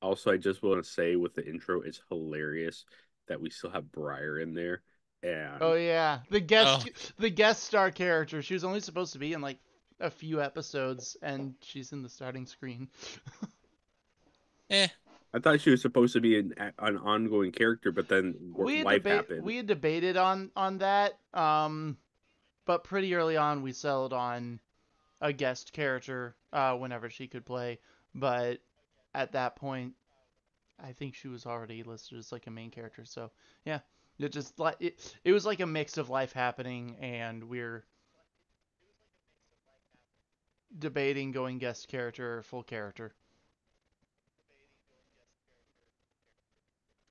Also, I just want to say with the intro, it's hilarious that we still have Briar in there. Oh And yeah, Oh, the guest star character. She was only supposed to be in like a few episodes, and she's in the starting screen. eh. I thought she was supposed to be an ongoing character, but then life happened. We had debated on that, but pretty early on we settled on a guest character whenever she could play. But at that point, I think she was already listed as like a main character. So yeah, it just like it was like a mix of life happening, and we're debating going guest character or full character.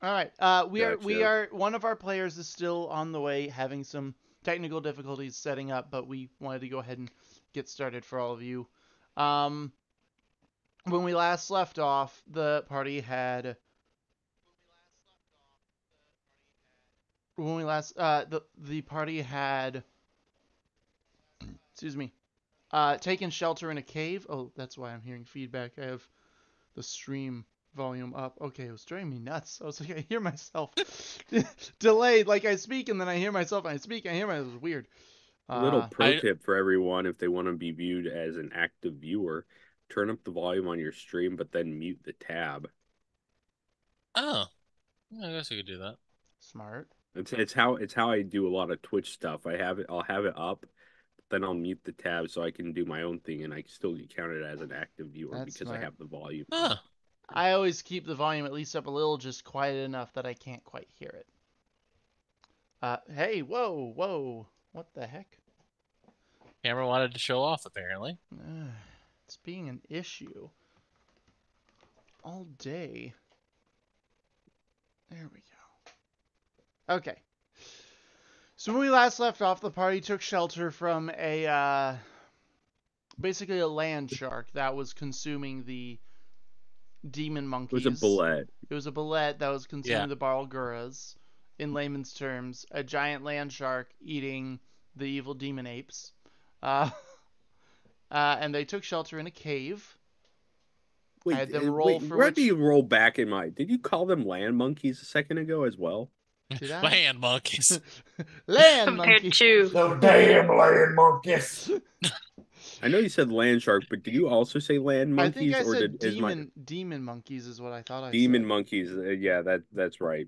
All right. We Gotcha. are one of our players is still on the way, having some technical difficulties setting up, but we wanted to go ahead and get started for all of you. Um, when we last left off, the party had when we last the party had excuse me taken shelter in a cave. Oh, that's why I'm hearing feedback. I have the stream volume up. Okay, it was driving me nuts. I was like, I hear myself delayed. Like I speak and then I hear myself and I speak. I hear myself. It was weird. Little Uh, pro I tip for everyone if they want to be viewed as an active viewer, turn up the volume on your stream, but then mute the tab. oh, I guess we could do that. smart. It's how I do a lot of Twitch stuff. I'll have it up, then I'll mute the tab so I can do my own thing and I can still get counted as an active viewer That's because I smart. have the volume up. Oh, I always keep the volume at least up a little, just quiet enough that I can't quite hear it. Hey, whoa, whoa. What the heck? camera wanted to show off apparently. It's being an issue all day. There we go. Okay. So when we last left off, the party took shelter from a basically a land shark that was consuming the demon It was a monkeys. bullet. It was a bullet that was Yeah. consuming the Barlguras. In layman's terms, a giant land shark eating the evil demon apes. Uh, and they took shelter in a cave. I Wait, had them roll wait, for let me which. roll back in my. Did you call them land monkeys a second ago as well? Did I? Land monkeys. Land Compared monkey. to So damn land monkeys. I know you said land shark, but did you also say land I think monkeys, I or said did is my demon monkeys is what I thought I demon said. monkeys? Yeah, that's right.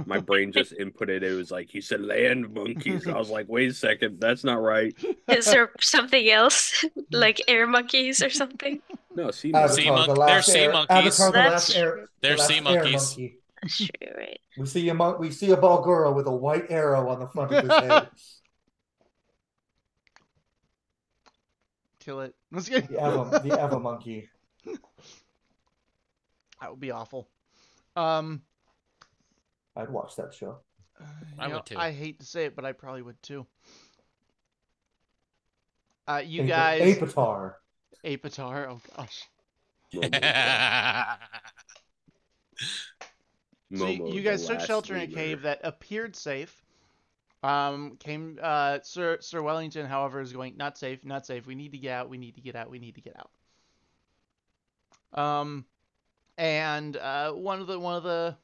My brain just inputted. It was like he said land monkeys. I was like, wait a second, that's not right. is there something else like air monkeys or something? No, sea Sea monkeys. They're sea Avatar, monkeys. That's the They're sea last air monkeys. monkey. that's true, right? We see a Balgura with a white arrow on the front of his head. Kill it. Let's get. The Eva monkey. That would be awful. I'd watch that show. I would too. I hate to say it, but I probably would too. You guys. Apatar. Apatar. Oh gosh. So Momo, you the guys took last shelter in a lemur. cave that appeared safe. Sir Wellington, however, is going not safe, not safe. We need to get out. We need to get out. We need to get out. And one of the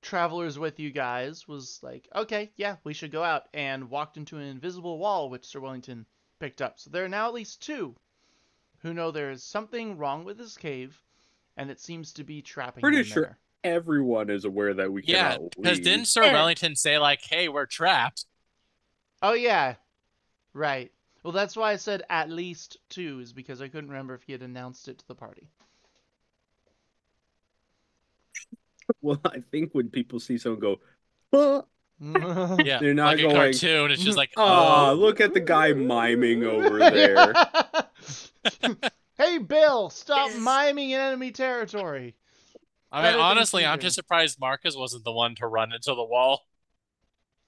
travelers with you guys was like, okay, yeah, we should go out, and walked into an invisible wall, which Sir Wellington picked up. So there are now at least two who know there is something wrong with this cave, and it seems to be trapping Pretty them sure there. everyone is aware that we Yeah, cannot because didn't leave. Sir Wellington say like, "Hey, we're trapped"? Oh yeah, right. Well, that's why I said at least two, is because I couldn't remember if he had announced it to the party. Well, I think when people see someone go, "Huh," Yeah, they're not like a going, cartoon. It's just like, "Ah, oh. look at the guy miming over there." Hey, Bill, stop Is miming in enemy territory. I mean, Better things honestly, to I'm do. just surprised Marcus wasn't the one to run into the wall.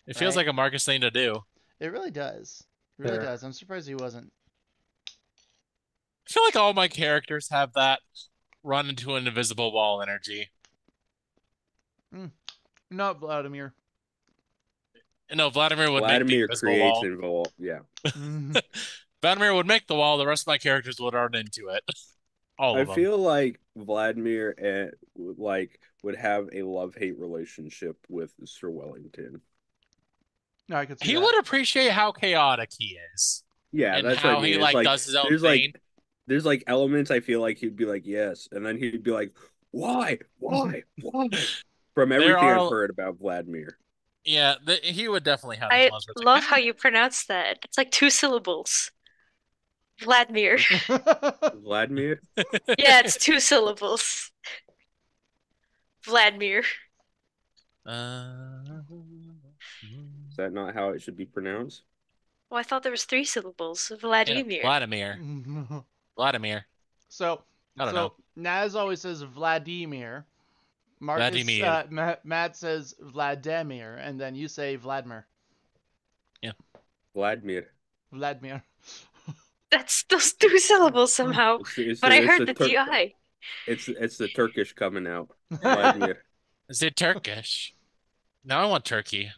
It feels Right? like a Marcus thing to do. It really does. It really There. does. I'm surprised he wasn't. I feel like all my characters have that run into an invisible wall energy. Not Vladimir. No, Vladimir would make the Vladimir invisible creates wall. involve. Yeah, Vladimir would make the wall. The rest of my characters would run into it. All I of them. feel like Vladimir and like would have a love-hate relationship with Sir Wellington. No, I could see He that. would appreciate how chaotic he is. Yeah, And that's what I how mean. he It's like like does his own there's thing. there's like elements I feel like he'd be like yes, and then he'd be like why from There everything I've are, heard about Vladimir. yeah, he would definitely have these I ones where it's love like, how you pronounce that. It's like 2 syllables. Vladimir. Vladimir. Yeah, it's 2 syllables. Vladimir. Is that not how it should be pronounced? Oh, I thought there was 3 syllables. yeah, Vladimir. Vladimir. Vladimir. So, I don't know. Naz always says Vladimir. Marcus, Vladimir. Matt says Vladimir, and then you say Vladimir. Yeah. Vladimir. Vladimir. That's those 2 syllables somehow. But I heard the DI. It's the Turkish coming out. Vladimir. Is it Turkish? Now I want turkey.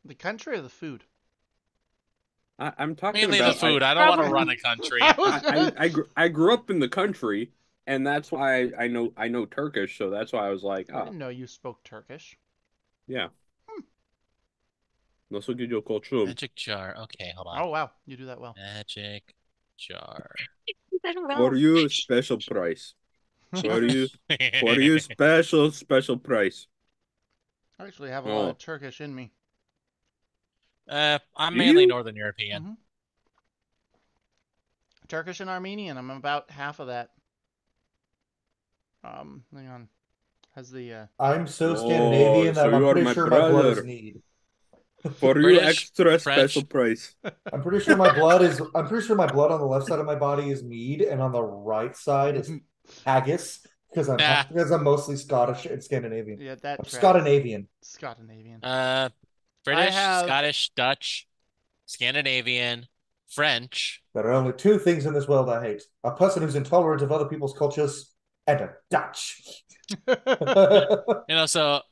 The country or the food? I'm talking Mainly about the food. I don't want to run a country. I grew up in the country, and that's why I know Turkish. So that's why I was like, I didn't know you spoke Turkish. yeah. Nasıl gidiyor koçum? Magic jar. Okay, hold on. Oh wow, you do that well. Magic jar. I don't know. For you, special price. For you, special price. I actually have a lot of Turkish in me. I'm mainly Northern European. Mm-hmm. Turkish and Armenian. I'm about half of that. Hang on. Has the I'm so Scandinavian that I'm pretty sure my blood is mead. For British, you, extra French. special price. I'm pretty sure my blood on the left side of my body is mead, and on the right side is haggis, because I'm mostly Scottish and Scandinavian. Yeah, that I'm tracks. Scandinavian. British, Scottish, Dutch, Scandinavian, French. There are only 2 things in this world I hate: a person who's intolerant of other people's cultures, and a Dutch. So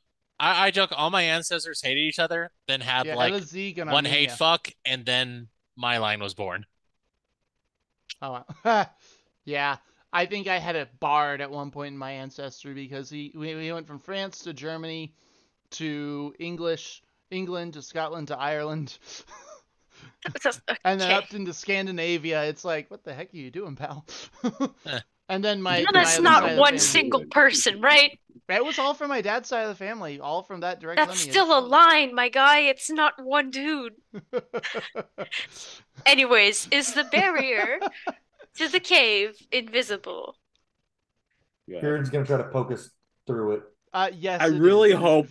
I joke all my ancestors hated each other, then had like one hate fuck, and then my line was born. Oh wow. Yeah. I think I had a bard at one point in my ancestry because we went from France to Germany to England to Scotland to Ireland. And then up into Scandinavia. It's like, what the heck are you doing, pal? And then that's not one single person, right? It was all from my dad's side of the family, all from that direct That's lineage. still a line, my guy. It's not one dude. Anyways, is the barrier to the cave invisible? Kieran's gonna try to poke us through it. Yes. I really hope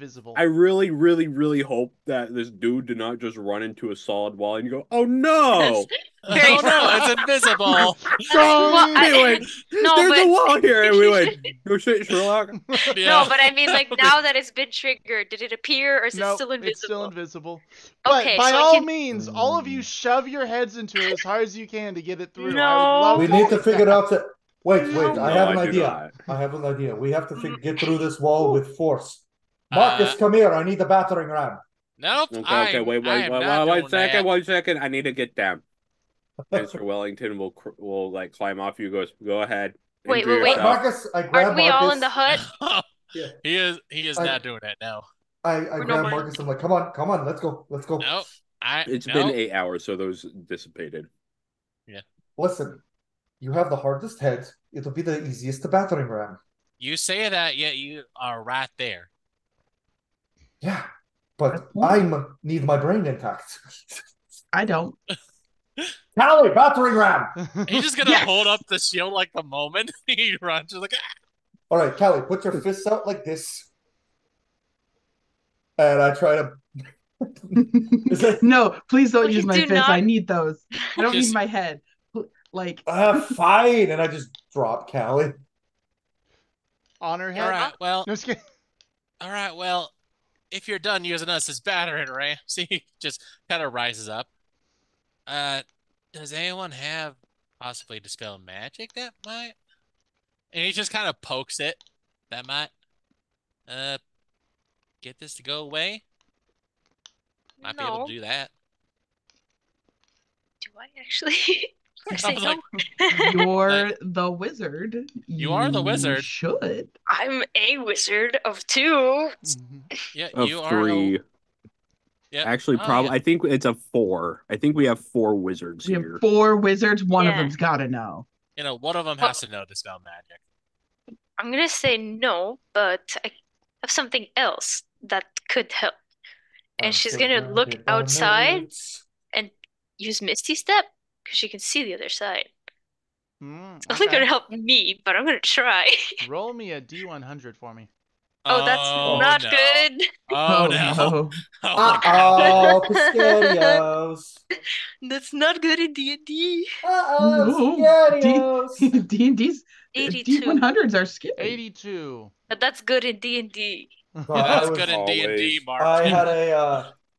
that this dude did not just run into a solid wall and you go, oh no! Very no, it's invisible. There's a wall here, and we went, no shit, Sherlock. Yeah. No, but I mean, like, now that it's been triggered, did it appear, or is it still invisible? It's still invisible. Okay, but by all means, all of you shove your heads into it as hard as you can to get it through. No. We need to figure out that. Wait, I have an idea. Not. I have an idea. We have to get through this wall with force. Marcus, come here. I need the battering ram. Nope. Okay, wait, one second. I need to get down. Mr. Wellington will like climb off you. Goes, go ahead. Wait. Marcus, I grab Aren't we Marcus. all in the hut? Yeah. He is not doing it now. I grab Marcus. I'm like, come on, let's go. Nope. It's been 8 hours, so those dissipated. Yeah. Listen, you have the hardest head. It'll be the easiest to battering ram. You say that, yet you are right there. Yeah, but I need my brain intact. I don't. Callie, battering ram. He's just gonna hold up the shield like the moment he runs. Just like, All right, Callie, put your fists out like this, and I try to. No, please don't use my fists. Not... I need those. I don't need my head. Like, fine, and I just drop Callie. On her head. All right, well. No, just kidding. All right, well. If you're done using us as battering ram, see, he just kind of rises up. Does anyone have possibly dispel magic that might? And he just kind of pokes it. That might get this to go away. Might be able to do that. Do I actually? I say was no. like, You're the wizard. You are the wizard. Should. I'm a wizard of 2. yeah, Of you are 3. Yeah. Actually, Oh, probably yeah. I think it's a 4. I think we have 4 wizards We have here. 4 wizards. One of Yeah. them's got to know. You know, one of them Well- has to know to spell magic. I'm gonna say no, but I have something else that could help. And she's gonna look surrounded by outside nerds. and use Misty Step because she can see the other side. It's only Okay. gonna help me, but I'm gonna try. Roll me a D100 for me. Oh, that's Oh, not no. good. Oh, no. no. Oh, no. Uh-oh, Piscarios. That's not good in D&D. Uh-oh, No. Piscarios. D&D's 82. D100s are scary. 82. But that's good in D&D. God, Yeah, that's I was- good in D&D, Always. Mark.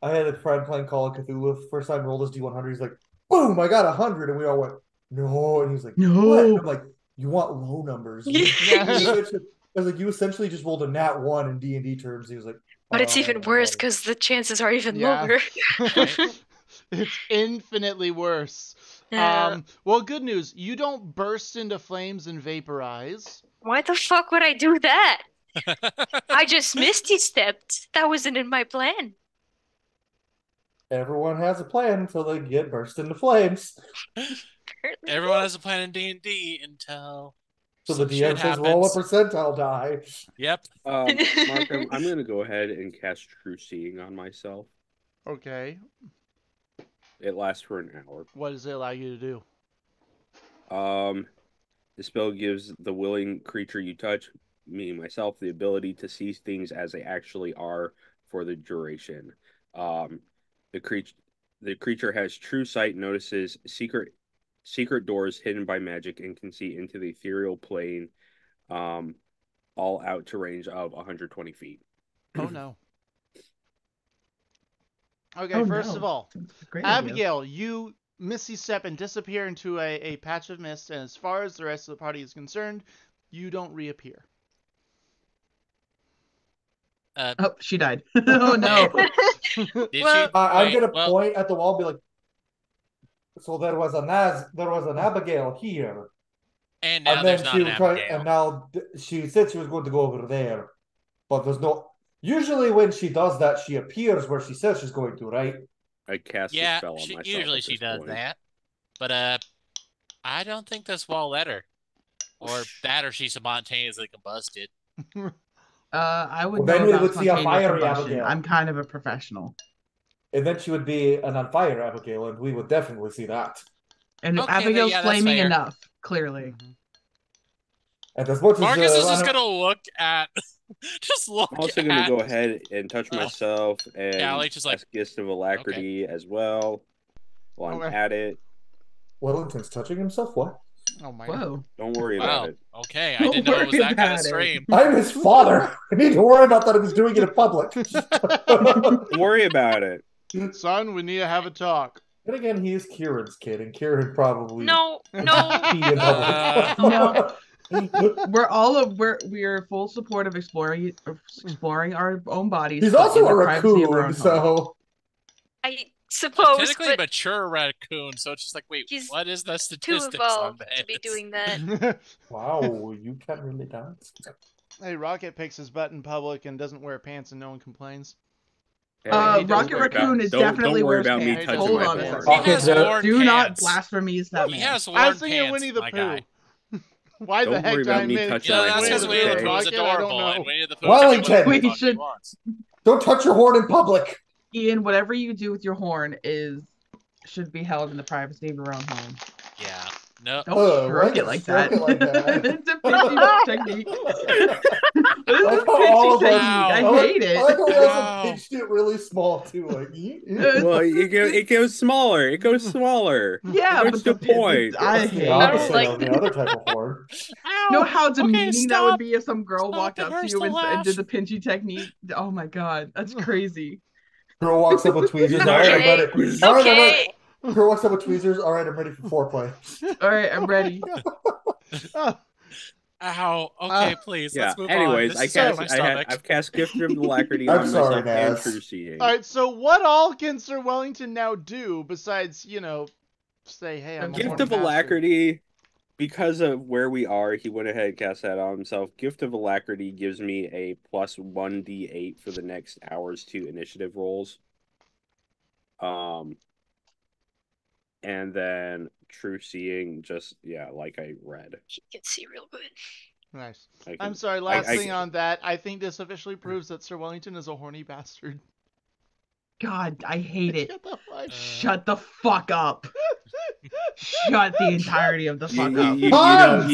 I had a friend playing Call of Cthulhu. First time rolled his D100. He's like, boom, I got 100. And we all went, no. And he was like, No. what? And I'm like, you want low numbers. Yeah. I was like, you essentially just rolled a nat 1 in D&D terms. He was like, But it's even "Oh." worse because the chances are even Yeah. lower. It's infinitely worse. Yeah. Well, good news. You don't burst into flames and vaporize. Why the fuck would I do that? I just Misty stepped. That wasn't in my plan. Everyone has a plan until they get burst into flames. Apparently. Everyone has a plan in D&D until So the some shit DM says roll a happens. percentile die. Yep. Mark, I'm going to go ahead and cast True Seeing on myself. Okay. It lasts for an hour. What does it allow you to do? The spell gives the willing creature you touch, meaning myself, the ability to see things as they actually are for the duration. The creature has true sight, notices secret doors hidden by magic, and can see into the ethereal plane, all out to range of 120 feet. Oh, no. Okay, Oh, first no. of all, That's a great idea. Abigail, you misty step and disappear into a patch of mist, and as far as the rest of the party is concerned, you don't reappear. Oh, she died. Oh no. Did Well- she? I'm Wait, gonna well, point at the wall and be like, so there was an Abigail here. and now And there's then not she an was trying, Abigail. and now she said she was going to go over there. But there's no, usually when she does that, she appears where she says she's going to, right? I cast the Yeah, spell on myself. usually at she this does point. that. But I don't think this wall let her. Or that, or she spontaneously combusted. I would Well, then know we about would see a spontaneous fiery combustion. Abigail. I'm kind of a professional. And then she would be an on fire Abigail, and we would definitely see that. And Okay, Abigail's yeah, that's flaming fair. enough, clearly. And as much Marcus as is just gonna look at, just look I'm also at. going to go ahead and touch myself and Callie just like, cast Gift of Alacrity as well while I'm Okay. at it. Wellington's touching himself, what? Oh my god. Whoa. Don't worry wow, about it. okay, I Don't didn't know it was worry that kind of about it. stream. I'm his father. I need to worry about that if he's doing it in public. Don't worry about it. Son, we need to have a talk. And again, he is Kieran's kid, and Kieran probably No, no. pee in public. No. We're full support of exploring our own bodies. He's but also in a the privacy of our own raccoon, home. so I A suppose, technically but mature raccoon, so it's just like, wait, He's what is the too statistics on evolved that? to be doing that. wow, you can't really dance. Hey, Rocket picks his butt in public and doesn't wear pants and no one complains. Hey, don't Rocket worry Raccoon is don't definitely worry wears about me pants. touching Hold my on a pants. second. He has Rocket, worn Do not pants. blaspheme that He man. has I worn was thinking pants, Winnie the my Pooh. guy. Why the Don't heck worry did I about me make touching You know, my that's because horn, Winnie the okay? Pooh is Rocket? I don't adorable, know. and Winnie the Pooh Wellington! can do whatever the We fuck should- he wants. Don't touch your horn in public. Ian, whatever you do with your horn should be held in the privacy of your own home. Yeah. No. Don't Oh, why stroke you it like stroke that. it like that? It's a pinchy technique. This is I like how pinchy all of technique. us- I Ow. hate it. I like how we also Wow. pitched it really small too. Like, Well, it goes smaller. It goes smaller. Yeah, It goes but to the point. I that's the hate opposite it. like- of the other type of horn. Ow. You know how Okay, demeaning that would stop. be if some girl Stop, walked it up to hurts you to and laugh. did the pinchy technique? Oh my god, that's crazy. Girl walks up with tweezers. All right, I'm Okay. ready. All right, I'm ready. Okay. Girl walks up with tweezers. All right, I'm ready for foreplay. All right, I'm ready. Oh, Ow. Okay, please. Yeah. Let's move Anyways, on. I This is cast. my stomach. I've cast Gift of Alacrity I'm on sorry, myself and Naz. True Seeing. all right. So what all can Sir Wellington now do besides, say, hey, I'm a Gift horny of bastard. Alacrity, because of where we are, he went ahead and cast that on himself. Gift of Alacrity gives me a plus 1d8 for the next hour's 2 initiative rolls. And then True Seeing, just, yeah, like I read. He can see real good. Nice. I I'm can, sorry, I- last I- thing on that. I think this officially proves that Sir Wellington is a horny bastard. God, I hate it. Get the fuck. Shut the fuck up. Shut the entirety of the You, fuck you, up.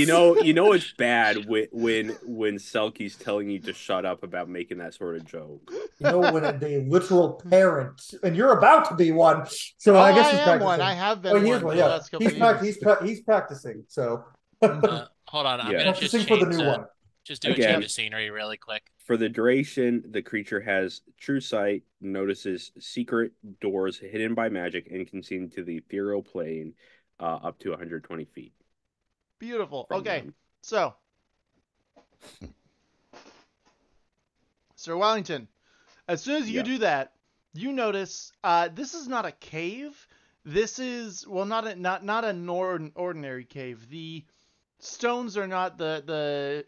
you know it's bad when Selkie's telling you to shut up about making that sort of joke. You know, when the literal parent, and you're about to be one, so I guess he's am practicing. one. I have been Oh, he is one one, for the yeah. last couple of years. He's practicing, so. Hold on, I'm Yeah. gonna just Practicing for the change new one. just do a Again. change of scenery really quick. For the duration, the creature has true sight, notices secret doors hidden by magic, and can see into the ethereal plane up to 120 feet. Beautiful. from Okay, them. so Sir Wellington, as soon as you Yeah. do that, you notice this is not a cave. This is, well, not an ordinary cave. The stones are not the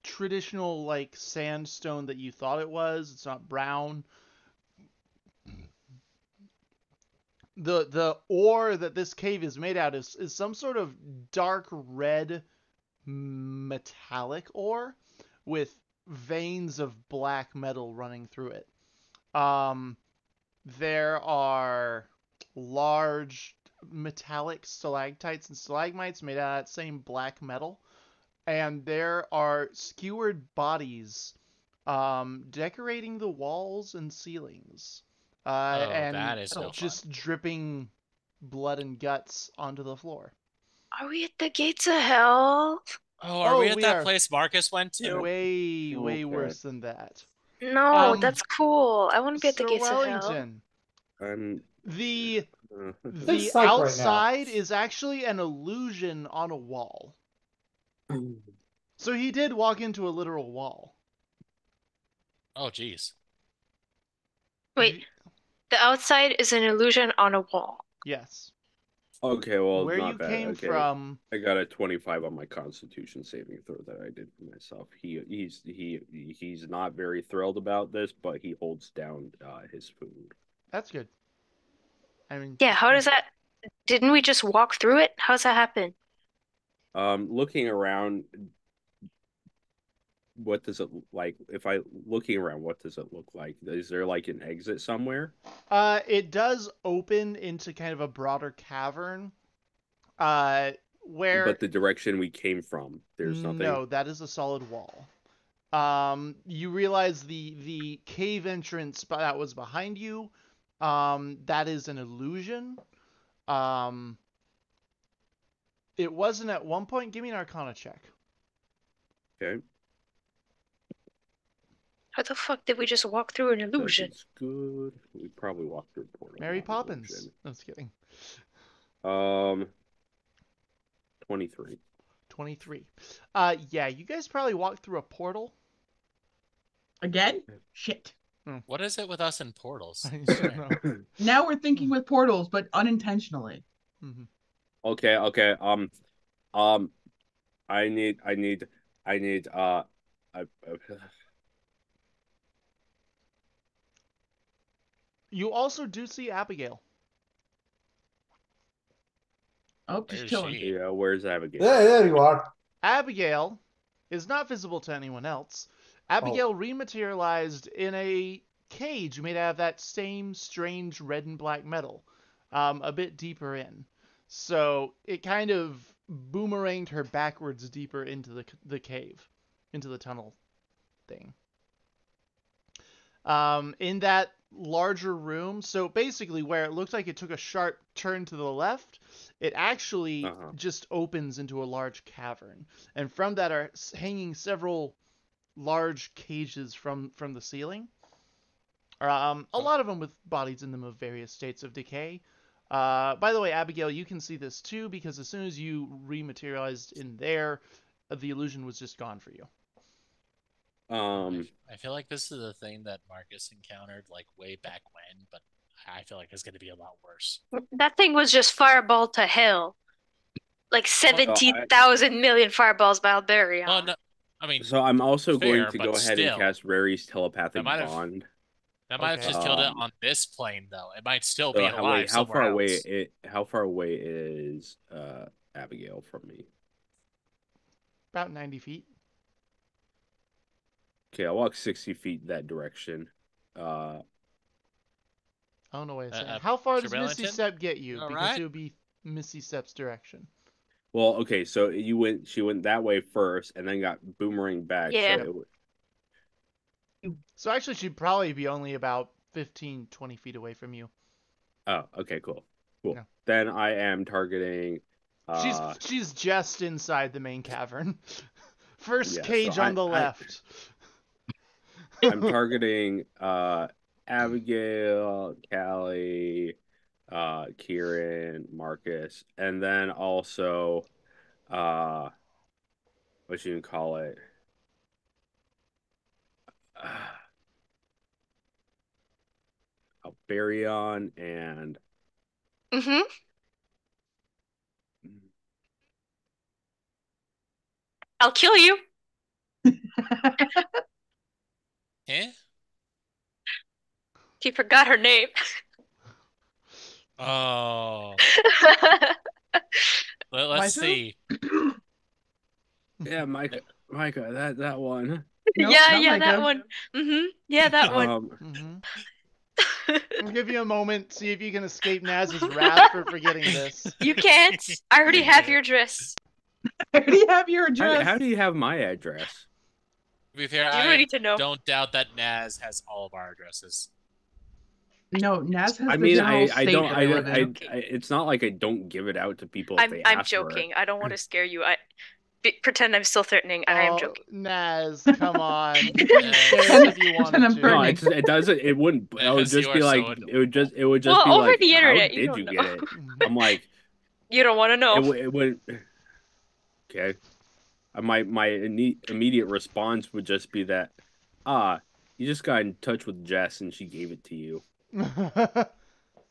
traditional like sandstone that you thought it was. It's not brown. The ore that this cave is made out is some sort of dark red metallic ore with veins of black metal running through it. There are large metallic stalactites and stalagmites made out of that same black metal, and there are skewered bodies decorating the walls and ceilings, and that is no just fun. dripping blood and guts onto the floor. Are we at the gates of hell? Oh, are we at we that are place Marcus went to? way Okay. worse than that. No, that's cool. I want to be at the Sir gates of hell. Wellington, I'm the Think psych right now. outside is actually an illusion on a wall. So he did walk into a literal wall. Oh, jeez. Wait, the outside is an illusion on a wall. Yes. Okay, well, Where not you bad. came Okay. from. I got a 25 on my Constitution saving throw that I did for myself. He's not very thrilled about this, but he holds down his food. That's good. I mean. Yeah, how does that? Didn't we just walk through it? How's that happen? Looking around, what does it like? Looking around, what does it look like? Is there like an exit somewhere? It does open into kind of a broader cavern. Where. But the direction we came from, there's nothing. No, that is a solid wall. You realize the cave entrance that was behind you, that is an illusion. It wasn't at one point. Give me an Arcana check. Okay. How the fuck did we just walk through an illusion? That's good. We probably walked through a portal. Mary not an Poppins. illusion. I'm just kidding. 23. 23. Yeah, you guys probably walked through a portal. Again? Shit. What is it with us in portals? I don't know. Now we're thinking with portals, but unintentionally. Mm-hmm. Okay. I need You also do see Abigail. Oh, just Where's chilling. she? Yeah, where's Abigail? Yeah, there you are. Abigail is not visible to anyone else. Abigail rematerialized in a cage made out of that same strange red and black metal, a bit deeper in. So it kind of boomeranged her backwards deeper into the cave, into the tunnel thing. In that larger room, so basically where it looked like it took a sharp turn to the left, it actually just opens into a large cavern, and from that are hanging several large cages from the ceiling. A lot of them with bodies in them of various states of decay. By the way, Abigail, you can see this too, because as soon as you rematerialized in there, the illusion was just gone for you. I feel like this is a thing that Marcus encountered like way back when, but I feel like it's going to be a lot worse. That thing was just fireball to hell. Like 70,000 million fireballs by Alberia. Well, no, I mean, So I'm also fair, going to but go ahead and still, cast Rary's telepathic that might have bond. Okay. just killed it on this plane, though. It might still So be alive how somewhere far else. away how far away is Abigail from me? About 90 feet. Okay, I'll walk 60 feet that direction. Oh no, wait a second. How far does Sir Misty Bellington? Step get you? All Because right. it would be Misty Step's direction. Well, okay, so she went that way first and then got boomerang back. Yeah. So actually, she'd probably be only about 15, 20 feet away from you. Oh, okay, cool. Yeah. Then I am targeting She's just inside the main cavern. First Yeah, cage so on the left. I'm targeting Abigail, Callie, Kieran, Marcus, and then also what you can call it. Alberion and Mm-hmm. I'll kill you. Eh? She forgot her name. Oh. Let's Micah? see. yeah, Micah, that one. Nope, yeah, not yeah, that Micah. one. Mm-hmm. Yeah, that one. I'll give you a moment. See if you can escape Naz's wrath for forgetting this. You can't. I already have your address. I already have your address. How do you have my address? To be fair, You don't I need to know. don't doubt that Naz has all of our addresses. No, Naz has I the mean, general I state don't, that I live in. it's not like I don't give it out to people if they I'm ask for joking. it. I don't want to scare you. Pretend I'm still threatening. I am joking. Naz, come on. Say it if you Pretend I'm wanted to. No, threatening. it doesn't. It wouldn't. It would Naz, just you be are like so it would just be Well, over like, the how internet, you did don't you know. get it? I'm like, You don't want to know. it would. Okay, my immediate response would just be that, you just got in touch with Jess and she gave it to you. That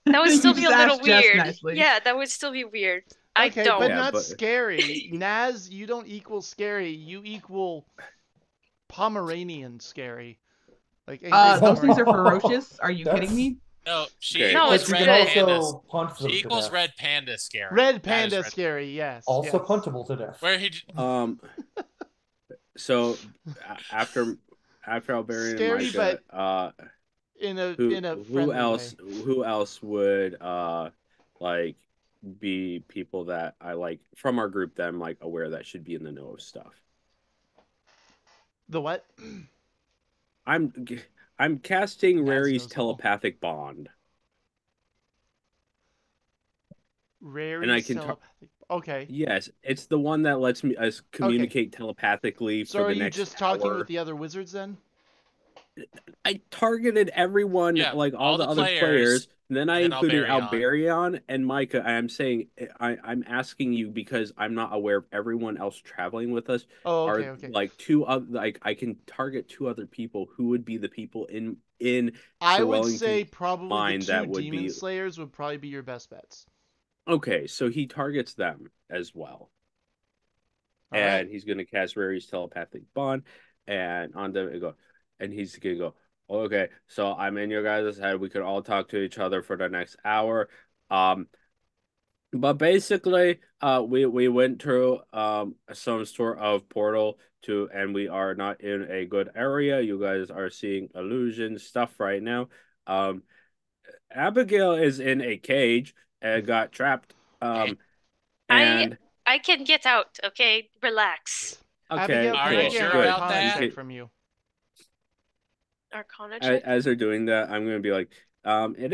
would still be a Just little ask Jess weird. nicely. Yeah, that would still be weird. Okay, I don't. but Yeah, not but- scary. Naz, you don't equal scary. You equal Pomeranian scary. Like Those things are Pomeranian. ferocious. Are you kidding me? No, she Okay. No, equals it's But you red can good. pandas. also punch them She to equals death. red panda scary. Red That is panda red. scary. Yes. Also yes. punchable to death. Where he So after Alberian and Scary, Micah, but in a who friendly else way. who else would like be people that I like from our group that I'm like aware that should be in the know of stuff? The what? I'm casting Naz Rary's knows all. telepathic bond. Rary's I can telepathic. Okay. Yes, it's the one that lets us communicate telepathically So for are the you next just talking hour. with the other wizards then? I targeted everyone, Yeah, like all all the the other players, players. And then I and then included Alberion. Alberion and Micah. I am saying I'm asking you because I'm not aware of everyone else traveling with us. Oh, Are okay. like two other like I can target two other people who would be the people in I Sir would Wellington's say probably the mind two that would demon be slayers would probably be your best bets. okay. So he targets them as well, All and right. he's going to cast Rary's telepathic bond, and on them and go, and he's going to go. Okay, so I'm in your guys' head. We could all talk to each other for the next hour. But basically, we went through some sort of portal to, and we are not in a good area. You guys are seeing illusion stuff right now. Abigail is in a cage and got trapped. And I can get out. Okay, relax. okay, Abigail, Are can you I get an sure about Arcana that? check from you? Arcana check. as they're doing that, I'm gonna be like, it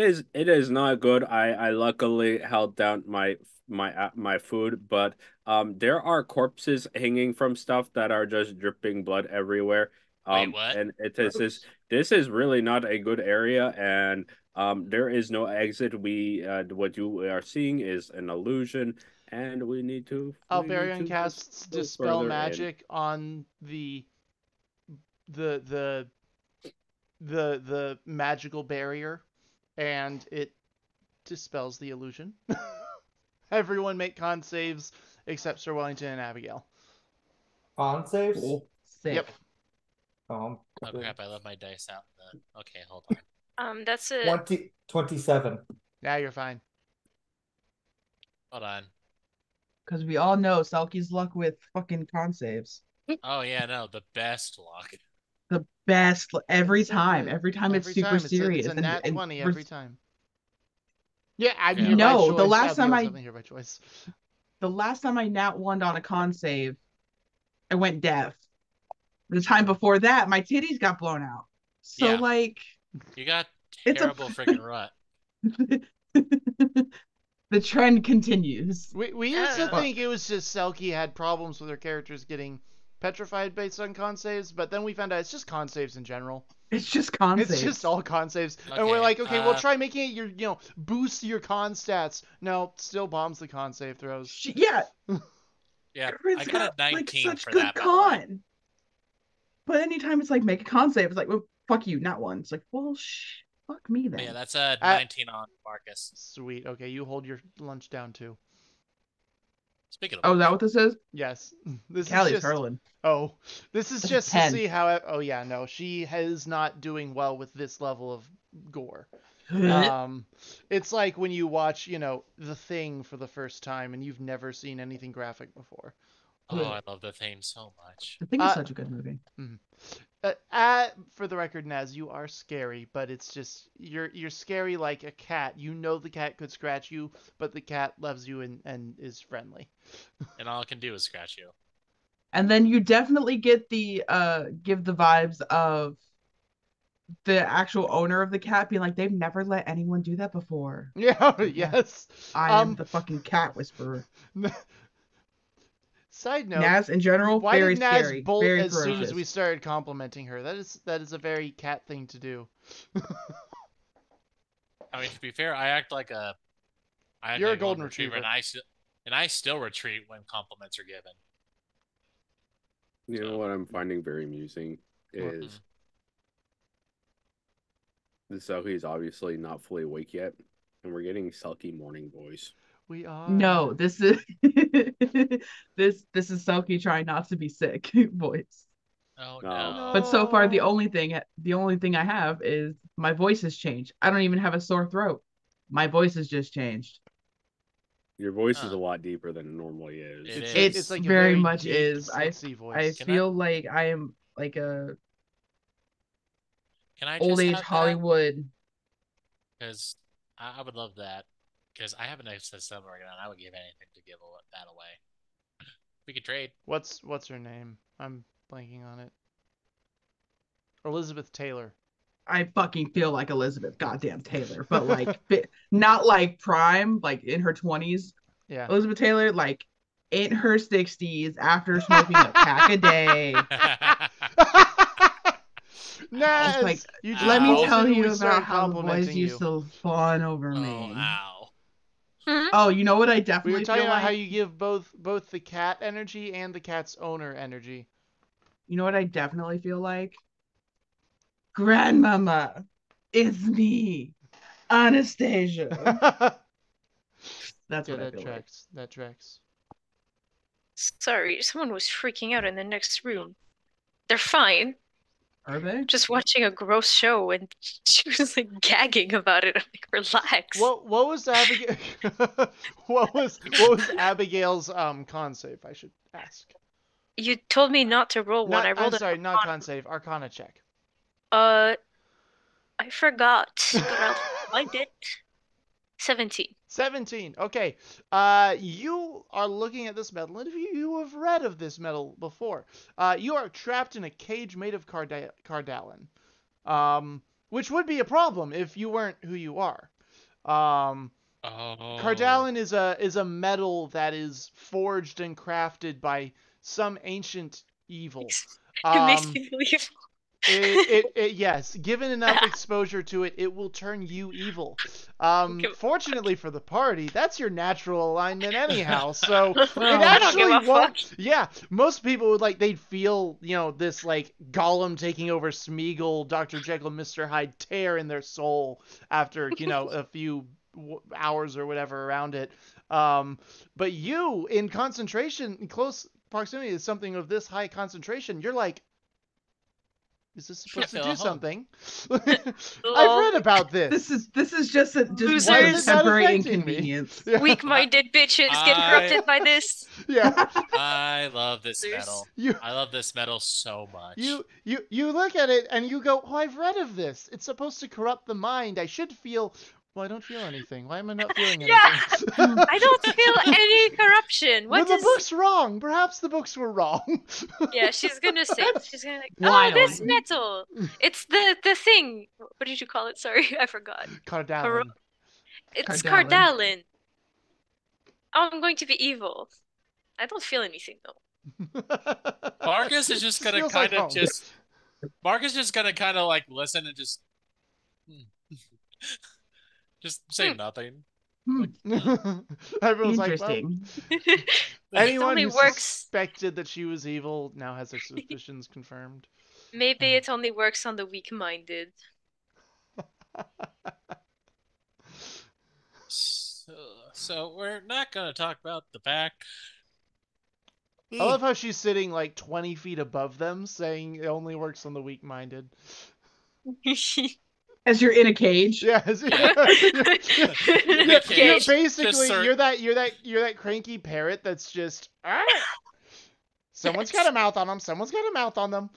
is not good. I luckily held down my food, but there are corpses hanging from stuff that are just dripping blood everywhere. Wait, what? And this is really not a good area, and there is no exit. What you are seeing is an illusion, and we need to Alberion just casts go Dispel further in. Magic on the magical barrier. and it dispels the illusion. Everyone make con saves except Sir Wellington and Abigail. On saves? Cool. Sick. Yep. Oh crap! I left my dice out. Okay, hold on. That's a 27. Yeah, you're fine. Hold on. Because we all know Selkie's luck with fucking con saves. Oh yeah, no, the best luck. The best every It's a- time. Every time it's Every super time serious. it's a nat 20 we're- every time. Yeah, I'm Yeah. here by No, choice. the last time Abigail's definitely here by choice. The last time I nat 1'd on a con save, I went deaf. The time before that, my titties got blown out. So Yeah. like, You got It's a- terrible freaking rut. the trend continues. We used to Uh. think it was just Selkie had problems with her characters getting petrified based on con saves, but then we found out it's just con saves in general. It's just con It's saves. just all con saves. And Okay, we're like, okay, we'll uh, try making it your, boost your con stats. No, still bombs the con save throws. Yeah, Yeah, it's I got a 19 like such for good that. By the way. con. But anytime it's like make a con save, it's like, well, fuck you, not one. It's like, well, fuck me then. But yeah, that's a 19 on Marcus. Sweet. Okay, you hold your lunch down too. Speaking of Oh, is which, that what this is? Yes. This Callie's is just hurling. Oh, this is This is just to 10. see how oh yeah, no, she is not doing well with this level of gore. It's like when you watch, The Thing for the first time and you've never seen anything graphic before. oh, I love the theme so much. I think it's such a good movie. For the record, Naz, you are scary, but it's just you're scary like a cat. You know the cat could scratch you, but the cat loves you and is friendly. And all it can do is scratch you. And then you definitely get the give the vibes of the actual owner of the cat being like, they've never let anyone do that before. Yeah, Yeah. yes. I am the fucking cat whisperer. Side note, Naz in general, why very did Naz scary, bolt very as ferocious. soon as we started complimenting her? That is a very cat thing to do. I mean, to be fair, I act like You're a golden retriever. and I still retreat when compliments are given. You know what I'm finding very amusing is the Selkie is obviously not fully awake yet, and we're getting Selkie morning voice. We are. No, this is this is Selkie trying not to be sick voice. Oh No. no! But so far the only thing I have is my voice has changed. I don't even have a sore throat. My voice has just changed. Your voice is a lot deeper than it normally is. It is. It's like a very much deep, is. sexy I voice. feel like I am like a Can I old just age have Hollywood. Because I would love that. Because I have an XSM working on. I would give anything to give that away. We could trade. What's her name? I'm blanking on it. Elizabeth Taylor. I fucking feel like Elizabeth goddamn Taylor, but like not like prime, like in her 20s. Yeah. Elizabeth Taylor, like in her 60s after smoking a pack a day. Naz, Like, you just let me bolted tell when you we about started how the boys complimenting used to fawn over Oh, me. ow. Oh, you know what I We definitely were talking feel about like? how you give both the cat energy and the cat's owner energy. You know what I definitely feel like? Grandmama, it's me, Anastasia. That's Yeah, what I that feel like. tracks. That tracks. Sorry, someone was freaking out in the next room. They're fine. Are they? Just watching a gross show, and she was like gagging about it. I'm like, relax. What was Abigail? what was Abigail's con save? I should ask. You told me not to roll one. I rolled I'm sorry, an not con save. Arcana check. I forgot, but I'll find it. 17. 17. Okay. You are looking at this metal, and if you have read of this metal before, you are trapped in a cage made of cardalin, which would be a problem if you weren't who you are. Cardalin is a metal that is forged and crafted by some ancient evil. It makes me believe. Yes, given enough exposure to it, it will turn you evil. Fortunately for the party, that's your natural alignment anyhow. So it I don't give actually a won't. fuck. Yeah, most people would they'd feel this like Gollum taking over Smeagol, Dr. Jekyll, Mr. Hyde tear in their soul after a few hours or whatever around it. But you in concentration, in close proximity to something of this high concentration, you're like, is this supposed to feel do at home. something? I've read about this. This is just a Why is it not temporary affecting me? inconvenience. Yeah. Weak-minded bitches get corrupted by this. Yeah. I love this There's- medal. You I love this medal so much. you look at it and you go, oh, I've read of this. It's supposed to corrupt the mind. I should feel. Well, I don't feel anything. Why am I not feeling anything? Yeah. I don't feel any corruption. Were What the is? books wrong? Perhaps the books were wrong. Yeah, she's gonna say. She's gonna like, wild. oh, this metal. It's the thing. What did you call it? Sorry, I forgot. Cardallin. It's Cardallin. Cardallin. Oh, I'm going to be evil. I don't feel anything though. Marcus is just gonna Feels kind like of home. just. Marcus is just gonna kind of like listen and just. Just say nothing. Everyone's like, well, Interesting. anyone only who works- suspected that she was evil now has their suspicions confirmed. Maybe it only works on the weak-minded. So we're not gonna talk about the back. I love how she's sitting like 20 feet above them, saying it only works on the weak-minded. As you're in a cage. Yeah, Cage. basically Just you're that cranky parrot that's just someone's got a mouth on them. Someone's got a mouth on them.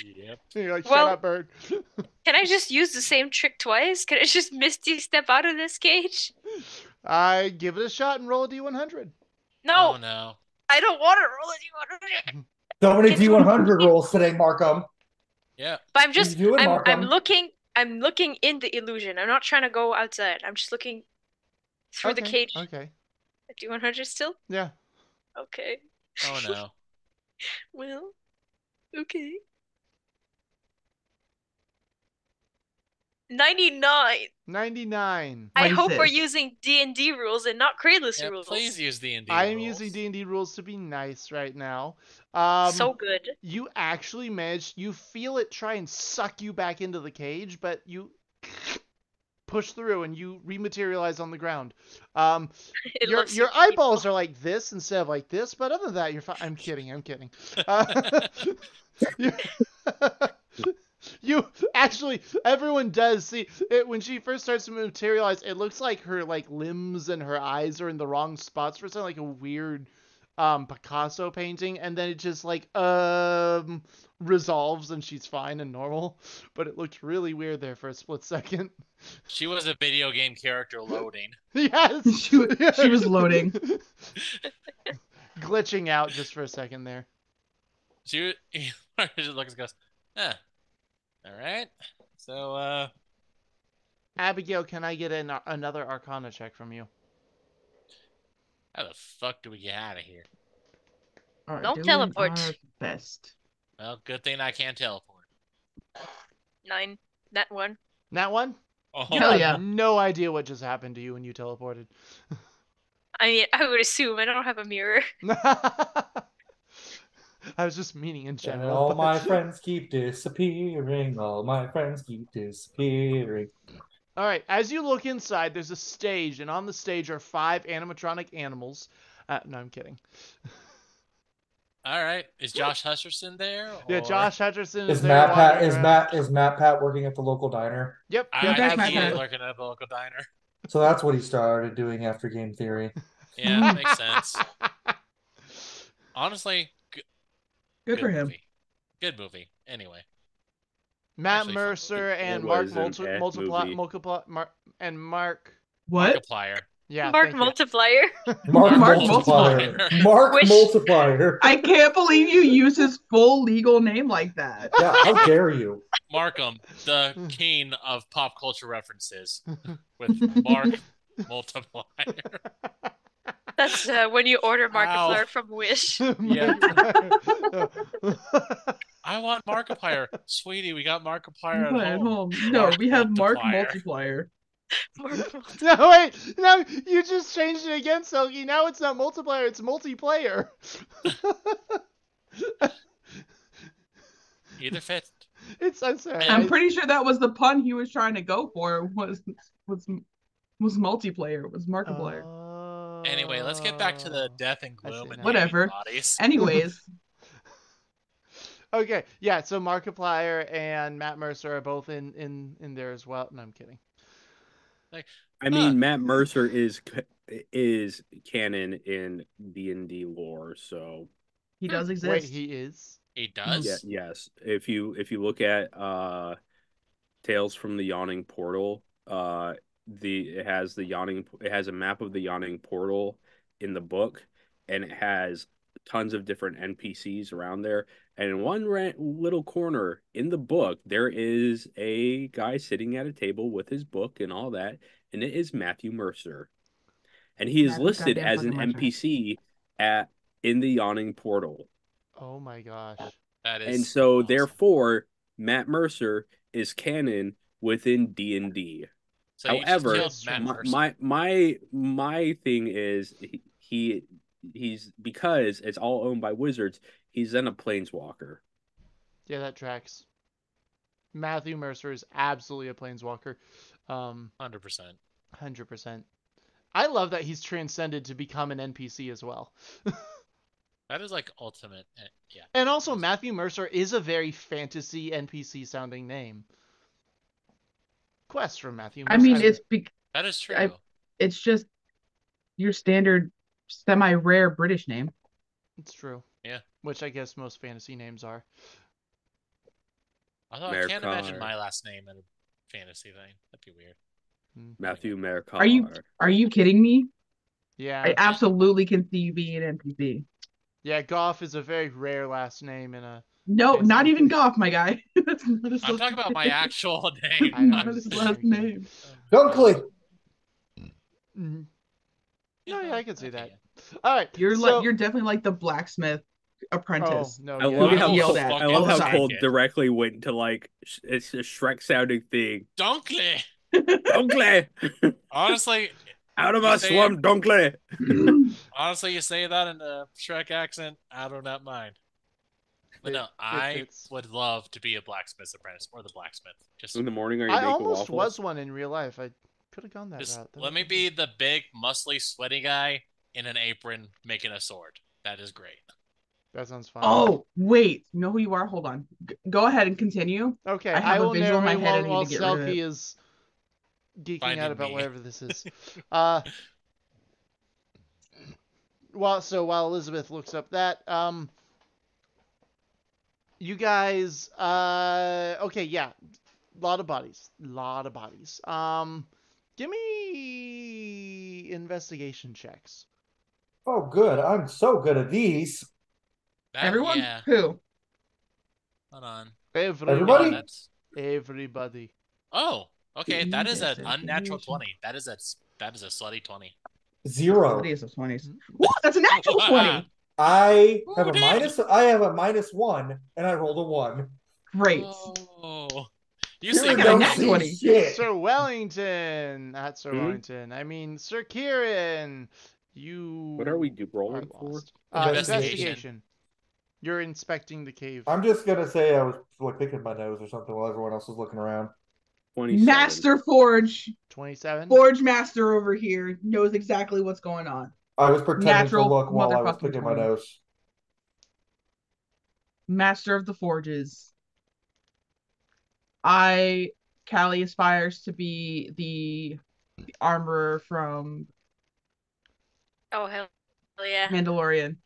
Yep. You're like, shut Well- up, bird. Can I just use the same trick twice? Can I just Misty step out of this cage? I give it a shot and roll a d100. No, Oh no. I don't want to roll any. So many Can you- D100 rolls today, Markham. Yeah. But I'm just, You do it, I'm Markham. looking in the illusion. I'm not trying to go outside. I'm just looking through the cage. Okay. Do 100 still? Yeah. Okay. Oh no. Well, okay. 99. 99. I What is hope we're this? using D&D rules and not Kratos Yeah, rules. please use D&D I am rules. using D&D rules to be nice right now. So good. You actually managed. You feel it try and suck you back into the cage, but you push through and you rematerialize on the ground. It Your looks your super eyeballs evil. are like this instead of like this, but other than that, you're fine. I'm kidding. You, you actually, everyone does see it when she first starts to materialize. It looks like her like limbs and her eyes are in the wrong spots for something like a weird Picasso painting, and then it just like resolves and she's fine and normal. But it looked really weird there for a split second. She was a video game character loading. Yes, She was loading. glitching out just for a second there. She just looks and goes, all right. So, Abigail, can I get another Arcana check from you? how the fuck do we get out of here? Are Don't doing teleport. our best. Well, good thing I can't teleport. 9. That one. That one? Oh, Hell yeah. No idea what just happened to you when you teleported. I mean, I would assume I don't have a mirror. I was just meaning in And general. all but- my friends keep disappearing. All my friends keep disappearing. All right, as you look inside, there's a stage, and on the stage are 5 animatronic animals. No, I'm kidding. all right. Is Josh Hutcherson there? Yeah, or- Josh Hutcherson Is there Matt Pat wandering is around. Matt Pat working at the local diner? Yep. I yep, back, think Matt he is Pat. looking at the local diner. So that's what he started doing after game theory. Yeah, makes sense. Honestly, Good for him. movie. Good movie. Anyway. Matt Actually, fun Mercer movie. and It Mark was an Multiply and Mark. What? Markiplier. Yeah, Mark thank you. Multiplier. Mark Mark Multiplier. Multiplier. Mark Wish- Multiplier. I can't believe you use his full legal name like that. Yeah, how dare you? Markham, the king of pop culture references, with Mark Multiplier. That's when you order Ow. Markiplier from Wish. Yeah. I want Markiplier. Sweetie, we got Markiplier Play at at home. home. No, we have Mark Multiplier. No, wait. No, you just changed it again, Selkie. Now it's not multiplier, it's multiplayer. Either fit. I'm sorry. I'm pretty sure that was the pun he was trying to go for. Was multiplayer. Was Markiplier. Anyway, let's get back to the death and I see gloom and now. Whatever. bodies. Anyways, Okay, yeah. So Markiplier and Matt Mercer are both in there as well. No, I'm kidding. Like, I mean, Matt Mercer is canon in D&D lore, so he does exist. Wait, he is? he does? yes. If you look at Tales from the Yawning Portal, it has a map of the Yawning Portal in the book, and it has tons of different NPCs around there. And in one little corner in the book, there is a guy sitting at a table with his book and all that, and it is Matthew Mercer. And he is Matthew listed goddamn as an fucking Mercer. NPC in the Yawning Portal. Oh my gosh. That is And so awesome. therefore, Matt Mercer is canon within D&D. So you However, just killed Matt Mercer. my thing is he's because it's all owned by wizards, he's then a planeswalker. Yeah, that tracks. Matthew Mercer is absolutely a planeswalker. 100%. 100%. I love that he's transcended to become an NPC as well. That is like ultimate. Yeah. And also, Matthew Mercer is a very fantasy NPC sounding name. Quest from Matthew Mercer. I mean, that is true. It's just your standard semi-rare British name. It's true. Yeah. Which I guess most fantasy names are. Although I can't imagine my last name in a fantasy thing. That'd be weird. Matthew Mercar. Are you kidding me? Yeah. I absolutely can see you being an NPC. Yeah, Goff is a very rare last name in a... No, not even Goff, my guy. That's not his I'm talking about my actual name. Not his last name. Dunkley. Mm-hmm. No, yeah, I can see that. All right, you're definitely like the blacksmith apprentice. Oh, no, I love how Cole Cole directly went to like it's a Shrek sounding thing. Dunkley. Dunkley. Honestly, out of our swamp, Dunkley. Honestly, you say that in a Shrek accent, I do not mind. But no, I would love to be a blacksmith's apprentice or the blacksmith. Just in the morning, are you I making almost waffles? was one in real life. I could have gone that route. Let me be the big, muscly, sweaty guy in an apron making a sword. That is great. That sounds fun. Oh, wait. You know who you are? Hold on. Go ahead and continue. Okay, I have a visual in my head. I need while to get rid of Selkie it. is geeking Finding out about me. whatever this is. While Elizabeth looks up that, you guys, okay, yeah, lot of bodies. Give me investigation checks. Oh, good. I'm so good at these. Everyone? Yeah. Who? Hold on. Everybody? Yeah, Everybody. Oh, okay. That is an Investigation. unnatural 20. That is a slutty 20. 0. What is a 20s? What? That's an actual 20. I have Who a did? -1, and I rolled a 1. Great. Oh. You Kieran see got a don't nat see 20. shit. Sir Wellington. Not Sir Wellington. I mean, Sir Kieran. You. What are we are rolling for? lost. Investigation. Investigation. You're inspecting the cave. I'm just gonna say I was like picking my nose or something while everyone else was looking around. 27. Master Forge. 27. Forge Master over here knows exactly what's going on. I was pretending Natural to look while I was motherfucking picking my 20. nose. Master of the Forges. Callie aspires to be the armorer from Oh, hell yeah. Mandalorian.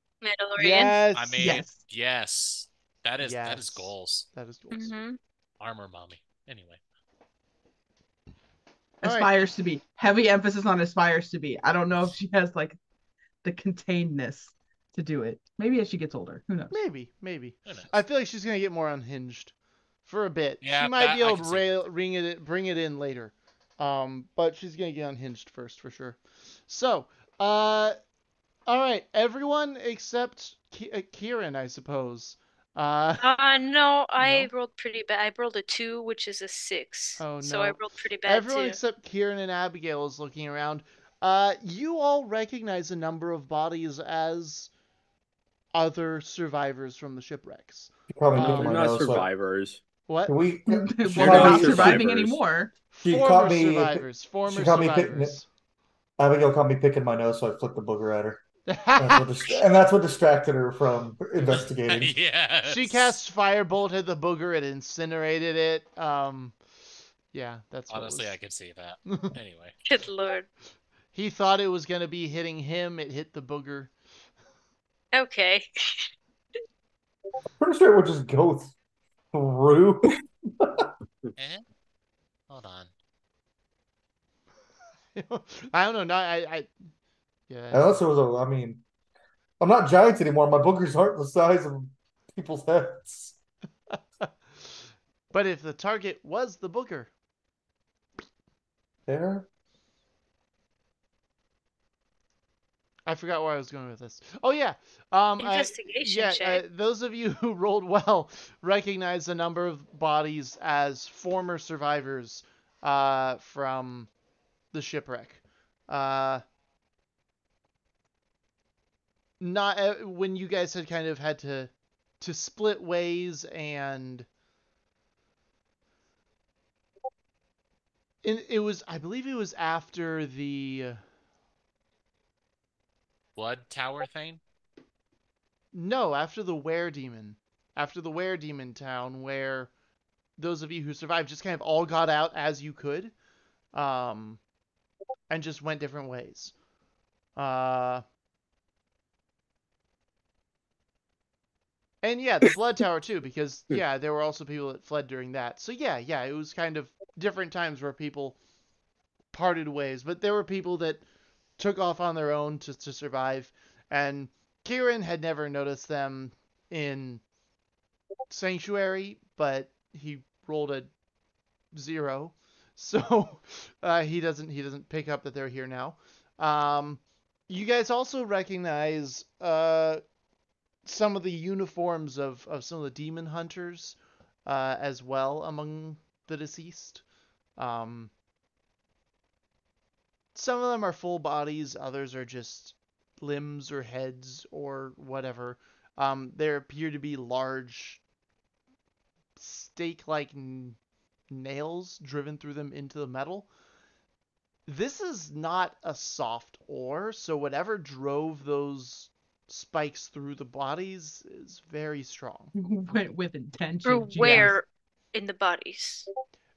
Yes. I mean, yes. That is Yes. goals. That is goals. Mm-hmm. Armor mommy. Anyway. Aspires to be. Heavy emphasis on aspires to be. I don't know if she has like the containedness to do it. Maybe as she gets older. Who knows? Maybe. Who knows? I feel like she's gonna get more unhinged for a bit. Yeah, she might be I able can to bring it in later. But she's gonna get unhinged first for sure. So, all right, everyone except Kieran, I suppose. No, I No? rolled pretty bad. I rolled a 2, which is a 6. Oh So I no. rolled pretty bad Everyone too. except Kieran and Abigail is looking around. You all recognize a number of bodies as other survivors from the shipwrecks. She caught me picking They're my not nose. So survivors. What? can we? She Well, They're they're caught not not me. surviving survivors. anymore. She Former caught me. survivors. She Former caught me picking. survivors. Abigail caught me picking my nose, so I flicked the booger at her. And that's what distracted her from investigating. She Yes. cast firebolt at the booger and incinerated it. Yeah, that's what Honestly, was. I could see that. Anyway. Good lord. He thought it was gonna be hitting him. It hit the booger. Okay. Pretty sure it would just go through. Eh? Hold on. I don't know. No, yeah. Unless it was a. I mean, I'm not giant anymore. My boogers aren't the size of people's heads. But if the target was the booger, There. I forgot where I was going with this. Oh yeah, Investigation yeah. check. Those of you who rolled well recognize a number of bodies as former survivors from the shipwreck. Not when you guys had kind of had to split ways, and it was, I believe it was after the Blood tower thing? no, after the were demon, after the were demon town, where those of you who survived just kind of all got out as you could, um, and just went different ways. And yeah, the blood tower too, because yeah, there were also people that fled during that. So yeah, it was kind of different times where people parted ways, but there were people that took off on their own to survive, and Kieran had never noticed them in Sanctuary, but he rolled a 0, so he doesn't pick up that they're here now. Um, you guys also recognize some of the uniforms of some of the demon hunters as well among the deceased. Um, some of them are full bodies, others are just limbs or heads or whatever. There appear to be large stake-like nails driven through them into the metal. This is not a soft ore, so whatever drove those spikes through the bodies is very strong. Went with Through intention. Jesus. where in the bodies?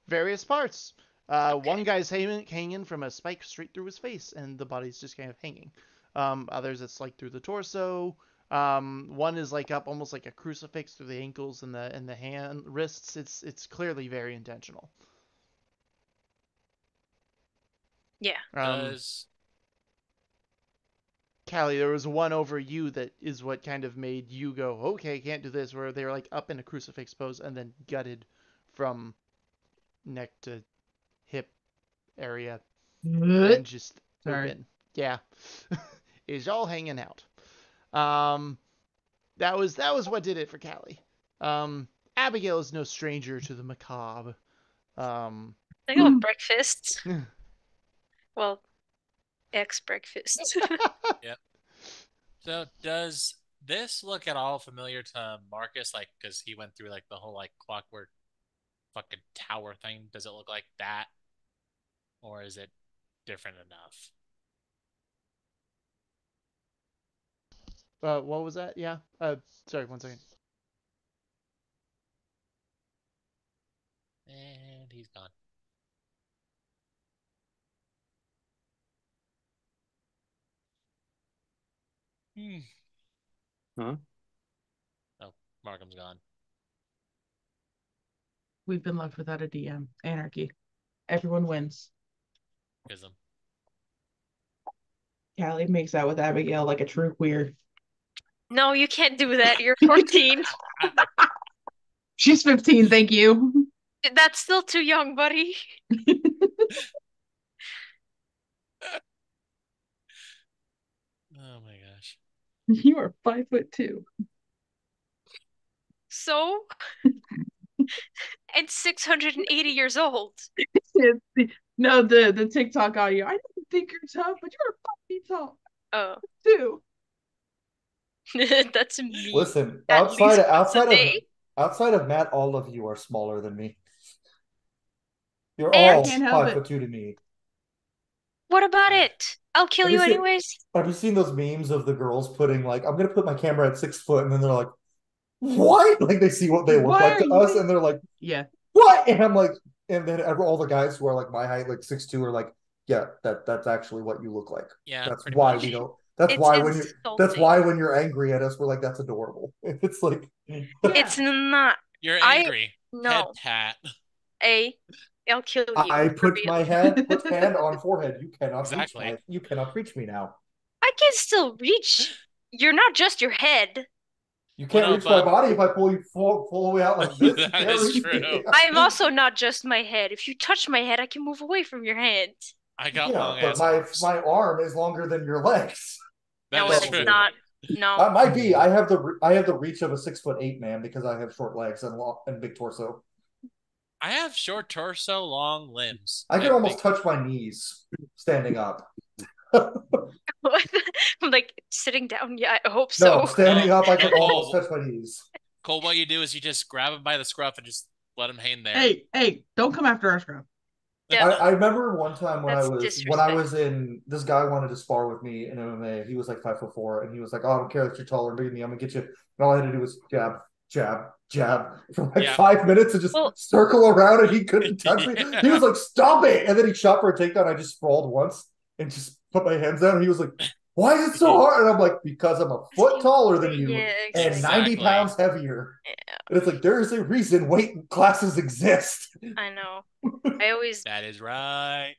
Various parts. Okay. One guy's hanging from a spike straight through his face, and the body's just kind of hanging. Others, it's like through the torso. One is like up almost like a crucifix through the ankles and the hand wrists. It's clearly very intentional. Yeah. Does Callie, there was one over you that is what kind of made you go, okay, can't do this, where they were like up in a crucifix pose and then gutted from neck to hip area and just Sorry. open. Yeah. Is all hanging out. Um that was what did it for Callie. Abigail is no stranger to the macabre. I got breakfast. Well, ex-breakfast. Yep. So does this look at all familiar to Marcus? Like, because he went through like the whole like clockwork fucking tower thing. Does it look like that, or is it different enough? What was that? Yeah. Sorry, 1 second. And he's gone. Huh? Oh, Markham's gone. We've been left without a DM. Anarchy. Everyone wins. Ism. Callie makes out with Abigail like a true queer. No, you can't do that. You're 14. She's 15, thank you. That's still too young, buddy. Oh my gosh. You are 5'2". so? And 680 years old. No, the TikTok audio. I don't think you're tough, but you're 5 feet tall. Oh, Too. that's me. Listen, At least once a day. outside of Matt, all of you are smaller than me. You're And- all Can't help 5'2" to me. What about it? I'll kill you anyways. Have you seen those memes of the girls putting like, I'm gonna put my camera at 6 foot, and then they're like, what? Like they see what they look Why like to are us, you- and they're like, Yeah. what? And I'm like, and then all the guys who are like my height, like 6'2", are like, yeah, that's actually what you look like. Yeah, That's pretty why much. we don't. That's It's why insulting. when you're angry at us, we're like, that's adorable. It's like, Yeah. It's not. You're angry. Head No. pat. I'll kill you. I for put real. my hand on forehead. You cannot Exactly. you cannot reach me now. I can still reach. You're not just your head. You can't Well, no, reach my but- body if I pull you full way out like this. You That can't is reach true. me. I'm also not just my head. If you touch my head, I can move away from your hand. I got Yeah, long but ass my arms. my arm is longer than your legs. That No, is it's true. not. No. That might be. I have the reach of a 6'8" man because I have short legs and big torso. I have short torso, long limbs. I can have almost big- touch my knees standing up. I'm like sitting down. Yeah, I hope so. No, standing No, up, I can no, almost Cole. touch my knees. Cole, what you do is you just grab him by the scruff and just let him hang there. Hey, don't come after our scrub. Yeah. I remember one time when That's I was in, this guy wanted to spar with me in MMA. He was like 5'4", and he was like, "Oh, I don't care that you're taller and bigger than me. I'm gonna get you." And all I had to do was jab, jab, jab for like Yeah. 5 minutes and just circle around, and he couldn't touch me. He was like, "Stop it!" And then he shot for a takedown. I just sprawled once and just put my hands down. And he was like, "Why is it so hard?" And I'm like, "Because I'm a foot taller than you Yeah, and 90 pounds heavier." Yeah. And it's like, there is a reason weight classes exist. I know. I always. That is right.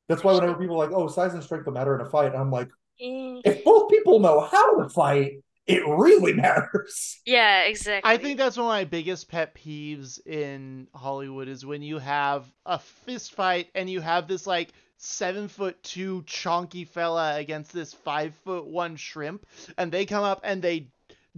That's why whenever people are like, "Oh, size and strength don't matter in a fight," I'm like, Eh. if both people know how to fight, it really matters. Yeah, exactly. I think that's one of my biggest pet peeves in Hollywood is when you have a fist fight and you have this like 7'2" chonky fella against this 5'1" shrimp, and they come up and they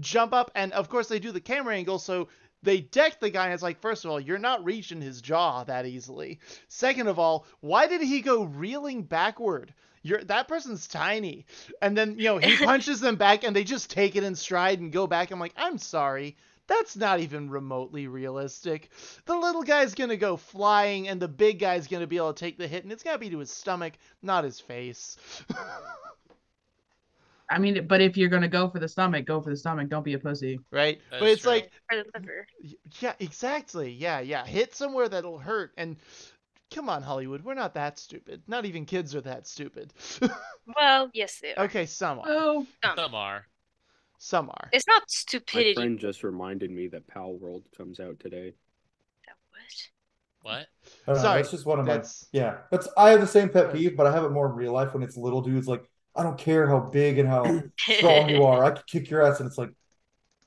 jump up, and of course they do the camera angle, so they deck the guy, and it's like, first of all, you're not reaching his jaw that easily. Second of all, why did he go reeling backward? That person's tiny. And then, he punches them back, and they just take it in stride and go back. I'm like, I'm sorry. That's not even remotely realistic. The little guy's going to go flying, and the big guy's going to be able to take the hit, and it's going to be to his stomach, not his face. I mean, but if you're gonna go for the stomach, go for the stomach. Don't be a pussy. Right? That But is it's true. like, Or the liver. yeah, exactly. Yeah. Hit somewhere that'll hurt. And come on, Hollywood. We're not that stupid. Not even kids are that stupid. Well, yes, they are. Okay, some are. Oh, Some are. Some are. It's not My stupidity. friend just reminded me that Pal World comes out today. What? What? I don't know, Sorry, that's just one of my that's- That's I have the same pet peeve, but I have it more in real life when it's little dudes. Like, I don't care how big and how strong you are, I could kick your ass, and it's like,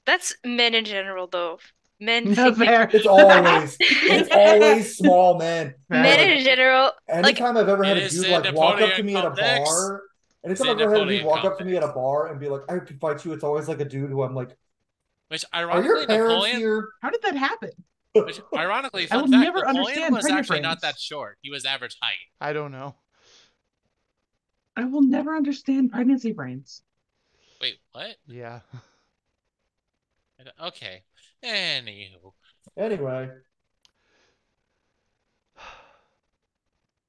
That's men in general, though. Men no think fair. it's always small men. men Like, in general. Like, anytime I've ever had It a is dude in like walk up to Napoleon me at a complex. bar, anytime It's I've in ever had a dude Napoleon walk up to me at a complex. bar and be like, "I could fight you," it's always like a dude who I'm like, Which "Are ironically, your parents Napoleon. here?" How did that happen? Which ironically, I will fun fact, never Napoleon understand was pregnant actually not brains. that short. He was average height. I don't know. I will never understand pregnancy brains. Wait, what? Yeah. Okay. Anywho, Anyway,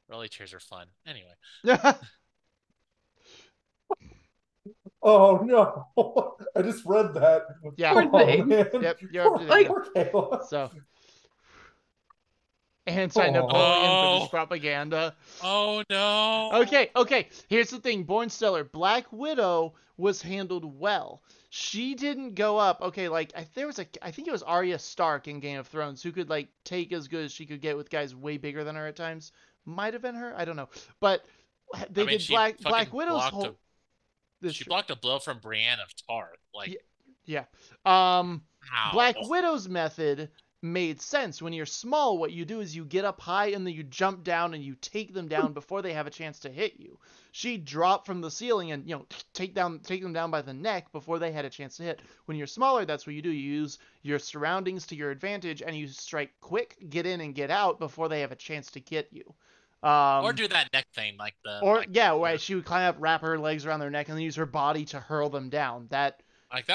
rolly chairs are fun. Anyway, oh no, I just read that. Yeah. Poor Oh, thing. man. Yep, you're up to Like- Poor Kayla. So, anti-Napoleon Oh. British propaganda. oh no. Okay. Here's the thing. Born Stellar. Black Widow was handled well. She didn't go up. Okay, like I think it was Arya Stark in Game of Thrones who could like take as good as she could get with guys way bigger than her at times. Might have been her. I don't know. But they I mean, did she Black fucking Widow's blocked whole. She blocked a blow from Brienne of Tarth. Like, Yeah. ow. Black Widow's method made sense. When you're small, what you do is you get up high and then you jump down and you take them down before they have a chance to hit you. She dropped from the ceiling and, take them down by the neck before they had a chance to hit. When you're smaller, that's what you do. You use your surroundings to your advantage and you strike quick, get in and get out before they have a chance to get you. Or do that neck thing, Right. She would climb up, wrap her legs around their neck, and then use her body to hurl them down. That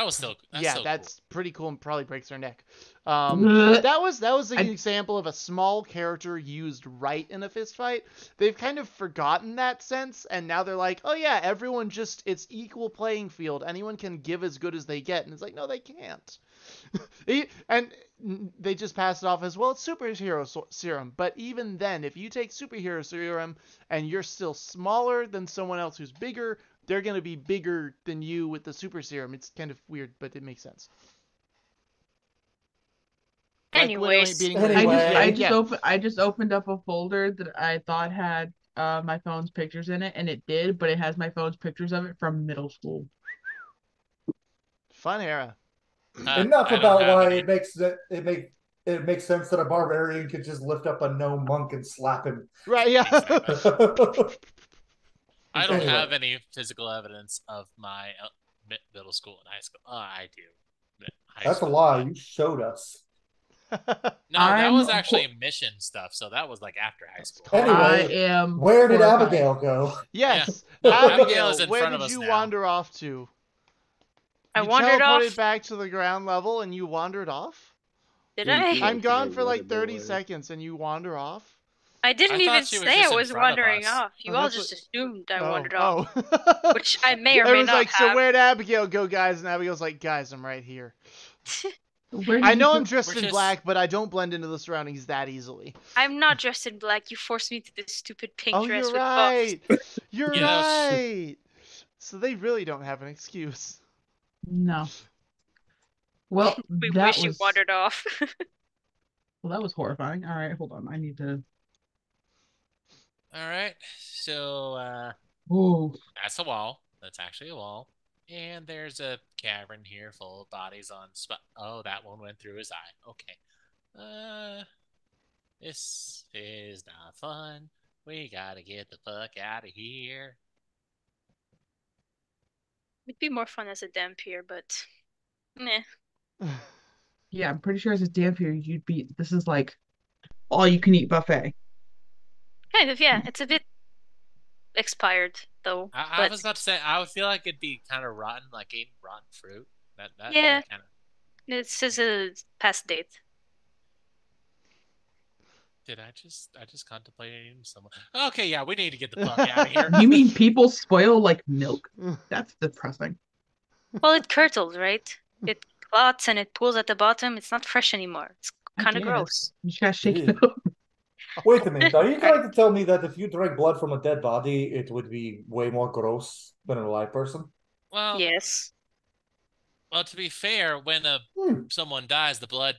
was still that's cool. pretty cool and probably breaks her neck. That was an example of a small character used right in a fist fight. They've kind of forgotten that sense, and now they're like, oh yeah, everyone it's equal playing field. Anyone can give as good as they get, and it's like, no, they can't. And they just pass it off as, well, it's superhero serum. But even then, if you take superhero serum and you're still smaller than someone else who's bigger, they're going to be bigger than you with the super serum. It's kind of weird, but it makes sense. Anyways, I just opened up a folder that I thought had my phone's pictures in it, and it did, but it has my phone's pictures of it from middle school. Fun era. Enough about why it makes sense that a barbarian could just lift up a gnome monk and slap him. Right, yeah. I don't have any physical evidence of my middle school and high school. I do. That's a lie. You showed us. No, that was actually mission stuff, so that was like after high school. Anyway, where did Abigail go? Yes, yeah. Abigail is in where front of did us you now. wander off to? I wandered off. You teleported back to the ground level and you wandered off? Did I? I'm gone for like 30 seconds and you wander off? I didn't even say I was wandering off. You all just assumed I wandered off. Which I may or may not like, have. So where'd Abigail go, guys? And Abigail's like, guys, I'm right here. I know I'm dressed in black, but I don't blend into the surroundings that easily. I'm not dressed in black. You forced me to this stupid pink dress with buffs. You're right. So they really don't have an excuse. No. Well, we wish you wandered off. Well, that was horrifying. All right, hold on. I need to. All right, so that's a wall. That's actually a wall. And there's a cavern here full of bodies on spot. Oh, that one went through his eye. Okay. This is not fun. We gotta get the fuck out of here. It'd be more fun as a Dampier, but meh. Yeah, I'm pretty sure as a Dampier, this is like all you can eat buffet. Kind of, yeah. It's a bit expired though. I was about to say, I would feel like it'd be kind of rotten, like eating rotten fruit. Yeah. This is a past date. Did I just contemplated someone? Okay, yeah, we need to get the fuck out of here. You mean people spoil like milk? That's depressing. Well, it curdles, right? It clots and it pools at the bottom. It's not fresh anymore. It's kind of gross. You just gotta shake it up. Wait a minute. Are you trying to tell me that if you drank blood from a dead body, it would be way more gross than a live person? Well, yes. Well, to be fair, when someone dies, the blood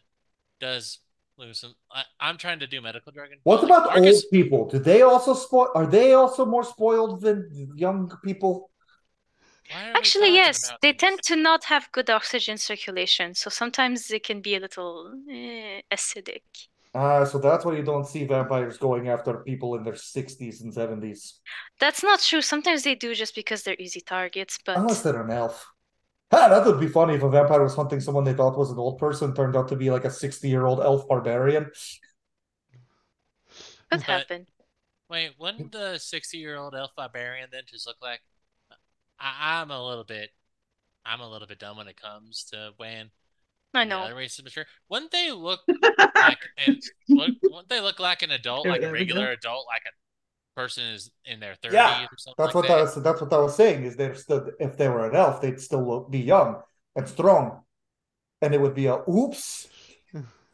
does lose some. I'm trying to do medical jargon. What about old people? Do they also spoil? Are they also more spoiled than young people? Actually, yes. They tend to not have good oxygen circulation, so sometimes it can be a little acidic. So that's why you don't see vampires going after people in their 60s and 70s. That's not true. Sometimes they do just because they're easy targets, but... Unless they're an elf. That would be funny if a vampire was hunting someone they thought was an old person, turned out to be like a 60-year-old elf barbarian. Could happen. Wait, wouldn't the 60-year-old elf barbarian then just look like... I'm a little bit dumb when it comes to when I know. The other race is mature. Wouldn't they look like wouldn't they look like an adult, like a regular adult, like a person is in their 30s or something? That's what I was saying. Is they're still, if they were an elf, they'd still be young and strong, and it would be a oops.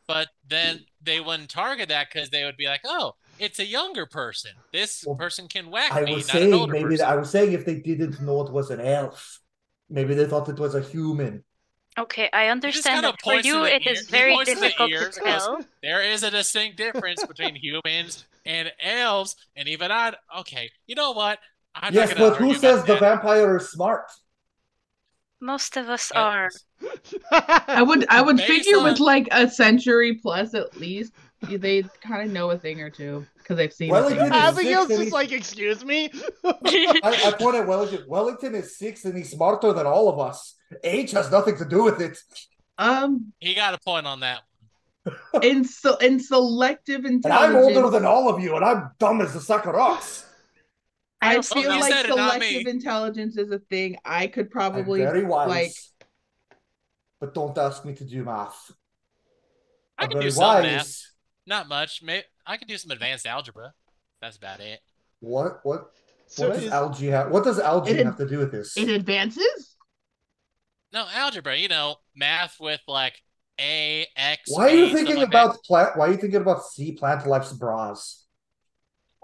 But then they wouldn't target that because they would be like, oh, it's a younger person. This person can whack me, not an older person. I was saying if they didn't know it was an elf, maybe they thought it was a human. Okay, I understand that for you it is very difficult to tell. There is a distinct difference between humans and elves, and even okay, you know what? Yes, but who says the vampire is smart? Most of us are. I would Based figure with on- like a century plus at least, they kind of know a thing or two because they've seen a thing. Wellington Or is two. Abigail's 6 and just he's. like, excuse me. I point at Wellington. Wellington is 6 and he's smarter than all of us. Age has nothing to do with it. He got a point on that. In selective And I'm older intelligence, than all of you, and I'm dumb as a sack of rocks. I also feel you like said it, not selective me. intelligence is a thing. I could I'm probably very wise, like. but don't ask me to do math. I I'm can do very some wise. math. Not much. I can do some advanced algebra. That's about it. What? So What does is- algae have? What does algae It- have to do with this? It advances. No, algebra, math with like A, X, Why are you B, stuff thinking like about plant? Why are you thinking about sea plant life's bras?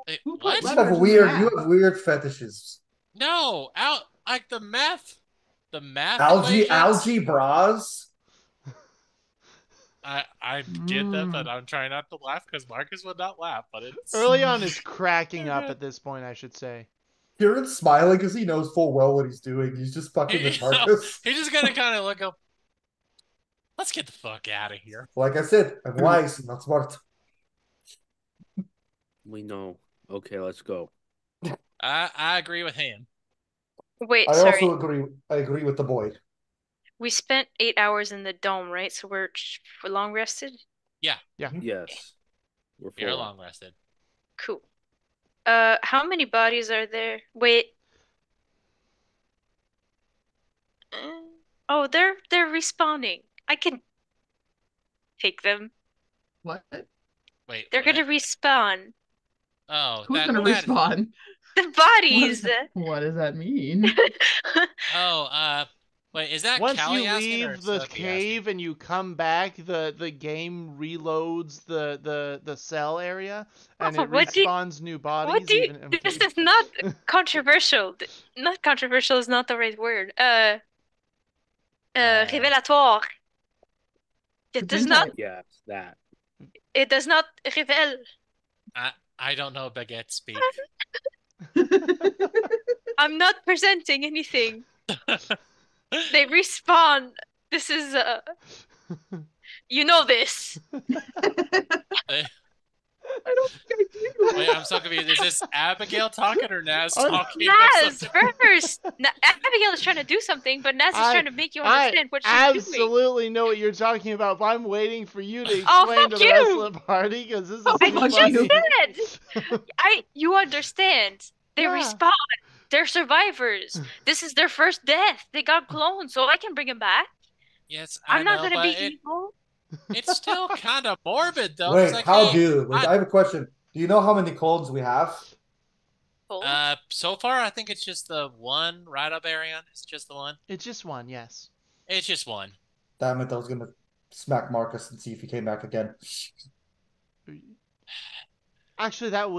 that. Who put What? You letters have in weird. math? You have weird fetishes. No, like the math Algae equations. bras. I get that, but I'm trying not to laugh because Marcus would not laugh. But it's Earlion is cracking up at this point, I should say. Kieran's smiling because he knows full well what he's doing. He's just fucking with Marcus. He's just gonna kind of look up. Let's get the fuck out of here. Like I said, I'm wise, not smart. We know. Okay, let's go. I agree with him. Wait, I sorry. also agree. I agree with the boy. We spent 8 hours in the dome, right? So we're long rested? Yes. We're You're full. long rested. Cool. How many bodies are there? Wait. Oh, they're respawning. I can take them. What? Wait, They're what? gonna respawn. Oh, Who's gonna respawn? The bodies. What does that mean? Oh, wait, is that Once Callie you asking or leave the Sophie cave and you come back, the game reloads the cell area and it What do you- respawns new bodies. What do you? Even empty. This is not controversial. Not controversial is not the right word. Révélatoire. It It's does not. insight. Yes, that. It does not révèle. I don't know Baguette speak. I'm not presenting anything. They respawn. This is you know this. I don't think I do. Wait, I'm so confused. Is this Abigail talking or Naz Oh, talking? Naz first. Abigail is trying to do something, but Naz is trying to make you understand what she's doing. absolutely know what you're talking about, but I'm waiting for you to Oh, explain to fuck the rest you! of the party because this is Oh, too fuck funny. you. You understand. They Yeah. respawn. They're survivors. This is their first death. They got cloned, so I can bring them back. Yes, I'm not know, gonna but be evil. it's still kind of morbid though. It's Wait, like, how hey, do? Wait, I have a question. Do you know how many clones we have? so far I think it's just the one right up, Arion. It's just the one. It's just one, yes. It's just one. Damn it! I was gonna smack Marcus and see if he came back again. Actually, that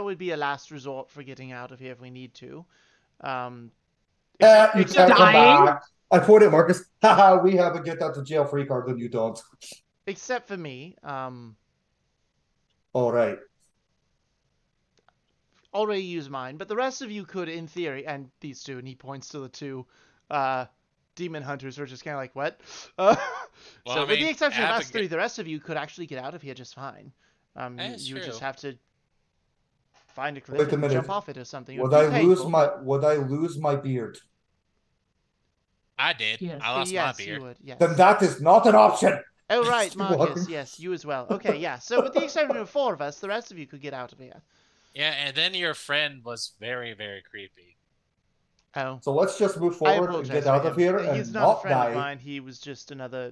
would be a last resort for getting out of here if we need to. You Except can't come dying? back. I pointed at Marcus. Haha, we have a get out of jail free card, and you don't. except for me, All right. already used mine, but the rest of you could, in theory, and these two, and he points to the two demon hunters who are just kind of like, what? So, with the exception of us three, the rest of you could actually get out of here just fine. You would just have to find a cliff Wait a and minute. jump off it or something. It Would be painful, Would I lose my beard? I did. Yes. I lost yes, my beard. you would. Yes. Then that is not an option. Oh right, What? Marcus. Yes, you as well. Okay, yeah. So with the exception of 4 of us, the rest of you could get out of here. Yeah, and then your friend was very, very creepy. Oh. So let's just move I forward and apologize get for out him. of here He's and not not a friend die. of mine. He was just another.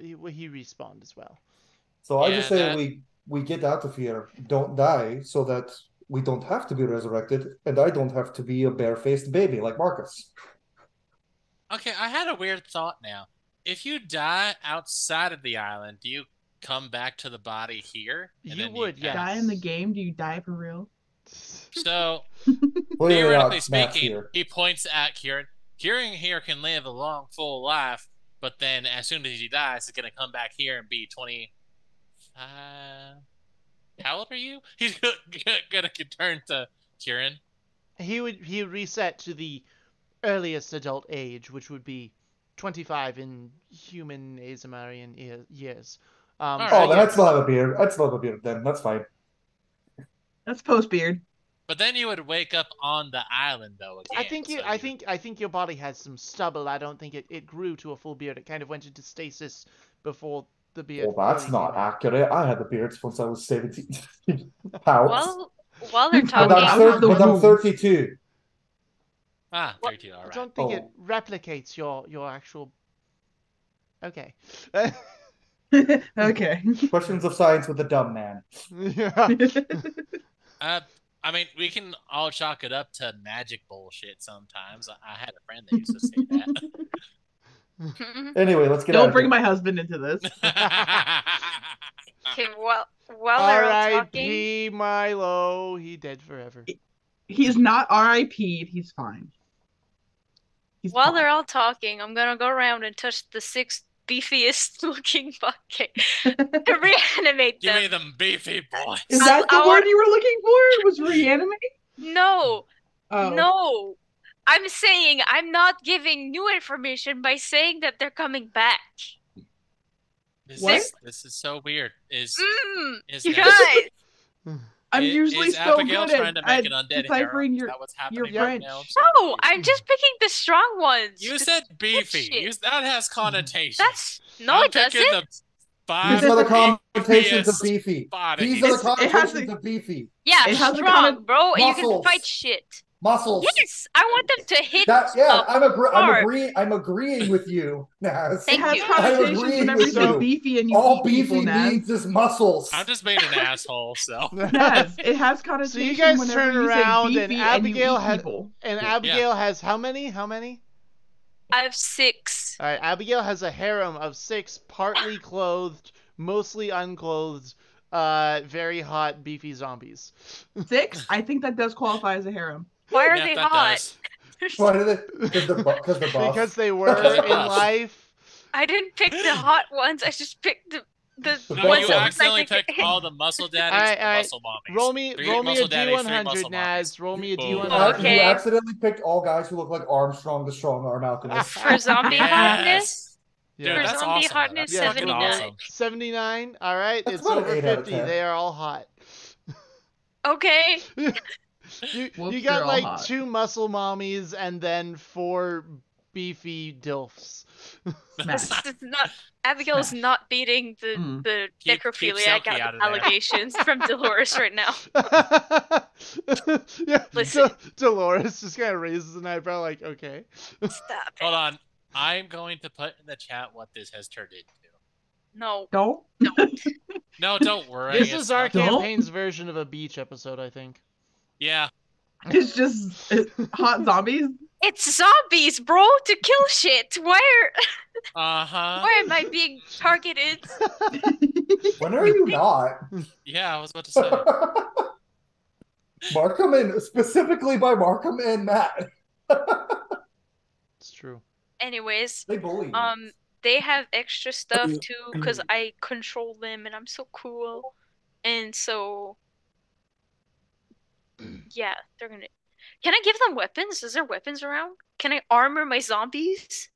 He respawned as well. So I Yeah, just say that- we get out of here, don't die, so that we don't have to be resurrected, and I don't have to be a barefaced baby like Marcus. Okay, I had a weird thought now. If you die outside of the island, do you come back to the body here? And You then would, kinda- yes. Die in the game? Do you die for real? So, Clearly theoretically not maths speaking, here. he points at Kieran. Kieran here can live a long, full life, but then as soon as he dies, he's going to come back here and be 20. How old are you? He's going to turn to Kieran. He would reset to the earliest adult age, which would be 25 in human Asumarian years. All Oh, right, then yes. I'd still have a beard. I'd still have a beard then. That's fine. That's post beard. But then you would wake up on the island though again. I think your body has some stubble. I don't think it grew to a full beard. It kind of went into stasis before the beard. Well, that's fully not came out. accurate. I had the beards once I was 17. Pounds. While they're I But was talking, out of the I'm womb. 32. Ah, 32. All I right. don't think it Oh. replicates your actual. Okay. Okay. Questions of science with a dumb man. Yeah. I mean, we can all chalk it up to magic bullshit sometimes. I had a friend that used to say that. Anyway, let's get out Don't of bring here. my husband into this. okay, while they're all talking, R.I.P. Milo. He dead forever. He's not RIP'd. He's fine. He's while fine. they're all talking, I'm gonna go around and touch the 6 beefiest looking bucket to reanimate Give them. me them beefy boys. Is that the I word want- you were looking for? Was reanimate? No, Oh. no. I'm saying I'm not giving new information by saying that they're coming back. What? This is so weird. Is You that- guys. I'm is usually so Abigail good trying to at make an undead deciphering harem? your Is that what's your happening right French. now? No, I'm just picking the strong ones. You said beefy. shit. That has connotations. That's no, I'm it doesn't. picking the five These are the connotations of beefiest beefy. bodies. These are the It has connotations of beefy. Yeah, It has a strong, bro. And you can Muscles. fight shit. Muscles. Yes, I want them to hit. That hard. I'm agreeing with you, Naz. Thank It has you. connotations agreeing whenever with you say you. beefy and you All eat people, beefy Naz. needs is muscles. I'm just being an asshole, so. Naz, it has connotations So you guys whenever turn you around say and beefy Abigail and you eat people. And Abigail has how many? How many? I have 6. All right, Abigail has a harem of 6 partly clothed, mostly unclothed, very hot, beefy zombies. 6? I think that does qualify as a harem. Why are Yeah, they that hot? does. Why do they? Because they're buff. Because they were Because they're in buff. life. I didn't pick the hot ones. I just picked the No, ones you that look accidentally like they picked all the muscle daddies All right, and the all right. muscle mommies. Roll me Three a muscle daddies, three D100, muscle Naz. mommies. Roll me a Boom. D100. You Okay. accidentally picked all guys who look like Armstrong, the strong arm alchemist. for zombie hotness. Dude, Yeah. For that's zombie awesome. hotness, That's fucking 79. awesome. 79. All right, That's it's about an over 8 out of 50. 10. They are all hot. Okay. You Whoops, got they're all like hot. 2 muscle mommies and then 4 beefy dilfs. Smash. This is not. Abigail's Smash. not beating the Keep necrophiliac Selkie out of there. allegations from Dolores right now. Yeah, Listen. Dolores just kind of raises an eyebrow, like, okay. Stop it. Hold on. I'm going to put in the chat what this has turned into. No. Don't. No, don't worry. This it's is our not- Don't. campaign's version of a beach episode, I think. Yeah. It's just hot zombies. It's zombies, bro, to kill shit. Why Uh-huh. am I being targeted? When are you not? Yeah, I was about to say. Markham and specifically by Markham and Matt. It's true. Anyways, They bully you. they have extra stuff too because I control them and I'm so cool. And so yeah, they're gonna. Can I give them weapons? Is there weapons around? Can I armor my zombies?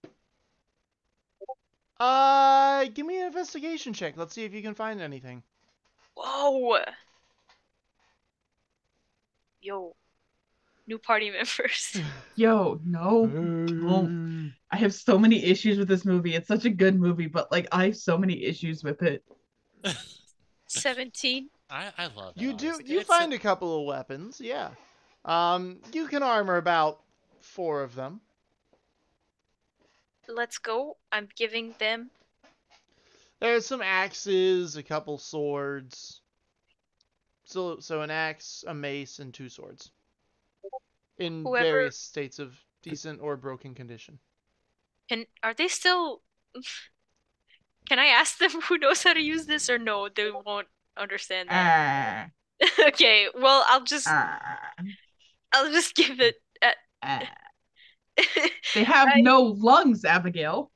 Give me an investigation check. Let's see if you can find anything. Whoa. Yo. New party members. Yo, no. Don't. I have so many issues with this movie. It's such a good movie, but like I have so many issues with it. 17. I love it. You do. honestly. You It's find a couple of weapons, yeah. You can armor about 4 of them. Let's go. I'm giving them. There's some axes, a couple swords. So an axe, a mace, and 2 swords. In Whoever- various states of decent or broken condition. And are they still? Can I ask them who knows how to use this or no? They won't understand that. Okay, well I'll just give it. They have no lungs, Abigail.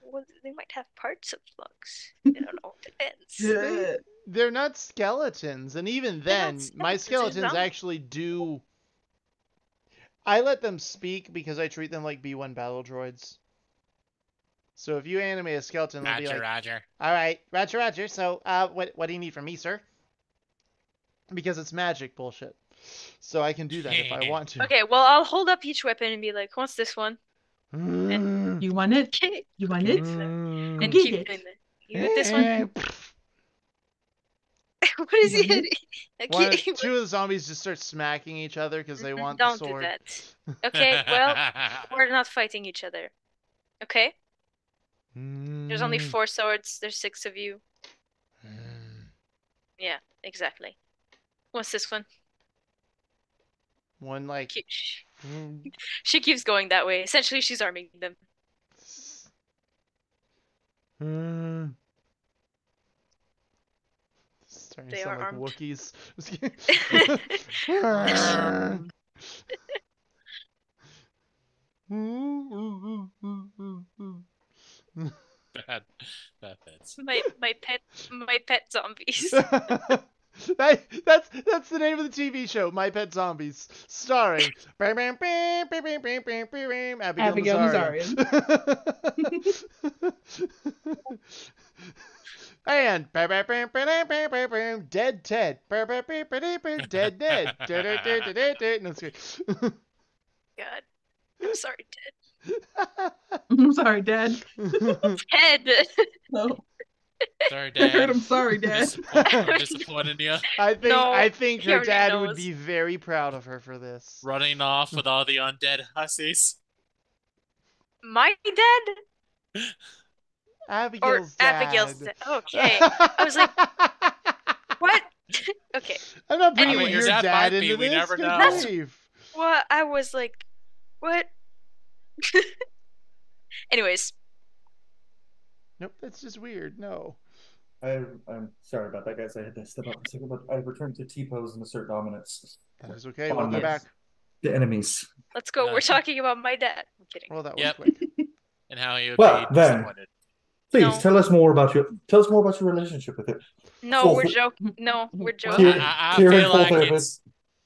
Well, they might have parts of lungs. I don't know. Depends. They're not skeletons, and even They're not then, my skeletons, they're skeletons zombies. actually do. I let them speak because I treat them like B1 battle droids. So if you animate a skeleton, they'll be like, Roger. all right, Roger. So, what do you need from me, sir? Because it's magic bullshit. So I can do that if I want to. Okay, well, I'll hold up each weapon and be like, what's this one? You want it? Okay. You want it? Mm. And Get keep it. doing that. You want this one? What is You he want hitting? Two of the zombies just start smacking each other because they want the Don't do sword. that. Okay, well, we're not fighting each other. Okay? There's only 4 swords. There's 6 of you. Yeah, exactly. What's this one? One like. She keeps going that way. Essentially, she's arming them. Starting They to sound are like armed. Wookiees. Bad fits. My pet zombies. That's the name of the TV show, My Pet Zombies, starring Abigail Abigail Nazarian. And Dead Ted. Dead Ned. No, it's good. God. I'm sorry, Ted. I'm sorry, Dad. Ted! No. Sorry, I Dad. heard I'm sorry, Dad. I'm disappointed in you. I think he her already dad knows. would be very proud of her for this. Running off with all the undead hussies. My dad? Abigail's Or dad. Abigail's dad. Okay. I was like, what? Okay. I'm not bringing Anyways. your Your dad dad might into be, we this. never Good know. grief. Well, I was like, what? Anyways. Nope, that's just weird. No. I'm sorry about that, guys. I had to step up for a second, but I returned to T-pose and assert dominance. That is okay. We'll go Yes. back. The enemies. Let's go. We're talking about my dad. I'm kidding. Well, that was Yep. quick. And how he would Well, be then. disappointed. Please No. tell us more about your relationship with it. No, Full- we're joking. No, we're Here- joking. I here in feel full like therapist.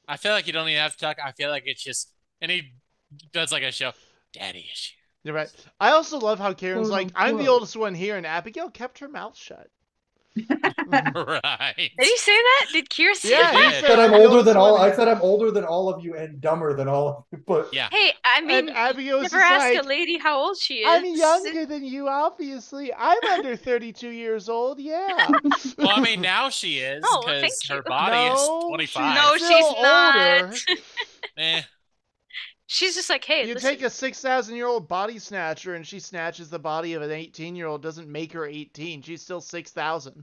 I feel like you don't even have to talk. I feel like it's just, and he does like a show, daddy issue. You're right. I also love how Karen's like, I'm the Quote. oldest one here, and Abigail kept her mouth shut. Right. Did he say that? Did Kier say Yeah, that? he Yeah. said Said I'm the older oldest than all. one I here. said I'm older than all of you and dumber than all of you. But Yeah. Hey, I mean, And Abigail was never just ask like, a lady how old she is. I'm younger than you, obviously. I'm under 32 years old, yeah. Well, I mean, now she is Oh, because thank her you. body is No, 25. No, Still she's not. older. Eh. She's just like, hey, You listen. take a 6,000-year-old body snatcher and she snatches the body of an 18-year-old, doesn't make her 18. She's still 6,000.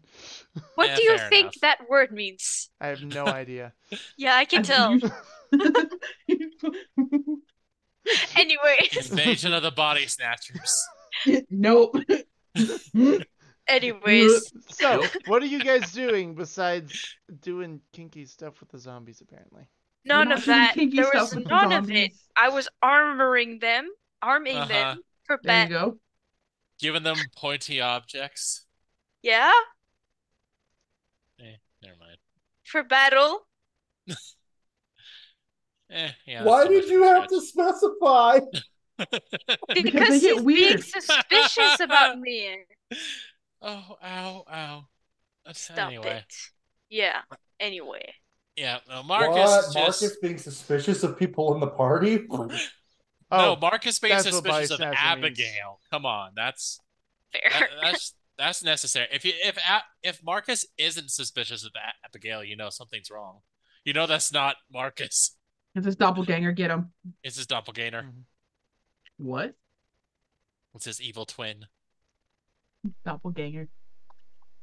What Yeah, do you fair think enough. that word means? I have no idea. Yeah, I can tell. Anyways, Invasion of the body snatchers. Nope. anyways, So, what are you guys doing besides doing kinky stuff with the zombies, apparently? none not of doing that. kinky There stuff was with the none of it. zombies. I was arming them Uh-huh. for There you battle. go. Giving them pointy objects. Yeah, Never mind. for battle. Yeah. why did you have to specify? they Because get he's being weird. suspicious about me. Oh, ow. Stop Anyway. it. Yeah. Anyway. Yeah, no, Marcus What? is Marcus just... being suspicious of people in the party? No, Oh, Marcus being that's what body suspicious of snatcher means. Abigail. Come on, that's Fair. that's necessary. If Marcus isn't suspicious of Abigail, you know something's wrong. You know that's not Marcus. It's his doppelganger. Get him. It's his doppelganger. Mm-hmm. What? It's his evil twin. Doppelganger.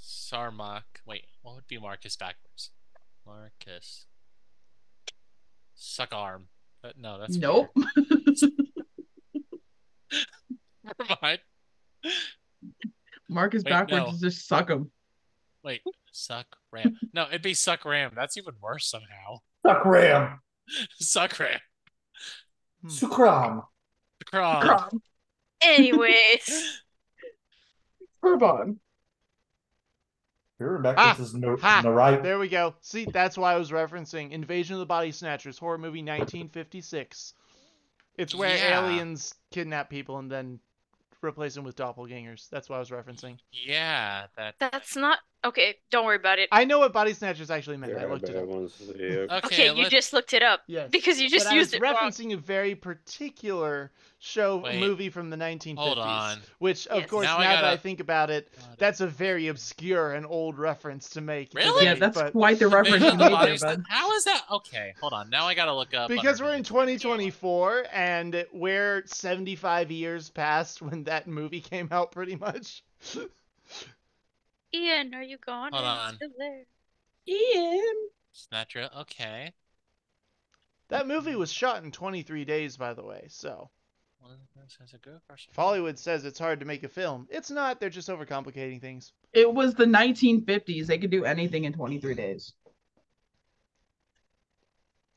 Sarmak. Wait, what would be Marcus backwards? Marcus. Suck arm. No, that's Nope. Never mind. Marcus Wait, backwards no. is just suck him. Wait, suck ram. No, it'd be suck ram. That's even worse somehow. Sukram. Suck ram. Sukram. Kron. Anyways. Turbon. Rebecca is no right. There we go. See, that's why I was referencing Invasion of the Body Snatchers, horror movie 1956. It's where Yeah. aliens kidnap people and then replace them with doppelgangers. That's what I was referencing. Yeah, That's not okay. Don't worry about it. I know what body snatchers actually meant. I Yeah, looked but it up. Okay, You just looked it up. Yes. Because you just but used I it was wrong. referencing a very particular movie from the 1950s. Hold on. Which, of Yes. course, Now now, I that I gotta- think about it, that's a very obscure and old reference to make. Really? Yeah, today, that's but quite the reference Invasion you of the made Body there, Snatch- bud. How is that? Okay, hold on. Now I gotta look up. because we're in Unravel. 2024 and we're 75 years past when that movie came out, pretty much. Ian, are you gone? Hold Are you on. still there? Ian. Snatcher. Okay. That movie was shot in 23 days, by the way, so. As a good person. If Hollywood says it's hard to make a film, it's not. They're just overcomplicating things. It was the 1950s. They could do anything in 23 days.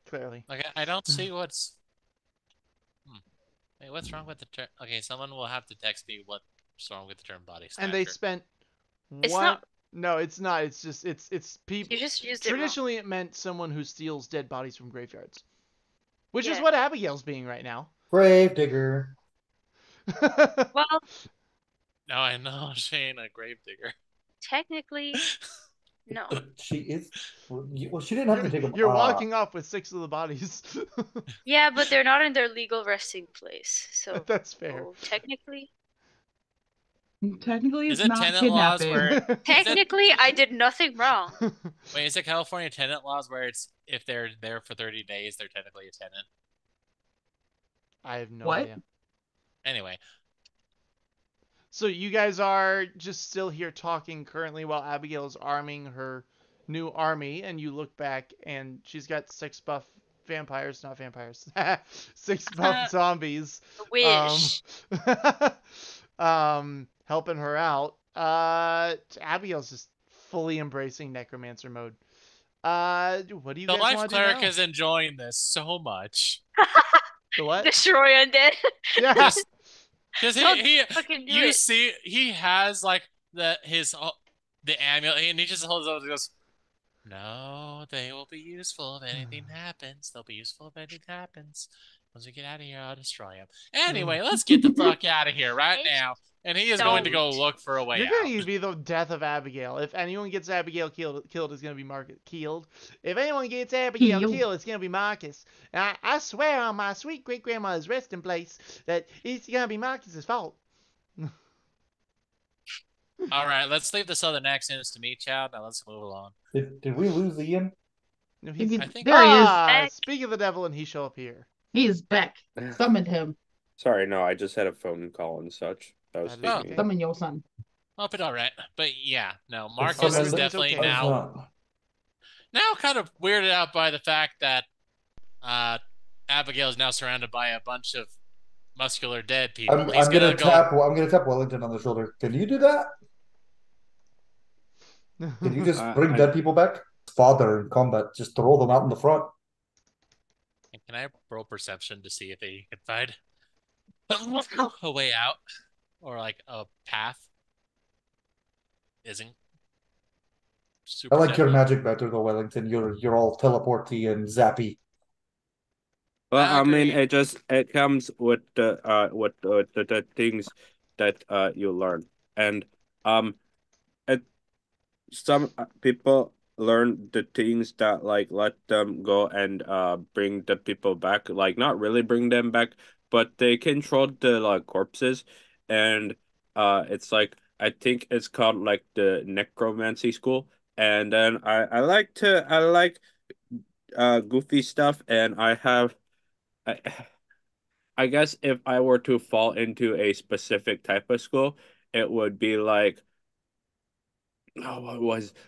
Clearly. Like I don't see what's. Wait, what's wrong with the term? Okay, someone will have to text me what's wrong with the term body snatcher. And they spent It's one. not- No, it's not. It's just it's people. You just used it wrong. Traditionally, it meant someone who steals dead bodies from graveyards, which is Yeah. what Abigail's being right now. Grave digger. Well, No, I know she ain't a gravedigger. technically, no. She is. Well, she didn't have to take them. You're walking off with 6 of the bodies. Yeah, but they're not in their legal resting place. So That's fair. technically, Technically, Is it's it not tenant laws kidnapping. where? technically, I did nothing wrong. Wait, is it California tenant laws where it's if they're there for 30 days, they're technically a tenant? I have no What? idea. Anyway, So you guys are just still here talking currently while Abigail is arming her new army, and you look back and she's got 6 buff vampires, not vampires, 6 buff zombies. Wish. Helping her out. Abigail's just fully embracing necromancer mode. What do you the guys life want to cleric do now? is enjoying this so much. The what? Destroy undead. Yeah. Because Don't he fucking do you it. see, he has like the amulet, and he just holds it up and goes, "No, they will be useful if anything happens. They'll be useful if anything happens. Once we get out of here, I'll destroy them." Anyway, let's get the fuck out of here right now. And he is going to go look for a way You're out. going to be the death of Abigail. If anyone gets Abigail killed, it's going to be Marcus. Killed. If anyone gets Abigail killed, it's going to be Marcus. And I swear on my sweet great grandmother's resting place that it's going to be Marcus's fault. All right, let's leave the southern accents to me, child. Now let's move along. Did we lose Ian? No, If you- I think- there he is. Back. Speak of the devil, and he shall appear. He is back. Summoned him. Sorry, no, I just had a phone call and such. That was That is speaking. okay. Summon your son. Hope it all right. But yeah, no, Marcus Summon is the- definitely okay. now kind of weirded out by the fact that Abigail is now surrounded by a bunch of muscular dead people. I'm He's gonna go. tap Wellington on the shoulder. Can you do that? Can you just bring I- dead people back? Father in combat, just throw them out in the front. Can I roll perception to see if they can find a way out or like a path? Isn't. I like your deadly. magic better though, Wellington. You're all teleporty and zappy. Well, I I mean, agree. it comes with the things that you learn, and it some people learn the things that like let them go and bring the people back, like not really bring them back, but they control the like corpses, and it's like I think it's called like the necromancy school, and then I like goofy stuff, and I, I guess if I were to fall into a specific type of school, it would be like, oh,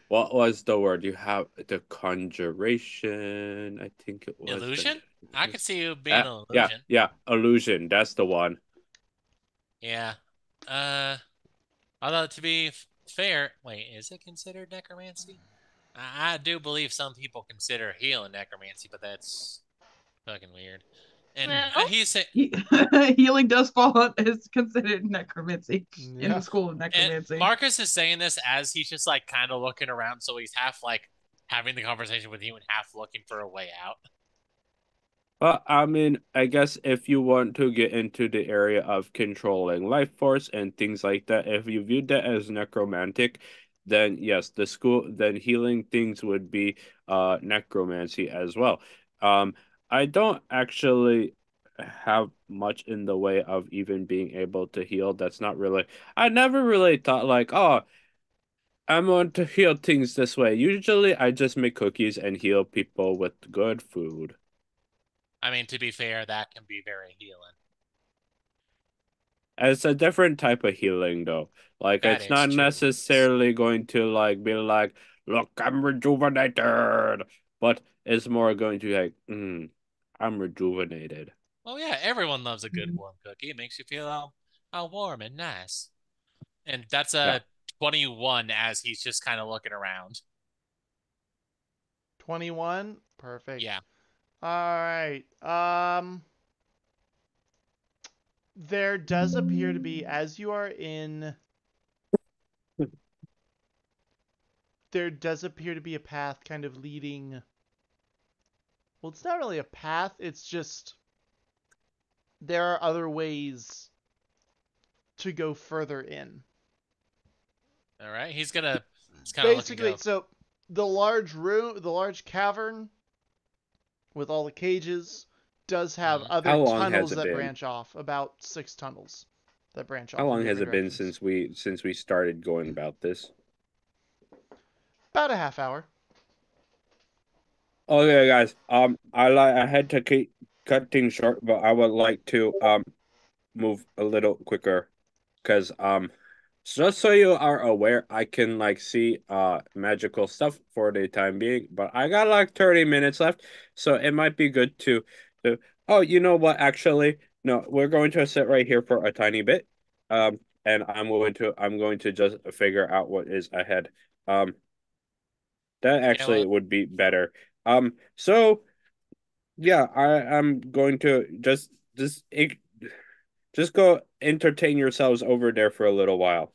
what was the word? You have the conjuration. I think it was Illusion? I could see you being an yeah, illusion. yeah, illusion. That's the one. Yeah. Although to be fair, wait, is it considered necromancy? I do believe some people consider healing necromancy, but that's fucking weird. And Well- he's saying, Healing does fall is considered necromancy in Yeah. the school of and necromancy. Marcus is saying this as he's just like kind of looking around, so he's half like having the conversation with you and half looking for a way out. Well, I mean, I guess if you want to get into the area of controlling life force and things like that, if you viewed that as necromantic, then yes, then healing things would be necromancy as well. Um, I don't actually have much in the way of even being able to heal. That's not really, I never really thought like, oh, I'm going to heal things this way. Usually I just make cookies and heal people with good food. I mean, to be fair, that can be very healing. It's a different type of healing though. Like That it's is not true. necessarily going to like be like, look, I'm rejuvenated. But it's more going to be like, I'm rejuvenated. Well, yeah, everyone loves a good warm cookie. It makes you feel all warm and nice. And that's Yeah. a 21 as he's just kind of looking around. 21. Perfect. Yeah. All right. There does appear to be, as you are in, there does appear to be a path kind of leading. Well, it's not really a path. It's just there are other ways to go further in. All right. He's kind of look and Basically, go, so the large room, the large cavern with all the cages does have mm, other How long has tunnels it that been? branch off, about 6 tunnels that branch How off in long has different it been directions. since we started going about this? About a half hour. Okay, guys. I had to keep cut things short, but I would like to move a little quicker because just so you are aware, I can like see magical stuff for the time being, but I got like 30 minutes left, so it might be good to oh, you know what, actually, no, we're going to sit right here for a tiny bit. And I'm going to just figure out what is ahead. That yeah, actually well, would be better. So yeah, I'm going to just go entertain yourselves over there for a little while.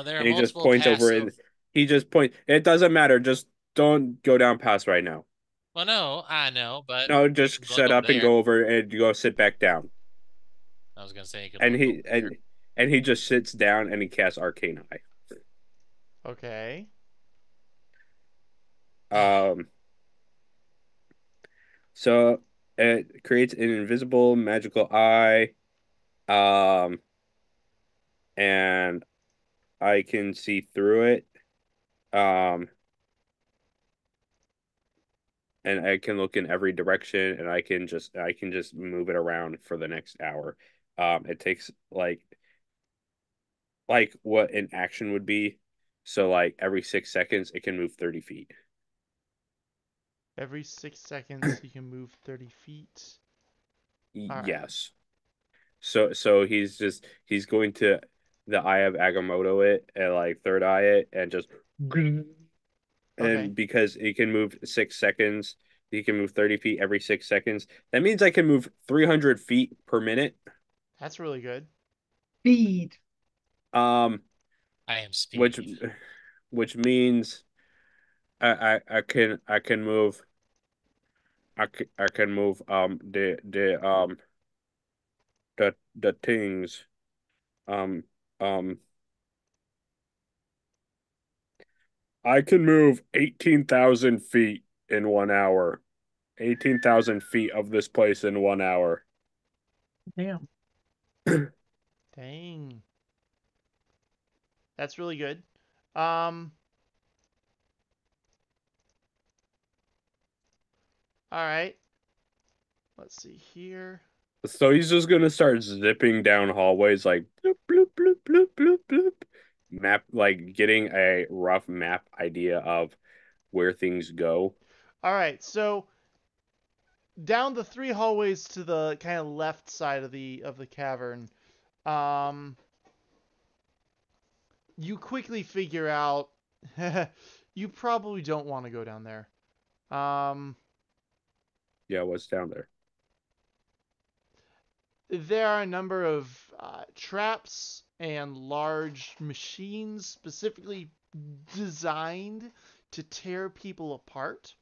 there are And he just multiple points over passive. and he just point. It doesn't matter. Just don't go down past right now. Well, no, I know, but No, you just can look shut over up and there. go over and go sit back down. I was gonna say you could And look over he there. and he just sits down and he casts Arcane Eye. Okay. Um, so it creates an invisible magical eye. Um, and I can see through it. Um, and I can look in every direction and I can just move it around for the next hour. It takes like what an action would be. So like every 6 seconds it can move 30 feet. Every 6 seconds, you can move 30 feet. All right. Yes. So he's going to the Eye of Agamotto it and like third eye it and just Okay. and because he can move 6 seconds, he can move 30 feet every 6 seconds. That means I can move 300 feet per minute. That's really good. Speed. Um, I am which speed. which means I can move I can move the things um um I can move 18,000 feet in 1 hour. 18,000 feet of this place in 1 hour. Damn. Dang. That's really good. Um, all right. Let's see here. So he's just gonna start zipping down hallways like bloop bloop bloop bloop bloop bloop. Map like getting a rough map idea of where things go. All right. So, down the 3 hallways to the kind of left side of the cavern, um, you quickly figure out you probably don't want to go down there. Um, Yeah, what's down there? there are a number of traps and large machines specifically designed to tear people apart.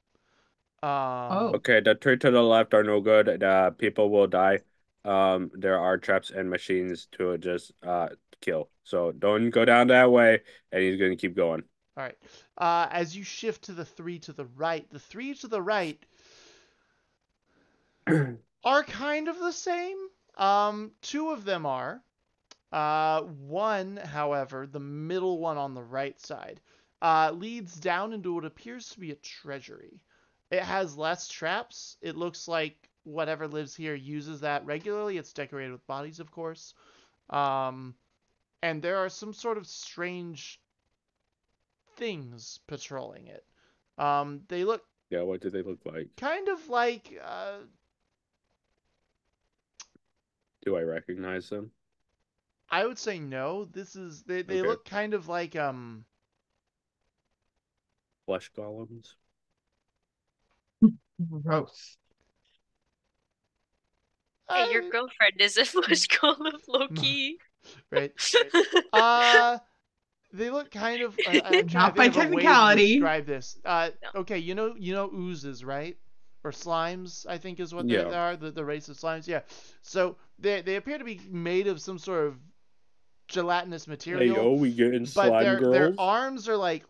Oh. Okay, the three to the left are no good. The people will die. There are traps and machines to just kill. So don't go down that way, and he's gonna keep going. All right. As you shift to the three to the right, the three to the right are kind of the same. Two of them are. One, however, the middle one on the right side, leads down into what appears to be a treasury. It has less traps. It looks like whatever lives here uses that regularly. It's decorated with bodies, of course. And there are some sort of strange things patrolling it. They look Yeah, what do they look like? kind of like Do I recognize them? I would say no. They Okay. look kind of like Flesh golems. Gross. Hey, your girlfriend is a flesh golem, Loki. Right. They look kind of. I'm trying Not to by think of a way to technicality. describe this. Okay, you know oozes, right? Or slimes, I think is what they Yeah. are. The race of slimes. Yeah. So they appear to be made of some sort of gelatinous Hey, material. yo, we getting But slime their girls? arms are like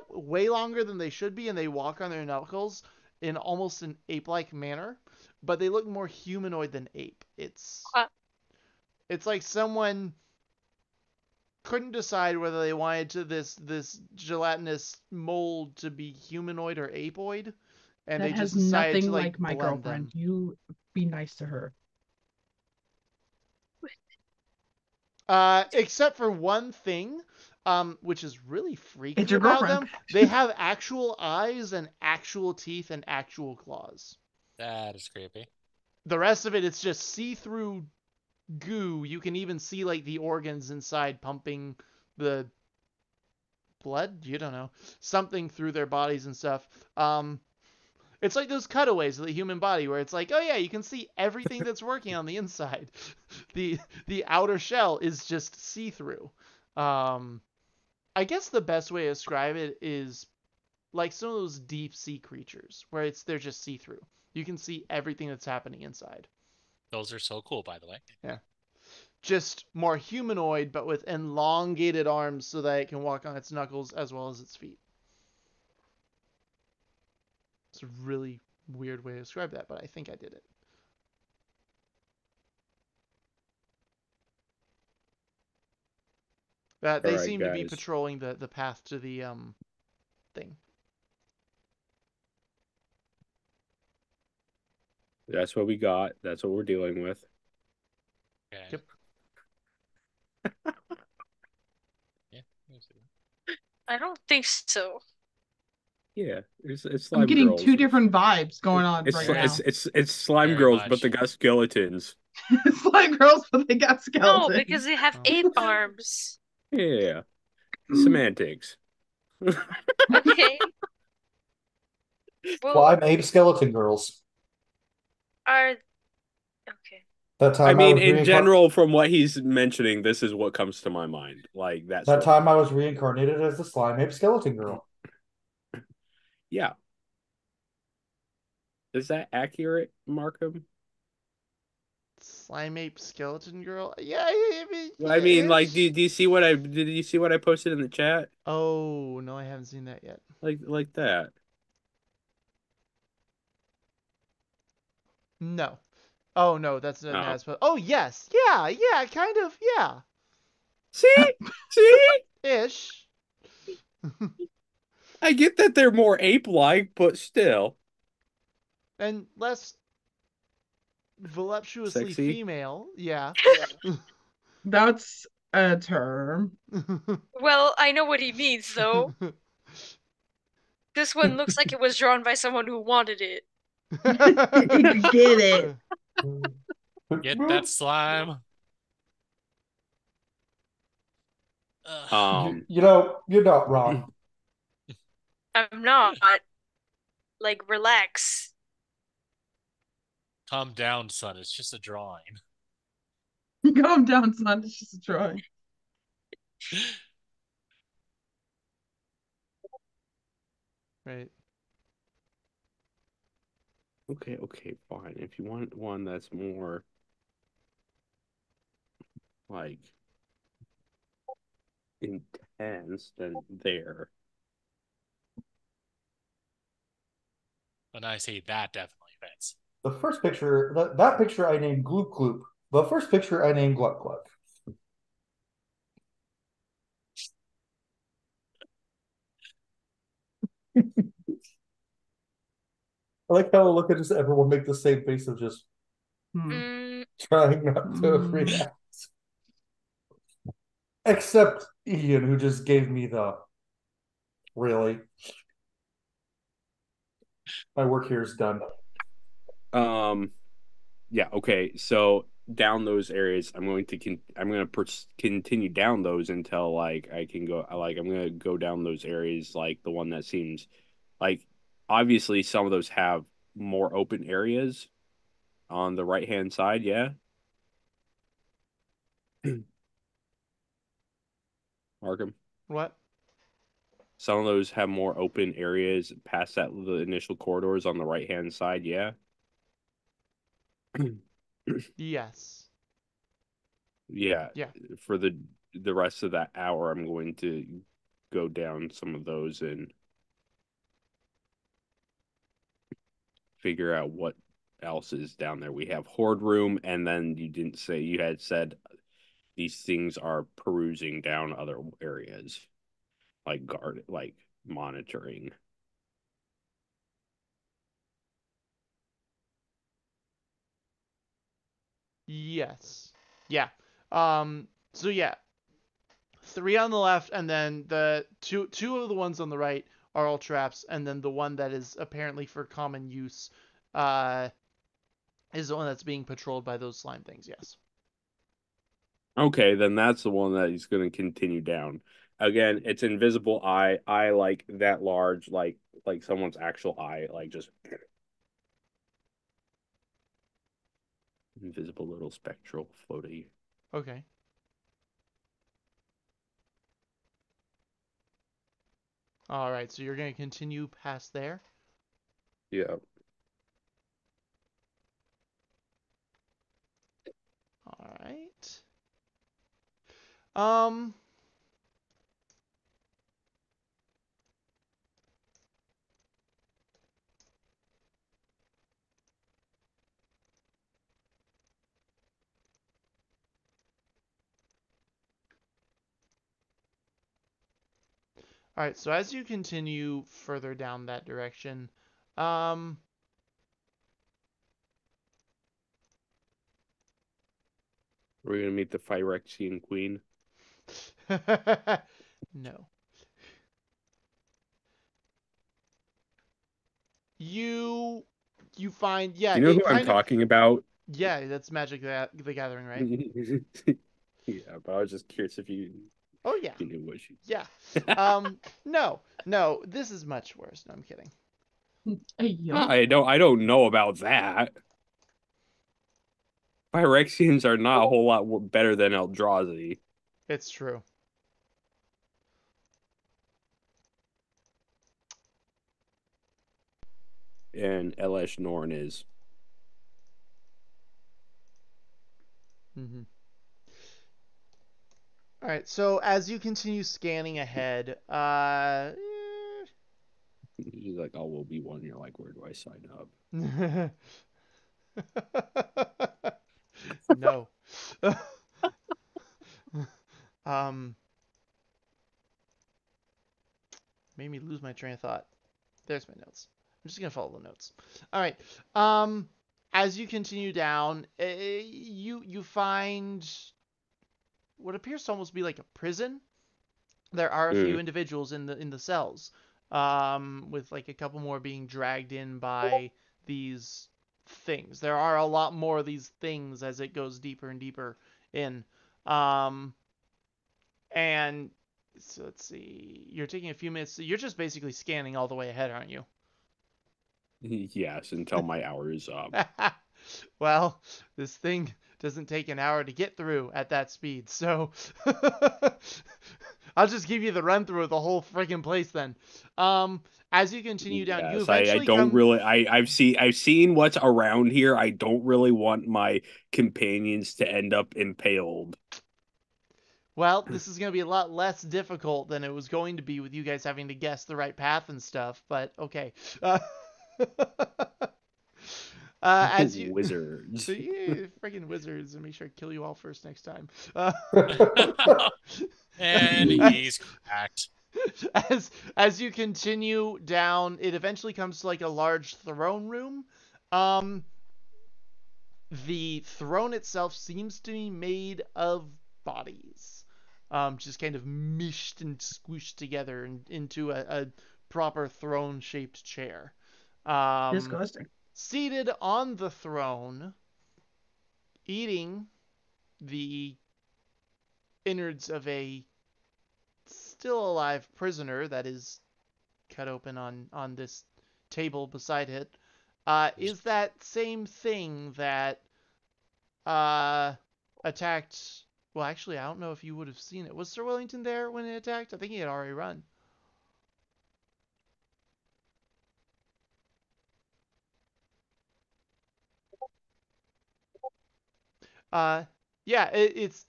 way longer than they should be, and they walk on their knuckles in almost an ape-like manner. But they look more humanoid than ape. It's like someone couldn't decide whether they wanted to this gelatinous mold to be humanoid or apoid, and That they just has decided nothing to like like my blend girlfriend. them. You be nice to her. Except for one thing, which is really freaky It's your about girlfriend. them. They have actual eyes and actual teeth and actual claws. That is creepy. The rest of it, it's just see-through goo. You can even see like the organs inside pumping the blood. You don't know, something through their bodies and stuff. It's like those cutaways of the human body where it's like, oh yeah, you can see everything that's working on the inside. The outer shell is just see-through. I guess the best way to describe it is like some of those deep sea creatures where they're just see-through. You can see everything that's happening inside. Those are so cool, by the way. Yeah. Just more humanoid, but with elongated arms so that it can walk on its knuckles as well as its feet. It's a really weird way to describe that, but I think I did it. They All right, seem to be guys. patrolling the path to the thing. That's what we got. That's what we're dealing with. Okay. Yep. Yeah. I don't think so. Yeah, it's slime I'm getting girls. two different vibes going on It's right sli- now. it's slime Very girls, much. but they got skeletons. It's like girls, but they got No, skeletons. because they have Oh. ape arms. Yeah, semantics. Okay. Well, Slime ape skeleton girls. are okay. That I time mean, was in general, from what he's mentioning, this is what comes to my mind. Like that. That time I was reincarnated as the slime ape skeleton girl. Yeah. Is that accurate, Markham? Slime ape skeleton girl. Yeah, I mean, like, ish. do you see did you see what I posted in the chat? Oh no, I haven't seen that yet. Like that. No. Oh no, that's Oh. not. Oh yes, yeah, kind of, yeah. See? Ish. I get that they're more ape-like, but still. And less voluptuously Sexy. female. Yeah. That's a term. Well, I know what he means though. This one looks like it was drawn by someone who wanted it. Get it. Get that slime. You know, you're not wrong. I'm not. Like, relax. Calm down, son. It's just a drawing. Calm down, son. It's just a drawing. Right. Okay, fine. If you want one that's more like intense, then there. When I see that, definitely fits. The first picture, that picture I named Gloop Gloop. The first picture I named Gluck Gluck. I like how I look at just everyone make the same face of just trying not to react. Except Ian, who just gave me the really. My work here is done. Yeah, okay. So down those areas, I'm going to continue down those until like I can go like I'm going to go down those areas like the one that seems like obviously some of those have more open areas on the right-hand side, yeah. Markham. What? Some of those have more open areas past the initial corridors on the right-hand side, yeah. Yes. Yeah. Yeah. For the rest of that hour, I'm going to go down some of those and figure out what else is down there. We have Horde Room, and then you had said these things are perusing down other areas, like like monitoring. Yes. Yeah. So yeah, 3 on the left, and then the two of the ones on the right are all traps, and then the one that is apparently for common use, uh, is the one that's being patrolled by those slime things. Yes. Okay, then that's the one that he's going to continue down. Again, it's invisible eye like that large, like someone's actual eye, like just invisible little spectral floaty. Okay. All right. So you're gonna continue past there. Yeah. All right. Um. All right. So as you continue further down that direction, um. We're going to meet the Phyrexian Queen. No. You find, yeah, Do you know it who I'm kind of, talking about? yeah, that's Magic the Gathering, right? Yeah, but I was just curious if you Oh yeah. you knew what she. Yeah. No, this is much worse. No, I'm kidding. I don't know about that. Phyrexians are not a whole lot better than Eldrazi. It's true. And Elesh Norn is. Mm-hmm. All right. So as you continue scanning ahead, He's like, oh, we'll be one. You're like, where do I sign up? no. um, Made me lose my train of thought. There's my notes. I'm just gonna follow the notes. All right. As you continue down, you find what appears to almost be like a prison. There are a few individuals in the cells, with like a couple more being dragged in by these things. There are a lot more of these things as it goes deeper and deeper in. And so let's see. You're taking a few minutes. You're just basically scanning all the way ahead, aren't you? Yes, until my hour is up. Well, this thing doesn't take an hour to get through at that speed. So I'll just give you the run through of the whole friggin' place then. As you continue down, you Yes, I eventually don't come. really. I've seen what's around here. I don't really want my companions to end up impaled. Well, this is going to be a lot less difficult than it was going to be with you guys having to guess the right path and stuff. But okay. As you Wizards. yeah, freaking wizards, and make sure I kill you all first next time. And he's cracked. As you continue down, it eventually comes to like a large throne room. The throne itself seems to be made of bodies, just kind of mished and squished together into a proper throne-shaped chair. Disgusting. Seated on the throne, eating the innards of a still alive prisoner that is cut open on this table beside it, is that same thing that attacked. Well, actually, I don't know if you would have seen it. Was Sir Wellington there when it attacked? I think he had already run. Yeah, it's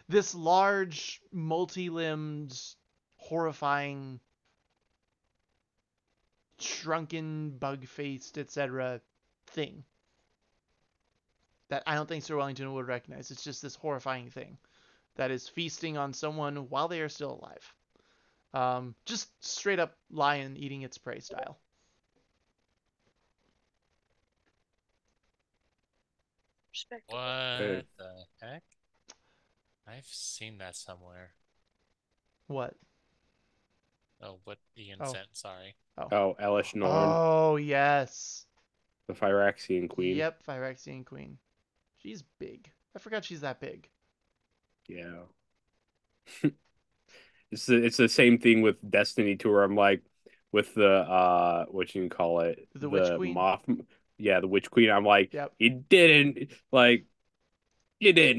this large, multi-limbed, horrifying, shrunken, bug-faced, etc. thing that I don't think Sir Wellington would recognize. It's just this horrifying thing that is feasting on someone while they are still alive. Just straight up lion eating its prey style. Respect. What the heck? I've seen that somewhere. What? Oh, what Ian Oh. sent, sorry. Oh, Elish Norn, Oh, yes. the Phyrexian queen. Yep, Phyrexian queen. She's big. I forgot she's that big. Yeah. It's the same thing with Destiny 2 where I'm like with the what you can call it, The Witch the Queen? moth, yeah, the witch queen. I'm like, Yep. you didn't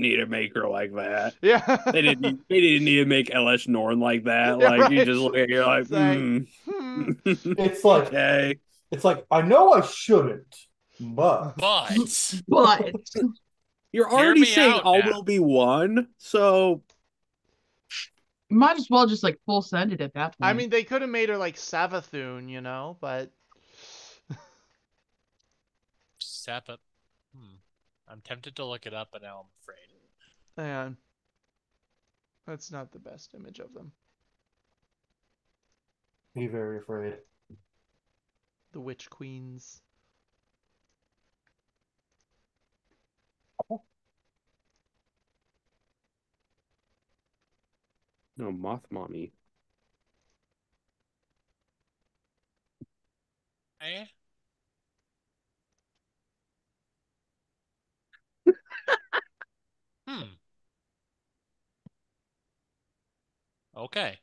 need to make her like that. Yeah. They didn't need to make LS Norn like that. Yeah, Like you right. just look at it, you're like, It's like, It's like okay. it's like I know I shouldn't, but But But You're Hear already me saying out all now. will be one, so might as well just like full send it at that point. I mean, they could have made her like Savathun, you know, but Sappa. I'm tempted to look it up, but now I'm afraid. man, that's not the best image of them. be very afraid. The Witch Queens. no moth mommy. Eh? Okay.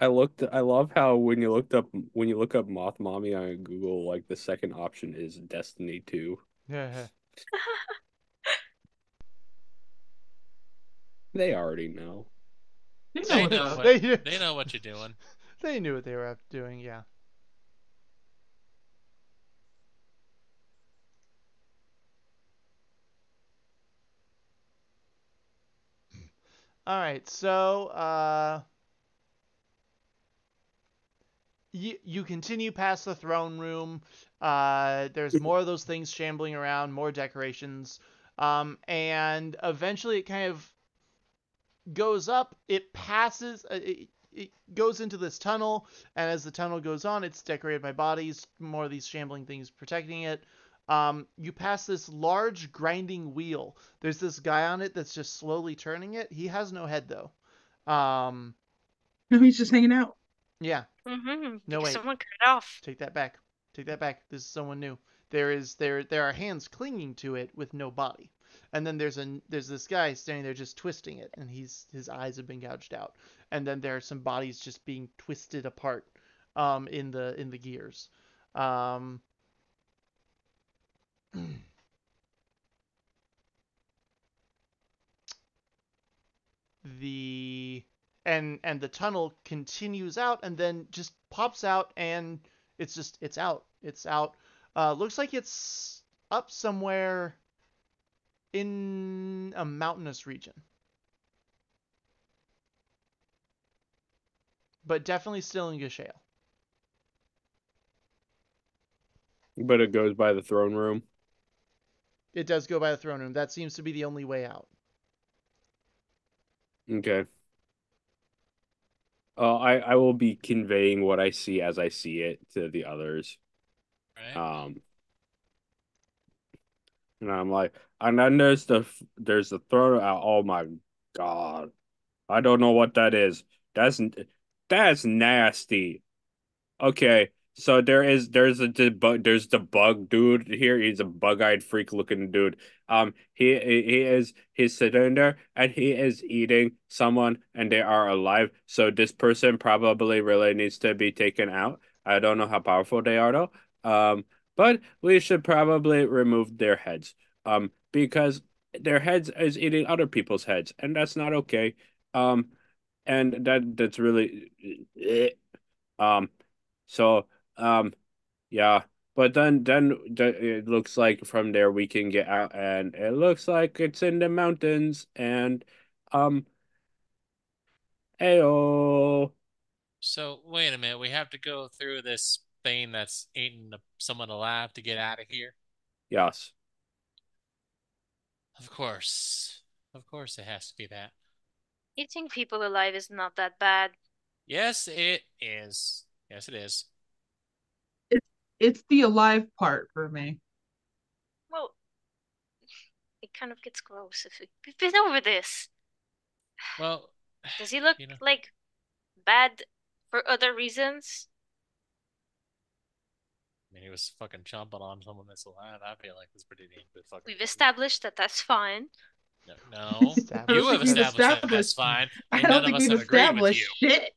I love how when you look up moth mommy on Google, like the second option is Destiny 2. Yeah. They already know. They know They what's know up. what they know what you're doing. They knew what they were doing, yeah. All right, so you continue past the throne room. There's more of those things shambling around, more decorations, and eventually it kind of goes up. It passes. It goes into this tunnel, and as the tunnel goes on, it's decorated by bodies. More of these shambling things protecting it. You pass this large grinding wheel. There's this guy on it that's just slowly turning it. He has no head though. He's just hanging out. Yeah. Mm-hmm. No, wait. Someone cut it off. Take that back. Take that back. This is someone new. There are hands clinging to it with no body. And then there's this guy standing there just twisting it, and his eyes have been gouged out. And then there are some bodies just being twisted apart in the gears. the and the tunnel continues out and then just pops out and it's out. It's out. Looks like it's up somewhere in a mountainous region. But definitely still in Geshael. But it goes by the throne room. It does go by the throne room. That seems to be the only way out. Okay. I will be conveying what I see as I see it to the others. Right? And I'm like, and then there's the throne. Oh my God, I don't know what that is. That's nasty. Okay, so there's the bug dude here. He's a bug-eyed freak looking dude. He's sitting there and he is eating someone and they are alive. So this person probably really needs to be taken out. I don't know how powerful they are though. But we should probably remove their heads. Because their heads is eating other people's heads, and that's not okay. And that's really um. So, yeah, but then it looks like from there we can get out, and it looks like it's in the mountains, and um, ayo, So wait a minute. We have to go through this thing that's eating someone alive to get out of here. yes. Of course. Of course it has to be that. Eating people alive is not that bad. Yes, it is. Yes, it is. It's the alive part for me. Well, it kind of gets gross if we've been over this. Well, Does he look you know, like bad for other reasons? I mean, he was fucking chomping on someone that's alive. I feel like it's pretty damn good fucking We've movie. established that that's fine. No, no. I don't You think have we've established that that's established. fine, I and don't none of think us we've have agreed with established you. shit.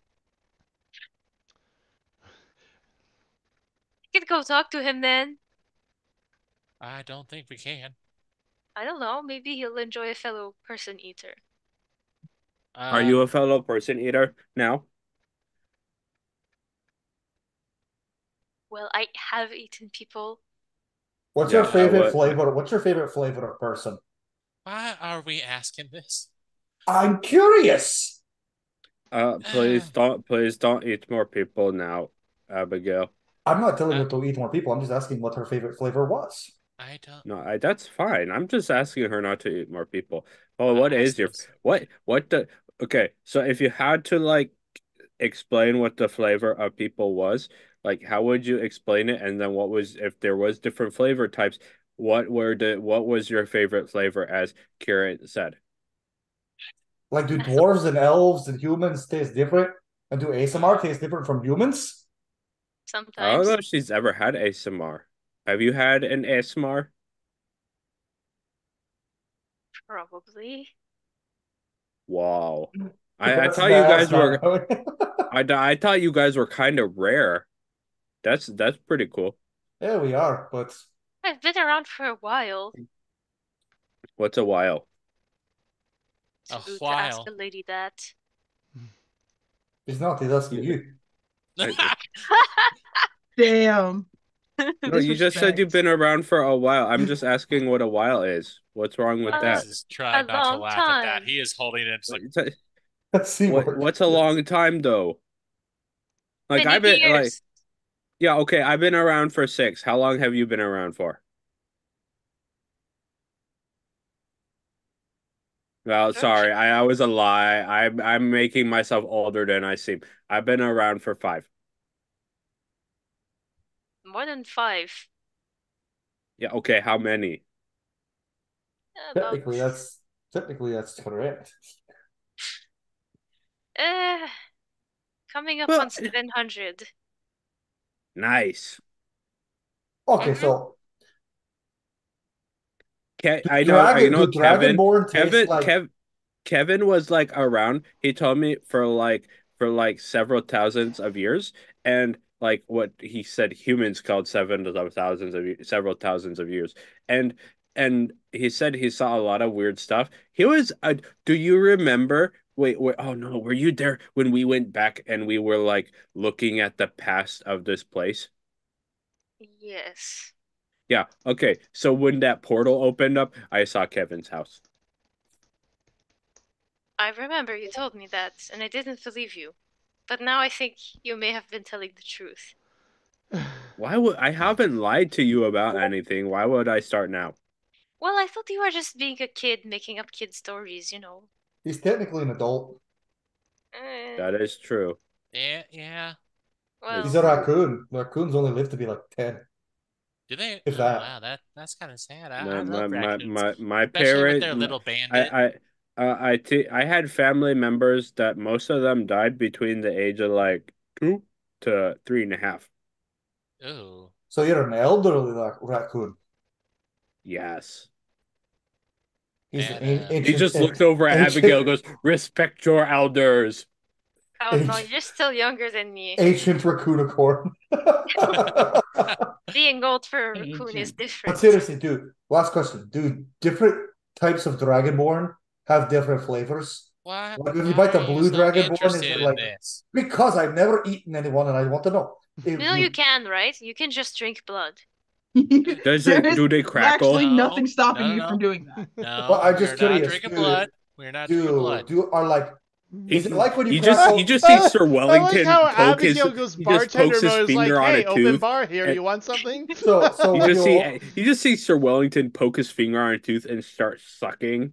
You could go talk to him then. I don't think we can. I don't know. Maybe he'll enjoy a fellow person eater. Are you a fellow person eater now? Well, I have eaten people. What's your Yeah, favorite flavor? What's your favorite flavor of person? Why are we asking this? I'm curious. Please don't eat more people now, Abigail. I'm not telling Uh, her to eat more people. I'm just asking what her favorite flavor was. I don't. No, that's fine. I'm just asking her not to eat more people. Oh, what I is your suppose. what the okay, so if you had to like explain what the flavor of people was, like how would you explain it? And then what was if there was different flavor types, what was your favorite flavor as Kieran said? Like, do dwarves and elves and humans taste different? And do ASMR taste different from humans? I don't know Sometimes. if she's ever had ASMR. Have you had an ASMR? Probably. Wow. I That's thought you that's guys not were knowing. I thought you guys were kind of rare. That's pretty cool. Yeah, we are, but I've been around for a while. What's a while? A It's rude to ask while. a lady that. he's not. He's asking You, you. Damn. no, you just said you've Disrespect. been around for a while. I'm just asking what a while is. What's wrong with that? Jesus, A try not to long laugh at that. time. He is holding it just like, That's C word. What's a long time though? Like Many I've been like years. yeah, okay, I've been around for 6. How long have you been around for? Well, Don't you? sorry, I was a lie. I'm making myself older than I seem. I've been around for 5. More than 5. Yeah, okay, how many? About. Technically that's correct. Uh, coming up Well, on 700. nice. Okay, Mm-hmm. so I know, do Kevin. dragonborn taste Kevin, like Kevin was like around. He told me for like several thousands of years, and like what he said humans called several thousands of years, and he said he saw a lot of weird stuff. He was. Do you remember? Wait. Oh no, were you there when we went back and we were like looking at the past of this place? Yes. Yeah. Okay. So when that portal opened up, I saw Kevin's house. I remember you told me that, and I didn't believe you. But now I think you may have been telling the truth. Why would I haven't lied to you about anything? Why would I start now? Well, I thought you were just being a kid making up kid stories, He's technically an adult. That is true. Yeah. He's a Well, raccoon. Raccoons only live to be like 10. Do they? If Oh that. wow, that's kind of sad. My I love raccoons, my especially with parent. their little bandit. I had family members that most of them died between the age of like 2 to 3.5. Ooh, So you're an elderly raccoon. Yes. He's an that He ancient. just looks over at Abigail and goes, "Respect your elders." oh no, you're still younger than me. Ancient raccoonicorn. Being old for a raccoon is Ancient. But different. seriously, dude, last question. Do different types of dragonborn have different flavors? why? Like if you Why bite the are you blue so dragonborn, is interested it in like this? because I've never eaten anyone and I want to know. If No, you can, right? You can just drink blood. Does There it? is Do they crackle? actually No, nothing stopping no, you no, from doing that. no. But I'm We're just not curious, drinking blood. We're not drinking blood. are like is it like when you You crackle? just see Sir I like how Wellington Abigail goes he just pokes bartender his mode is like, finger on a hey, open tooth. bar here, And you want something? So when you just see Sir Wellington poke his finger on a tooth and start sucking.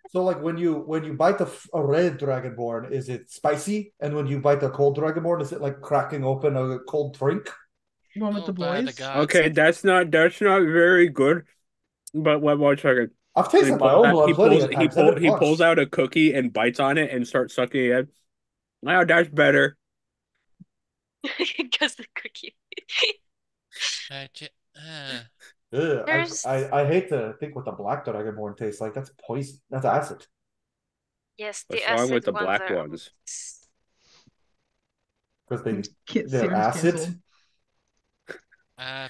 so like when you bite a red dragonborn, is it spicy? And when you bite a cold dragonborn, is it like cracking open a cold drink? One with Oh, the by the boys. gods! Okay, that's not very good. But one second. I've tasted my own blood plenty of times. I've been He pulls punched. out a cookie and bites on it and starts sucking it. Wow, that's better. Because the cookie. Uh, j- uh, Ugh, There's I hate to think what the black dragonborn tastes like. That's poison. That's acid. yes, the What's wrong with acid the ones black are ones? Because they're Series acid. canceled. uh,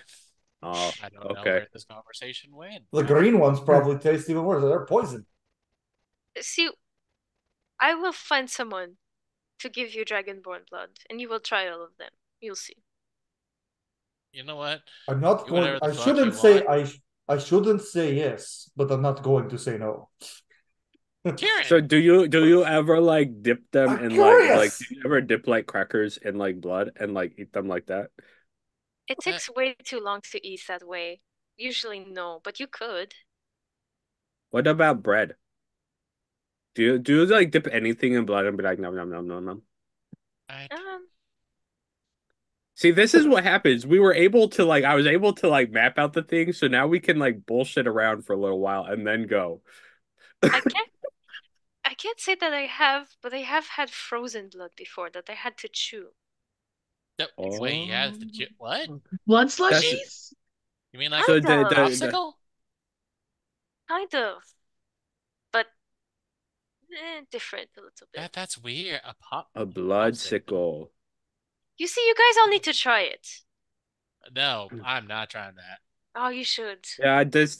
Oh, I don't know okay. where this conversation went. The green ones probably taste even worse. They're poison. see, I will find someone to give you dragonborn blood, and you will try all of them. You'll see. You know what? I'm not Do going. whatever the I fuck you shouldn't say want. I shouldn't say yes, but I'm not going to say no. Kieran, So do you ever like dip them I'm in curious. do you ever dip like crackers in like blood and like eat them like that? It takes way too long to eat that way. Usually no, but you could. What about bread? Do you like dip anything in blood and be like nom nom nom nom nom? I, See, this is what happens. We were able to like I was able to like map out the thing, so now we can like bullshit around for a little while and then go. I can't I can't say that I have, but I have had frozen blood before that I had to chew. wait, yeah, what? Blood That's slushies? You mean like so a Kind of. popsicle? Kind of. But different a little bit. That's weird. a blood Popsicle. sickle. You see, you guys all need to try it. No, I'm not trying that. Oh, you should. Yeah, this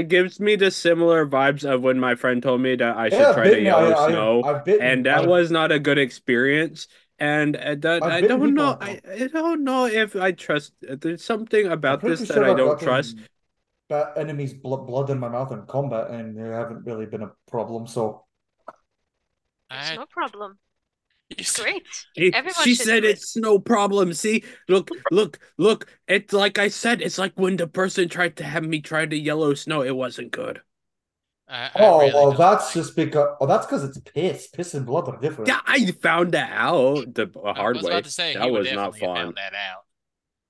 gives me the similar vibes of when my friend told me that I should Yeah, try the bitten. yellow snow, I've bitten. and that was not a good experience. And that I've I bitten don't people know. on them. I don't know if I trust. There's something I'm about pretty this that sure I I've don't trust. gotten enemies' blood in my mouth in combat, and there haven't really been a problem. So It's I no problem. It's great. Everyone She should said do it. it's no problem. See, look. It's like I said. It's like when the person tried to have me try the yellow snow. It wasn't good. I really well, don't that's like. just because. Oh, that's because it's piss. Piss and blood are different. Yeah, I found that out the I hard was about way. to say he That would was not definitely have fun. found that out.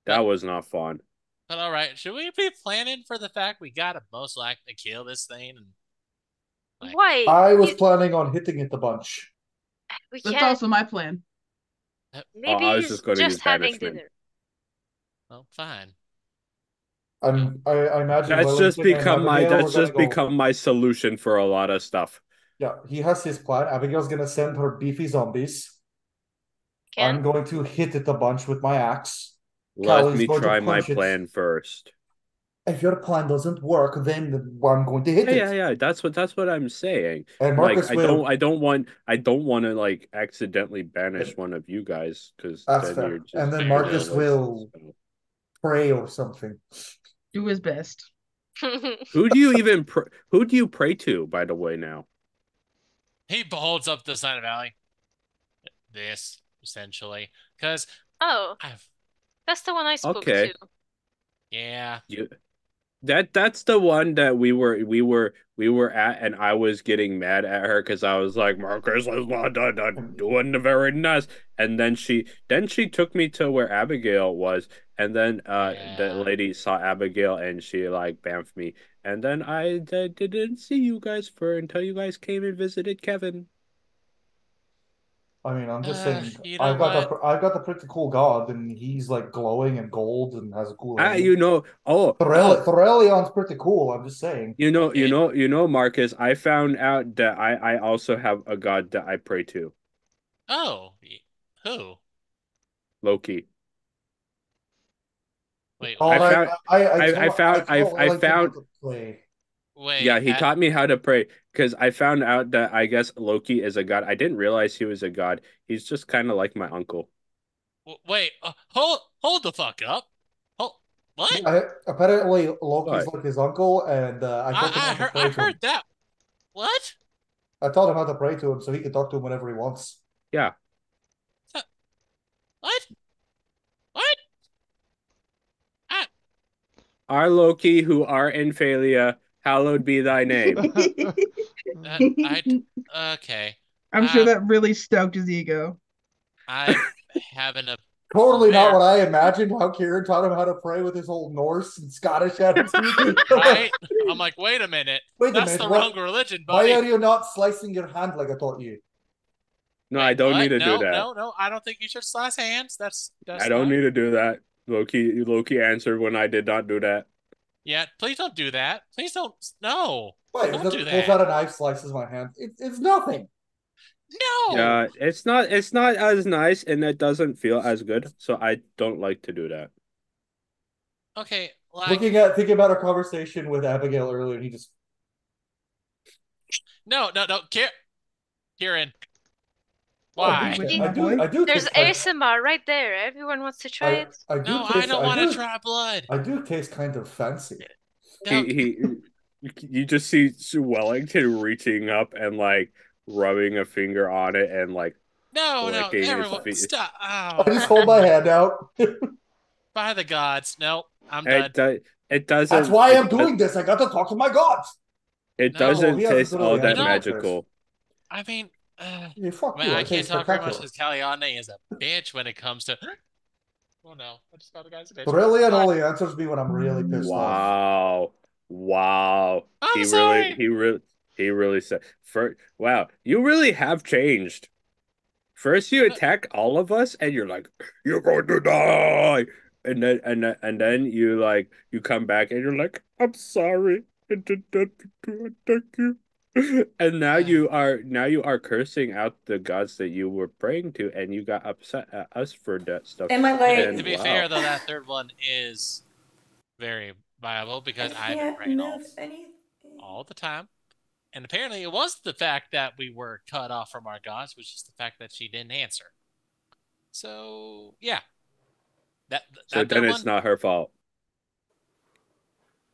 That But was not fun. but all right, should we be planning for the fact we gotta most likely kill this thing and like Why? I was planning on hitting it a bunch. We That's can't. also my plan. Maybe I was he's just going to use just having banishment. dinner. well fine. I imagine Wellington and Abigail That's were gonna just go. become my solution for a lot of stuff. Yeah, he has his plan. Abigail's gonna send her beefy zombies. I'm Can? going to hit it a bunch with my axe. Let Callie's me going to try my punch it. plan first. If your plan doesn't work, then I'm going to hit it. Yeah. That's what I'm saying. And Like Marcus will. I don't want to like accidentally banish one of you guys because That's then you're fair. And just then Fair Marcus enough. will pray or something. Do his best. Who do you pray to, by the way, now? He holds up the sign of Valley. This, essentially. Because Oh, I've. that's the one I spoke Okay. to. Yeah. You that's the one that we were at, and I was getting mad at her because I was like, Marcus is not doing the very nice. And then she took me to where Abigail was, and then the Yeah. lady saw Abigail and she like bamfed me. And then I didn't see you guys until you guys came and visited Kevin. I mean, I'm just saying, You know what? I've got the pretty cool god, and he's like glowing and gold and has a cool Ah, aim. Thorellion's pretty cool. I'm just saying. Marcus, I found out that I also have a god that I pray to, Oh, who? Loki. Wait, Oh, I what? found I like him how found to play. Yeah, Wait, he taught me how to pray because I found out that I guess Loki is a god. I didn't realize he was a god. He's just kind of like my uncle. wait, hold the fuck up. Hold, what? Apparently, Loki's What? like his uncle, and I taught him how to I pray to heard him. that. What? I taught him how to pray to him so he can talk to him whenever he wants. Yeah. What? What? I, Our Loki, who art in Phalia, hallowed be thy name. I, okay. I'm sure that really stoked his ego. I'm having a Totally not very what I imagined. How Kieran taught him how to pray with his whole Norse and Scottish attitude. right. I'm like, wait a minute. Wait a That's minute. the What? wrong religion, Why buddy. are you not slicing your hand like I taught you? No, Wait, I don't what? need to do that. No. I don't think you should slice hands. That's I don't not. need to do that. Loki answered when I did not do that. Yeah, please don't do that. Please don't. No, Wait, don't do pulls out that. a knife, slices my hand. It's nothing. No. It's not as nice and it doesn't feel as good, so I don't like to do that. Okay, like Thinking about our conversation with Abigail earlier, he just no. Kieran. Oh, Why? I do There's taste ASMR right there. Everyone wants to try it. No, I don't want to try blood. I do taste kind of fancy. No. You just see Wellington reaching up and like rubbing a finger on it and like No, licking his everyone, feet. stop. I just Oh, hold my hand out. by the gods. No, I'm done. It doesn't. That's why I'm doing this. I got to talk to my gods. It No. doesn't He hasn't taste all really that answered me magical. I mean, Yeah, fuck man, you. I I can't taste talk very much spectacular. because Caliane is a bitch when it comes to. Oh no, I just called a guy's a bitch. Brilliant Fuck. only answers me when I'm really pissed off. Wow. I'm sorry. He really said wow, you really have changed. First you attack all of us and you're like, you're going to die. And then you come back and you're like, I'm sorry. I did not mean to attack you. And now you are cursing out the gods that you were praying to, and you got upset at us for that stuff. Am I like? To be fair, though, that third one is very viable because I've been praying all the time. And apparently it was the fact that we were cut off from our gods, which is the fact that she didn't answer. So, yeah. So then it's not her fault.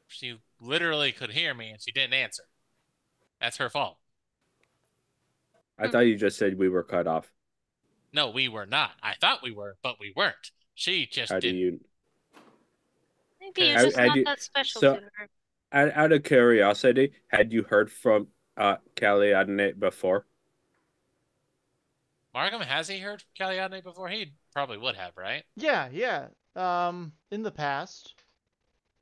She literally could hear me and she didn't answer. That's her fault. I thought you just said we were cut off. No, we were not. I thought we were, but we weren't. She just didn't. Maybe you're just not that special to her. Out of curiosity, had you heard from Caliane before? Markham, has he heard Caliane before? He probably would have, right? Yeah. In the past.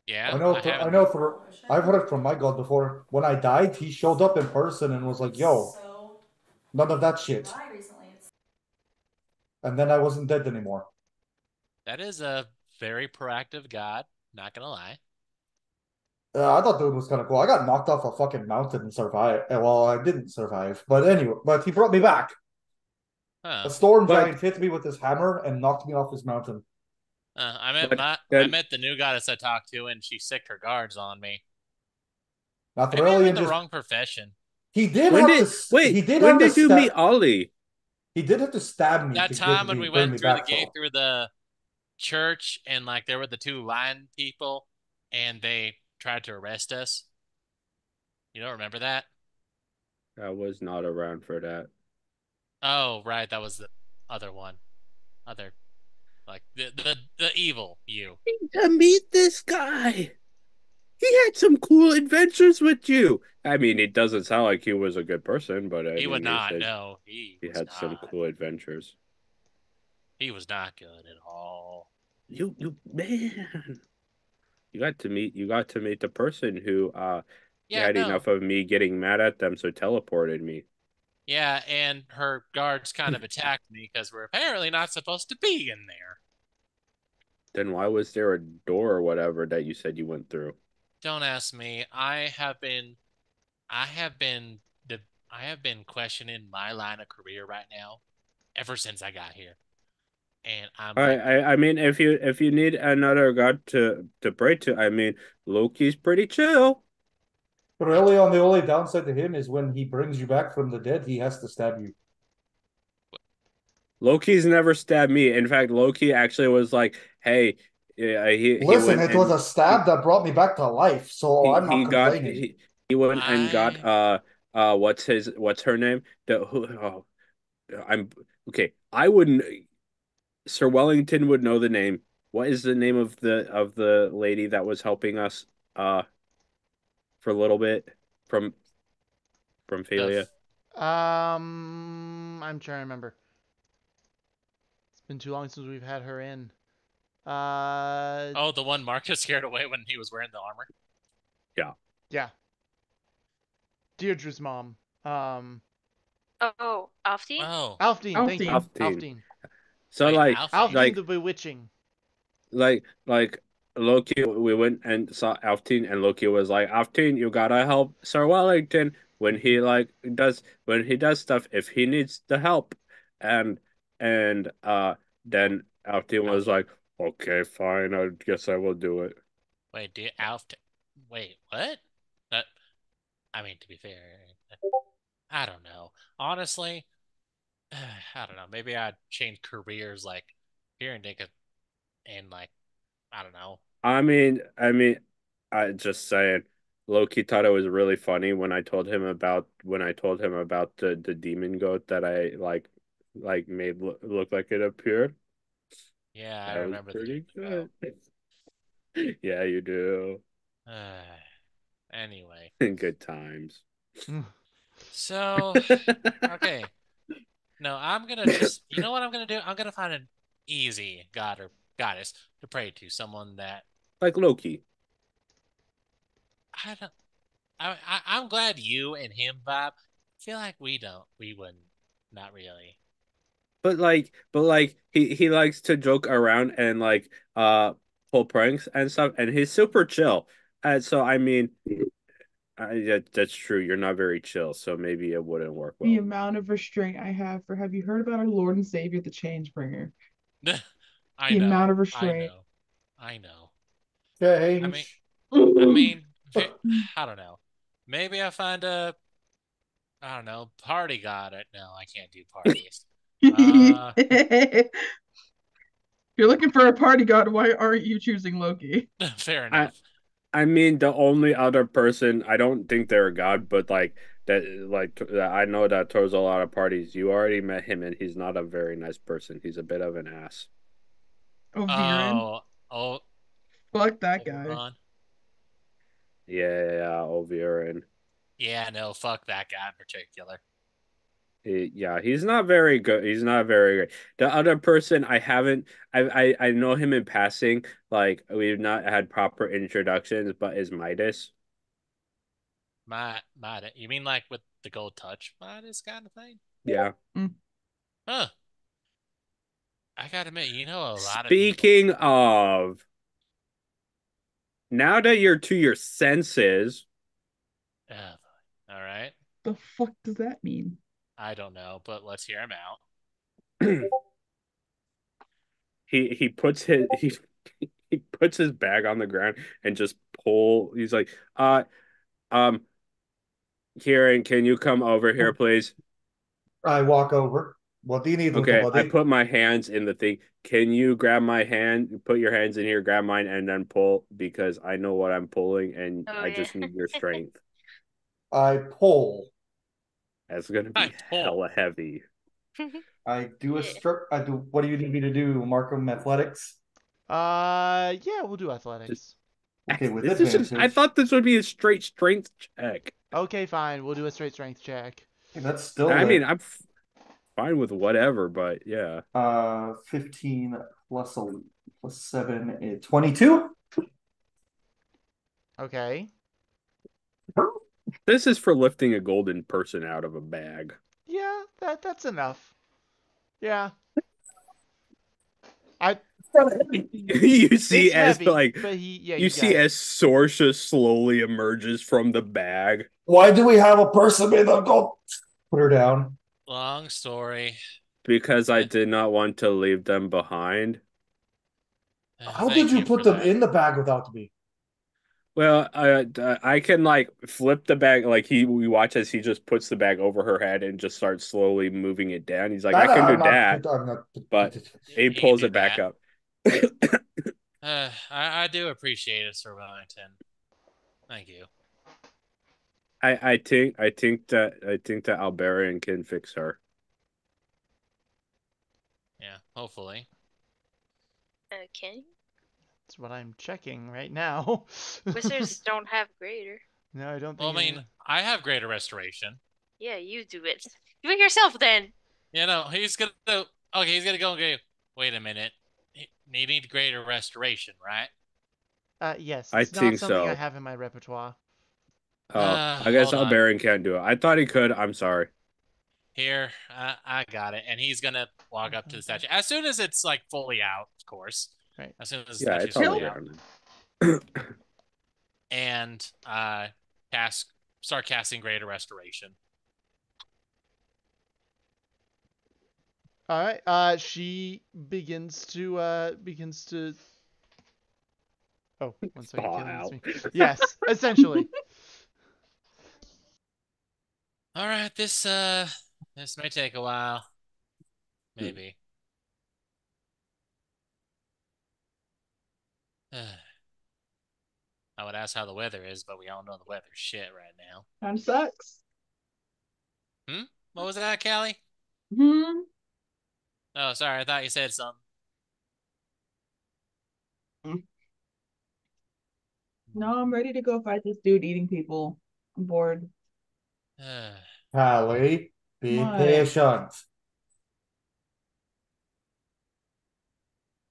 Yeah. I've heard it from my god before. When I died, he showed up in person and was like, yo, none of that shit. And then I wasn't dead anymore. That is a very proactive god, not gonna lie. I thought dude was kind of cool. I got knocked off a fucking mountain and survived. Well, I didn't survive. But anyway, but he brought me back. Huh. A storm But giant hit me with his hammer and knocked me off his mountain. but I then met the new goddess I talked to, and she sicked her guards on me. Not Maybe I'm really, in and the just wrong profession. he did when have to. did wait? He did When have to did you meet stab. Ollie? He did have to stab me That to time get when me we bring went me through the back. gate So through the church, and like there were the two lion people, and they tried to arrest us. You don't remember that? I was not around for that. Oh, right, that was the other one. Other like the evil you. To meet this guy. He had some cool adventures with you. I mean, it doesn't sound like he was a good person, but I He would mean, he not. said No, he he was had some not. cool adventures. He was not good at all. You man, you got to meet the person who Yeah, had no. enough of me getting mad at them, so teleported me. Yeah, and her guards kind of attacked me because we're apparently not supposed to be in there. Then why was there a door or whatever that you said you went through? Don't ask me. I have been the I have been questioning my line of career right now ever since I got here. And I'm like, I mean, if you need another god to pray to, I mean, Loki's pretty chill. but really, on the only downside to him is when he brings you back from the dead, he has to stab you. Loki's never stabbed me. In fact, Loki actually was like, "Hey, yeah, he Listen, went it was and a stab that brought me back to life, so I'm not he got complaining. he went and got I what's her name? The who oh, I'm okay. I wouldn't. Sir Wellington would know the name. What is the name of the lady that was helping us for a little bit from from the Phalia? I'm trying to remember. It's been too long since we've had her in. Uh, oh, the one Marcus scared away when he was wearing the armor. Yeah. yeah, Deirdre's mom. Oh, Alfie? Oh, Alfdean. Thank you, Alfdean. Alfteen. Alfdean. So wait, Alfdean Alfie. like the Bewitching. like Loki, we went and saw Alfteen, and Loki was like, Alfteen, you gotta help Sir Wellington when he does stuff if he needs the help, and then Alfteen was Alf. like, okay, fine, I guess I will do it. Wait, Alf. Wait, what? That. I mean, to be fair, I don't know. Honestly, I don't know. Maybe I'd change careers like here in Dinka and like I don't know. I just saying. Loki thought it was really funny when I told him about the demon goat that I made look like it appeared. Yeah, I That was remember the pretty demon go. good. Yeah, you do. Anyway, Good times. so okay. No, I'm gonna just. You know what I'm gonna do? I'm gonna find an easy god or goddess to pray to. Someone that Like Loki. I don't. I'm glad you and him vibe. I feel like we don't. We wouldn't. Not really. But like he likes to joke around and pull pranks and stuff, and he's super chill. And so I mean, that's true. You're not very chill, so maybe it wouldn't work The well. amount of restraint I have for have you heard about our Lord and Savior, the Changebringer? I The amount know. of I restraint. know. I know. I mean, Change. I mean, I don't know. Maybe I find a, I don't know, party god. No, I can't do parties. Uh, If you're looking for a party god, why aren't you choosing Loki? fair I enough. I mean, the only other person I don't think they're a god, but that I know that throws a lot of parties. You already met him, and he's not a very nice person. He's a bit of an ass. Oh, Viren. Oh, oh, Fuck that guy. Oberon. Yeah, Ovier, Yeah, no, fuck that guy in particular. yeah, he's not very good. He's not very good. The other person I haven't, I know him in passing. Like we've not had proper introductions, but is Midas. You mean like with the gold touch Midas kind of thing? Yeah. Mm. Huh. I gotta admit, you know a lot of people. Speaking of, now that you're to your senses, All right. The fuck does that mean? I don't know, but let's hear him out. he puts he puts his bag on the ground and just pull. He's like, um, Kieran, can you come over here, please? I walk over. What do you need, little Okay, I buddy? put my hands in the thing. Can you grab my hand? Put your hands in here, grab mine, and then pull because I know what I'm pulling, and Oh, I yeah. just need your strength. I pull. That's gonna I be pull. hella heavy. I do a Yeah. strip. I do. What do you need me to do? Markham athletics. Yeah, we'll do Just athletics. Okay, with this is just. I advantage. thought this would be a straight strength check. Okay, fine. We'll do a straight strength check. Okay, that's still I mean, lit. I'm fine with whatever, but yeah. 15 plus 7 is 22. Okay. This is for lifting a golden person out of a bag. Yeah, that's enough. Yeah. I You see it's as heavy, like but you you got see it. as Sorsha slowly emerges from the bag. Why do we have a person made of gold? Put her down. Long story. Because I did not want to leave them behind. How Thank did you you put for them that. in the bag without me? Well, I can like flip the bag. Like we watch as he just puts the bag over her head and just starts slowly moving it down. He's like, I can do I'm not. that, I'm not. but he You can pulls do it back that. up. I do appreciate it, Sir Wellington. Thank you. I think that Alberian can fix her. Yeah, hopefully. Okay. That's what I'm checking right now. Wizards don't have greater. No, I don't Well, think. I mean, I have greater restoration. Yeah, you do it. Do it yourself then. You know, he's gonna. Okay, he's gonna go and go. Wait a minute. You need greater restoration, right? Yes, I it's not think something I so. have in my repertoire. Oh, I guess Hold on. Alberian can't do it. I thought he could. I'm sorry. Here, I got it. And he's gonna walk up to the statue as soon as it's like fully out, of course. Right. As soon as the Yeah, statue's it's fully already out, on. and start casting greater restoration. All right. She begins to. Oh, one second. Thaw Kelly, it's out. me. Yes, essentially. All right, this may take a while, maybe. I would ask how the weather is, but we all know the weather's shit right now. Kind of sucks. What was that, Callie? Hmm. Oh, sorry, I thought you said something. No, I'm ready to go fight this dude eating people. I'm bored. Hallie, be What? patient.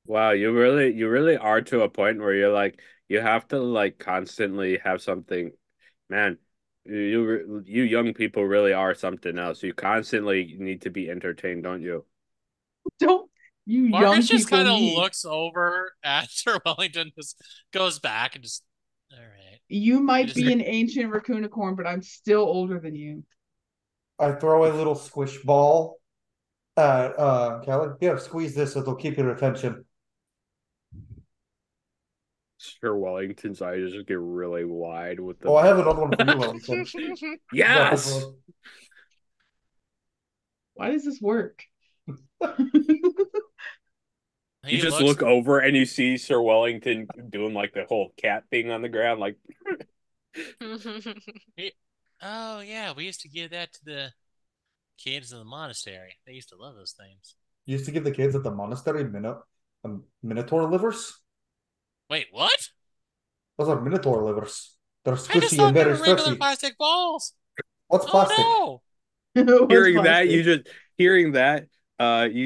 Wow, you really are to a point where you're like you have to like constantly have something, man. You young people really are something else. You constantly need to be entertained, don't you? Don't you young Marcus just people kind of need. looks over at Sir Wellington, just goes back and just, all right. You might just- be an ancient raccoonicorn, but I'm still older than you. I throw a little squish ball at Kelly. Here, squeeze this, it'll keep your attention. Sir Wellington's eyes just get really wide with the Oh, I have ball. another one for you, Wellington. Yes. Why does this work? You just look over and you see Sir Wellington doing like the whole cat thing on the ground, like. Oh yeah, we used to give that to the kids in the monastery. They used to love those things. You used to give the kids at the monastery minotaur livers? Wait, what? Those are minotaur livers. They're I just squishy thought and they very were regular stretchy. plastic balls. What's plastic? Oh Hearing that, you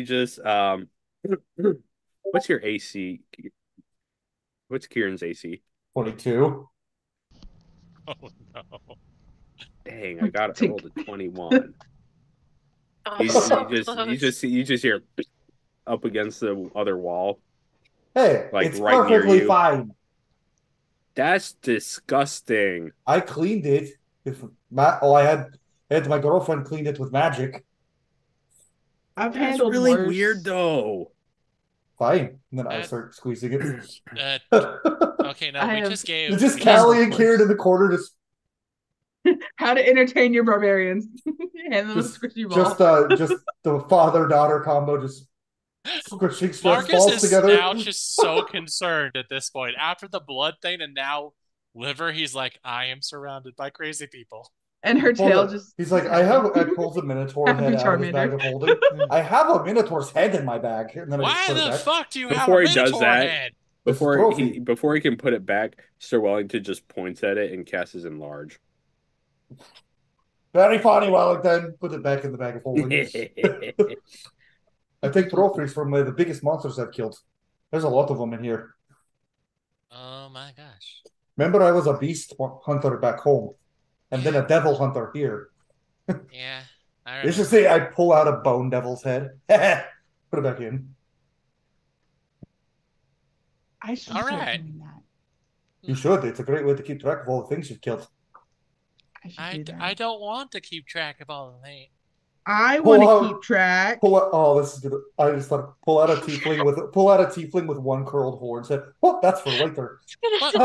just what's your AC? What's Kieran's AC? 22. no! Oh no! Dang, I got it rolled a 21. Oh, You so just close. you just hear up against the other wall, Hey, like it's right near perfectly you. fine. That's disgusting. I cleaned it. I had my girlfriend cleaned it with magic. I've That's handled really worse. weird, though. Fine. And then I That- start squeezing it. Okay, no, I we have- just gave. It's just we just- Callie and Kieran in the corner, just How to entertain your barbarians. Hand them a squishy ball. just the father-daughter combo, just squishing stress Marcus balls is together. now just so concerned at this point. After the blood thing and now liver, he's like, I am surrounded by crazy people. And her tail just. He's like, I pulls a minotaur Happy head out of his Charmander. bag of holding. I have a minotaur's head in my bag. And then I just Why put it the back. fuck do you have Before a he does minotaur that- head? It's a Before trophy. he can put it back, Sir Wellington just points at it and casts enlarge. Very funny, Wellington. Put it back in the bag of holding. I take trophies from the biggest monsters I've killed. There's a lot of them in here. Oh my gosh. Remember, I was a beast hunter back home, and then a devil hunter here. Yeah. I Let's just remember. say I pull out a bone devil's head. Put it back in. I should All start right. doing that. You should. It's a great way to keep track of all the things you've killed. I should do that. I don't want to keep track of all the things. I Pull want out- to keep track. Pull out. Oh, this is good. I just thought pull out a tiefling with one curled horn. Said, "Oh, that's for later." What?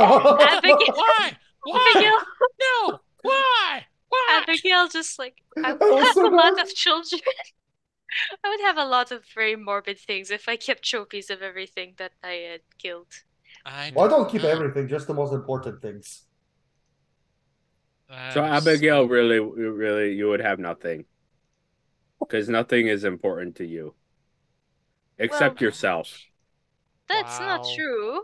Abigail, Why? Why? Abigail, No! Why? Why? Abigail, just like I That was would have so a lot bad. of children. I would have a lot of very morbid things if I kept trophies of everything that I had killed. Well, I don't keep everything, just the most important things. So Abigail, really, you would have nothing, because nothing is important to you, except Well- yourself. That's not Wow. true.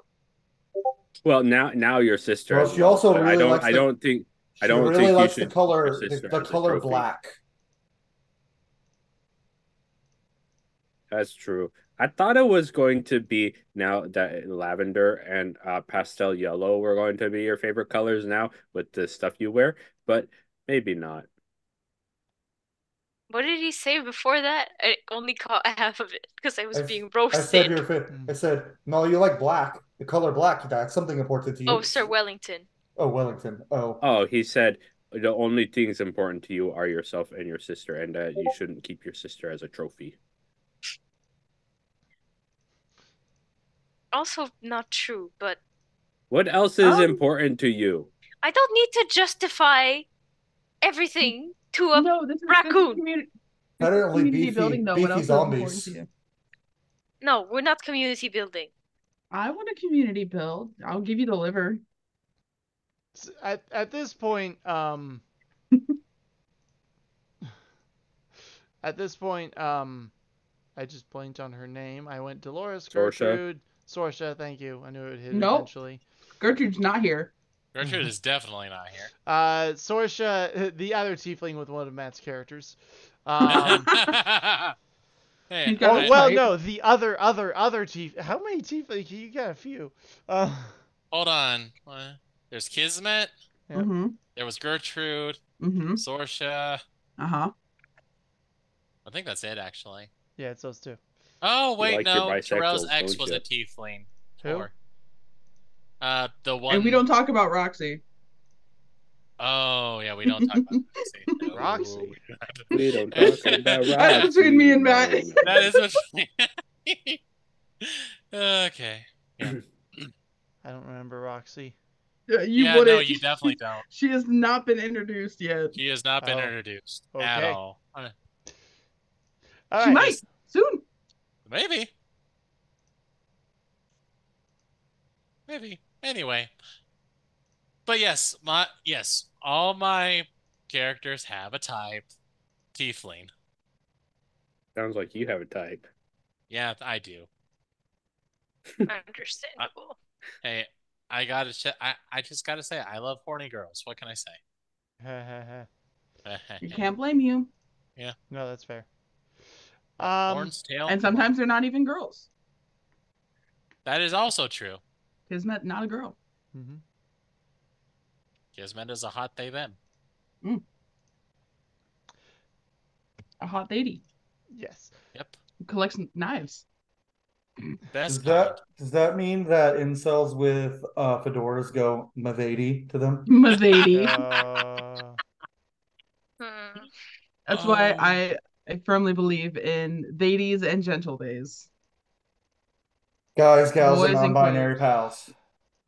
Well, now your sister. Well, as she well, also but really likes I the- don't think She don't really think you likes the should keep color, your sister the as a color trophy. black. That's true. I thought it was going to be now that lavender and pastel yellow were going to be your favorite colors now with the stuff you wear, but maybe not. What did he say before that? I only caught half of it because I was being I said roasted. your I said no. You like black, the color black. That's something important to you. Oh, Sir Wellington. Oh, Wellington. Oh, Oh, he said the only things important to you are yourself and your sister, and that you shouldn't keep your sister as a trophy. Also not true, but What else is important to you? I don't need to justify everything to a No, this is raccoon. community. apparently Community beefy, building, though. What else beefy is important zombies. to you? No, we're not community building. I want a community build. I'll give you the liver. At this point, I just blanked on her name. I went Dolores, Sorsha. Gertrude, Sorsha. Thank you. I knew it would hit Nope. eventually. Gertrude's not here. Gertrude is definitely not here. Sorsha, the other tiefling with one of Matt's characters. Hey, He's got Oh a well, type. no, the other tief. How many tiefling? You got a few. hold on. There's Kismet. Yeah. Mm-hmm. There was Gertrude. Mm-hmm. Sorsha. Uh-huh. I think that's it, actually. Yeah, it's those two. Oh, wait, like your no. bisexuals, Terrell's ex don't was you? a tiefling. Who? Or, the one. And we don't talk about Roxy. Oh, yeah, we don't talk about Roxy. No, Roxy. We don't talk about Roxy. That's between me and Matt. That is what. Okay. Yeah. I don't remember Roxy. You Yeah, wouldn't. no, you definitely don't. She has not been introduced yet. She has not been Oh, introduced at okay. all. All She right. might soon. Maybe. Maybe. Anyway. But yes, all my characters have a type. Tiefling. Sounds like you have a type. Yeah, I do. Understandable. Hey, I just gotta say, I love horny girls. What can I say? You can't blame you. No, that's fair. Horn's tail. And sometimes they're not even girls. that is also true. Kismet, not a girl. Mhm. Kismet is a hot they them. A hot lady Yes. Yep. who collects knives. Best Does that mean that incels with fedoras go Mavady to them? Mavady. Uh, Hmm. That's why Um, I firmly believe in deities and gentle days. Guys, gals, and Boys and non-binary queers. pals.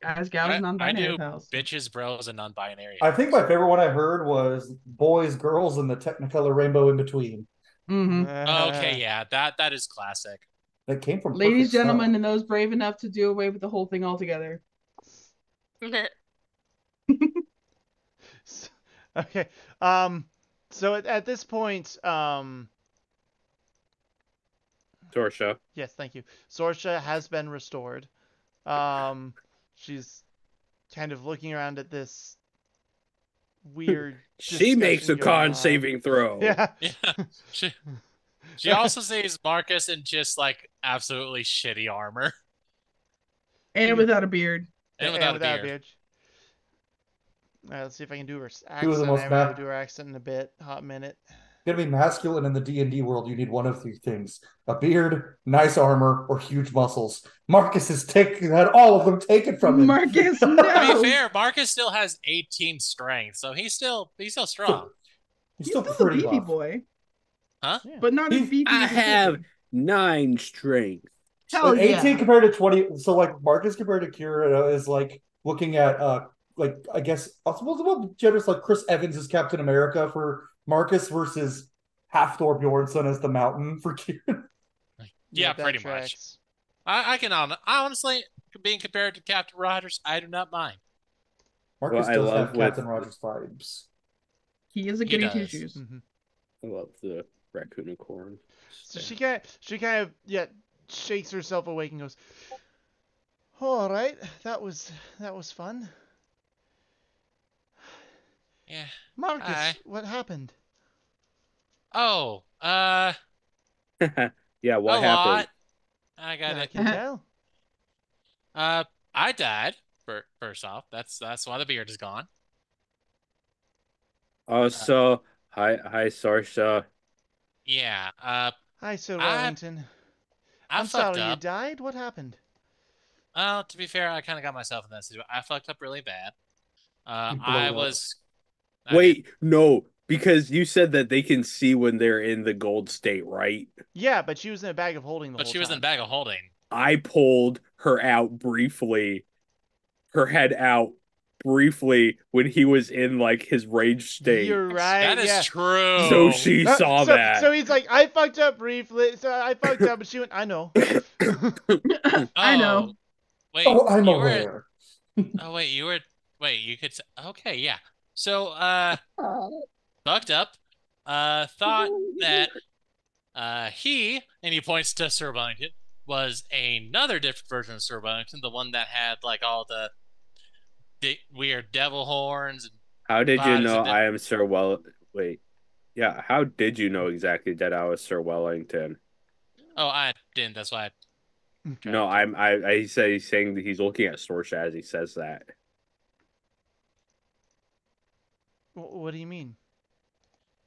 Guys, gals, I non-binary do pals. bitches, bros, and non-binary. I think my favorite one I heard was boys, girls, and the Technicolor rainbow in between. Okay, yeah, that is classic. That came from Ladies, Perfect Snow. gentlemen, and those brave enough to do away with the whole thing altogether. Okay. So at this point, Torsha. yes, thank you. Sorsha has been restored. She's kind of looking around at this weird. She makes a discussion going con on. saving throw. Yeah. Yeah. She also sees Marcus in just like absolutely shitty armor And without a beard. and without a beard. All right, let's see if I can do her Two of the accent. most I haven't been able to do her accent in a bit, hot minute. Gonna be masculine in the D&D world, you need one of three things: a beard, nice armor, or huge muscles. Marcus has had all of them taken from him. Marcus, To no. be fair, Marcus still has 18 strength, so he's still strong. He's He's still still a pretty beefy buff. boy. Huh? Yeah. But not as beefy I as a have chicken. 9 strength. Hell 18 yeah. compared to 20. So like Marcus compared to Kira is like looking at like I guess well generous like Chris Evans is Captain America for Marcus versus half Thor Bjornsson as the Mountain for Kira. Yeah, that pretty tracks. much. I can honestly, being compared to Captain Rogers, I do not mind. Marcus Well, I does love have with- Captain Rogers vibes. He is a He goody does. two shoes. Mm-hmm. I love the raccoonicorn. So she kind of shakes herself awake and goes, "All right, that was fun." Yeah. Marcus, Hi. what happened? Oh, Yeah, what a happened? lot. I got I it. can tell. I died. First off, that's why the beard is gone. Oh, so hi, Sarsha. Yeah. Hi, Sir I- Wellington. I I'm fucked sorry you up. died. What happened? To be fair, I kind of got myself in that situation. I fucked up really bad. You I blowed up. was. I did. Wait, no, because you said that they can see when they're in the gold state, right? Yeah, but she was in a bag of holding the But whole she was in time. bag of holding. I pulled her out briefly, her head out briefly when he was in like his rage state. You're right. That is yeah. true. So she saw so, that. So he's like, I fucked up briefly. So I fucked up, but she went, I know. I know. Wait. Oh, I'm you were- aware. Oh wait, you were. Wait, you could. Okay, yeah. So fucked up. Thought that he, and he points to Sir Wellington, was another different version of Sir Wellington, the one that had like all the weird devil horns. And How did you bodies know and I am Sir Wait. Yeah, how did you know exactly that I was Sir Wellington? Oh, I didn't. That's why. No, I say he's saying that he's looking at Sorsha as he says that. What do you mean?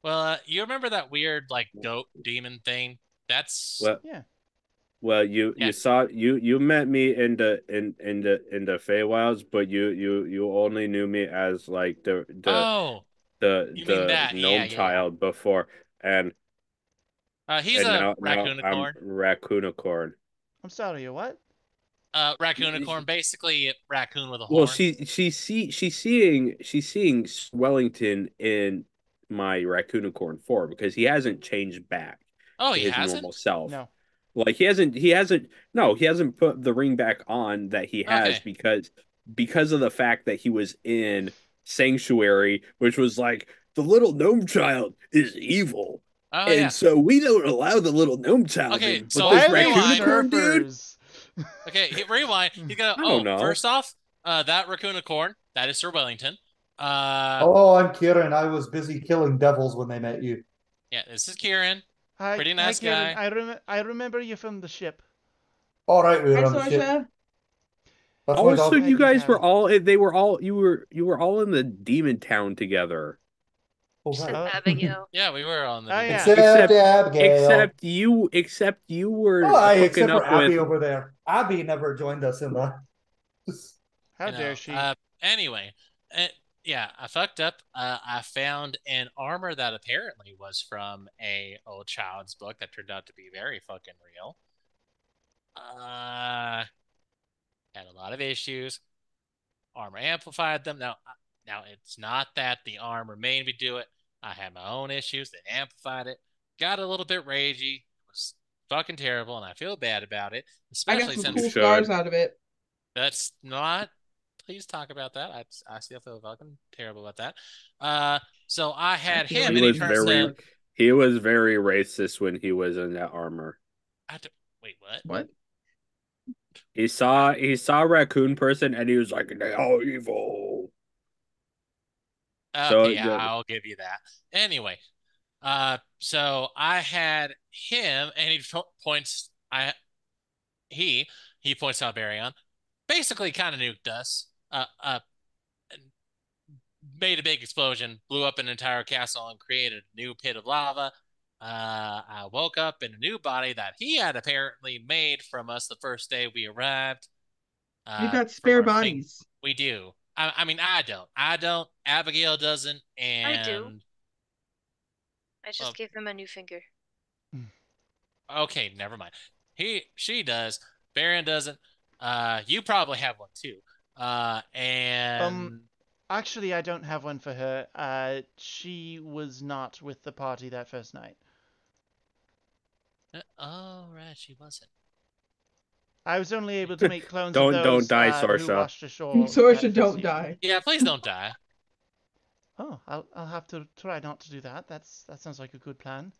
Well, you remember that weird like goat demon thing? That's Well, Yeah. well, you saw you met me in the Feywilds, but you only knew me as like the you mean that? gnome Yeah. child before, and he's and a now raccoonicorn. I'm raccoonicorn. I'm sorry, you what? Raccoonicorn, basically a raccoon with a horn. Well, she's seeing Wellington in my raccoonicorn form because he hasn't changed back Oh, to he his hasn't? normal self. No. Like he hasn't put the ring back on that he has Okay. because of the fact that he was in Sanctuary, which was like the little gnome child is evil. Oh, and yeah. so we don't allow the little gnome child Okay, in. But so this rewind. raccoonicorn dude, Surfers. Okay, rewind. He's gonna. I don't know. First off, that raccoonicorn, that is Sir Wellington. Oh, I'm Kieran. I was busy killing devils when they met you. Yeah, this is Kieran. Hi, Pretty nice Kieran. guy. I remember you from the ship. All right, we were Hi, on the ship. Sorsha. That's my also dog. you guys Have- were all they were all you were all in the demon town together. Oh, Said right. Abigail. Yeah, we were on the. Oh, yeah. Except Abigail. Except you were Oh, hooking except for up Abby with over there. Abby never joined us in the. How you know, dare she? Anyway, Yeah, I fucked up. I found an armor that apparently was from a old child's book that turned out to be very fucking real. Had a lot of issues. Armor amplified them. Now it's not that the armor made me do it. I had my own issues that amplified it. Got a little bit ragey. It was fucking terrible, and I feel bad about it, I got especially some You cool since should. scars out of it. that's not. Please talk about that. I still feel fucking terrible about that. So I had feel him, He and he was turns very to. dark. he was very racist when he was in that armor. Wait, what? What? He saw a raccoon person and he was like, they are evil. So Okay, yeah, I'll give you that. Anyway, so I had him, and points. He points out Baryon. Basically, kind of nuked us. Made a big explosion, blew up an entire castle, and created a new pit of lava. I woke up in a new body that he had apparently made from us the first day we arrived. We've got From spare our thing, bodies. we do. I mean, I don't. I don't. Abigail doesn't, I do. and I just gave him a new finger. okay, never mind. She does. Baron doesn't. You probably have one too. And Actually, I don't have one for her. She was not with the party that first night. oh right, she wasn't. I was only able to make clones Don't of those die, who Sorsha. washed ashore. Sorsha, that don't first die. evening. Yeah, please don't die. Oh, I'll have to try not to do that. That sounds like a good plan.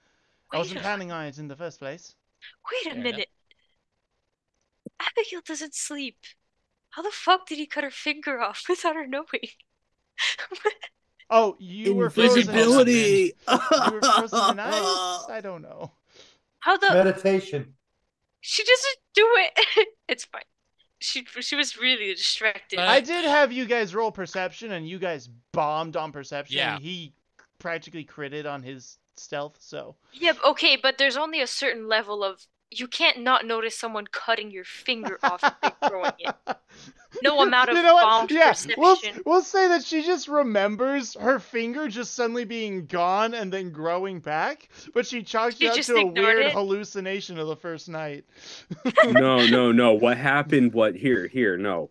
I Wait wasn't a planning on it in the first place. Wait a Fair enough. minute. Abigail doesn't sleep. How the fuck did he cut her finger off without her knowing? Oh, you were frozen. Invisibility. You were frozen in ice? I don't know. How the Meditation. She doesn't do it. It's fine. She was really distracted. But- I did have you guys roll perception, and you guys bombed on perception. Yeah. And he practically critted on his stealth, so. Yeah, okay, but there's only a certain level of you can't not notice someone cutting your finger off and throwing it. No amount of You know what? bombed Yeah, perception. we'll say that she just remembers her finger just suddenly being gone and then growing back, but she chalked She it up just to a ignored weird it? hallucination of the first night. No. What happened? No.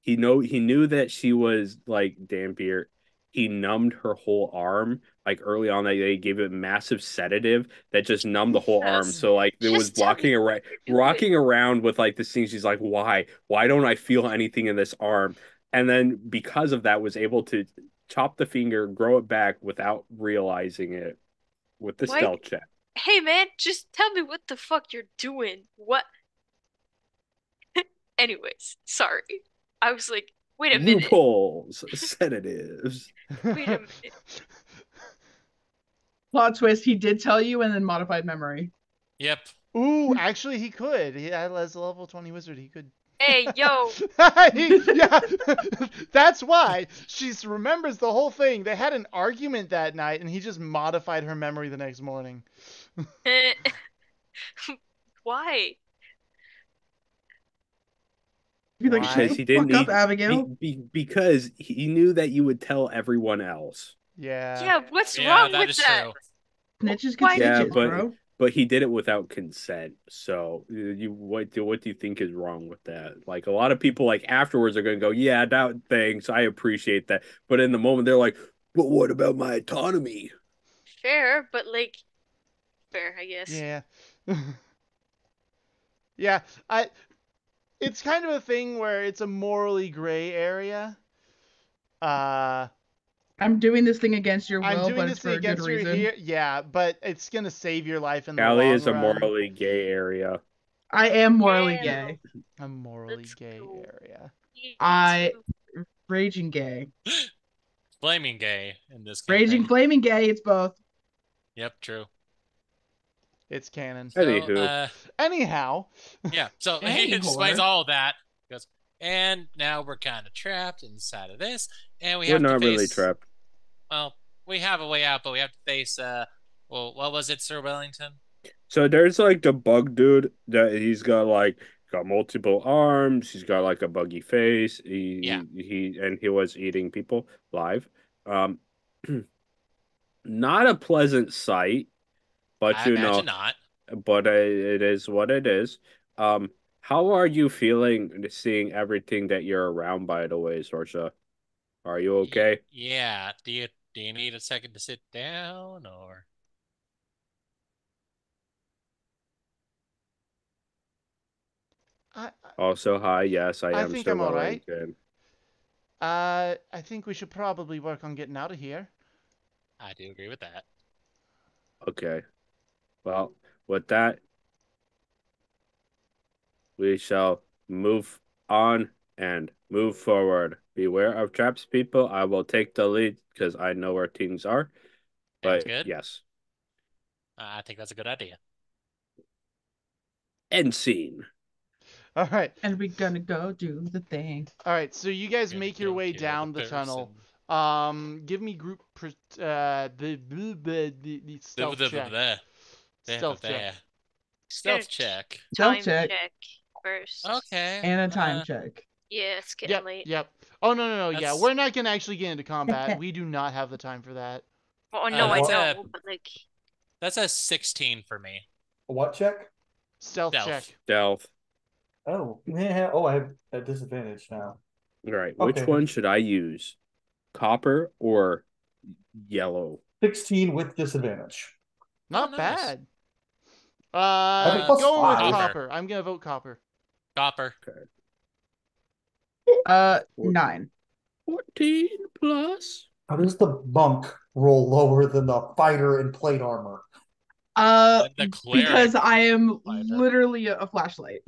He knew that she was like Dampier. He numbed her whole arm. Like early on, they gave it massive sedative that just numbed the whole arm. Yes. So like it was Just tell me walking around with like this thing. She's like, why don't I feel anything in this arm? And then because of that, was able to chop the finger, grow it back without realizing it with the Why- stealth check. Hey man, just tell me what the fuck you're doing. What? Anyways, sorry. I was like, wait a minute. Loopholes, sedatives. Wait a minute. Plot twist, he did tell you and then modified memory. Yep. Ooh, actually, he could. As a level 20 wizard, he could. Hey, yo. Yeah, that's why she remembers the whole thing. They had an argument that night, and he just modified her memory the next morning. Why? Be like, Why? shut Because the he didn't fuck up, need Abigail. because he knew that you would tell everyone else. Yeah. Yeah, what's Yeah, wrong that with is that? true. Snitches Why- get Yeah, stitches, bro. but he did it without consent. So what do you think is wrong with that? Like a lot of people like afterwards are going to go, yeah, that thanks, I appreciate that. But in the moment they're like, but what about my autonomy? Fair, but like, fair, I guess. Yeah. Yeah, it's kind of a thing where it's a morally gray area. I'm doing this thing against your I'm will, doing but this it's for thing a good against you reason. here. Yeah, but it's gonna save your life in the Callie long is a run. morally gay area. I am morally Damn. gay. A morally Let's gay go. area. Me I- too. Raging gay. Flaming gay in this Raging campaign. flaming gay, it's both. Yep, true. It's canon. So, Anywho. Anyhow, yeah. So he Any explains whore. all of that. He goes, and now we're kind of trapped inside of this, and we We're have to not face. really trapped. Well, we have a way out, but we have to face. Well, what was it, Sir Wellington? So there's like the bug dude that he's got like got multiple arms. He's got like a buggy face. Yeah. He was eating people live. Not a pleasant sight, but I imagine not. but it is what it is. How are you feeling seeing everything that you're around, by the way, Sorsha? Are you okay? Yeah. Do you need a second to sit down or? I Also, hi, yes, I I am think Sir I'm all right. Wellington. I think we should probably work on getting out of here. I do agree with that. Okay. Well, with that, we shall move on and move forward. Beware of traps, people. I will take the lead because I know where things are. Sounds But good. yes, I think that's a good idea. end scene. All right. And we're gonna go do the thing. All right. So you guys Gonna make your go way kill down the tunnel. Give me group the stealth check. Stealth check. Stealth check. Stealth Time check. check first. Okay. And a time check. Yeah, it's getting late. Yep. Oh no. Yeah, That's- we're not gonna actually get into combat. We do not have the time for that. Oh no, I that's know, but like, That's a 16 for me. A what check? Stealth Stealth. check. Stealth. Oh, yeah. Oh, I have a disadvantage now. All right. Which Okay. one should I use? Copper or yellow? 16 with disadvantage. Not nice. bad. I have a plus Going with 5. copper. I'm gonna vote copper. Copper. 9. 14 plus. How does the monk roll lower than the fighter in plate armor? The cleric Because I am fighter. literally a flashlight.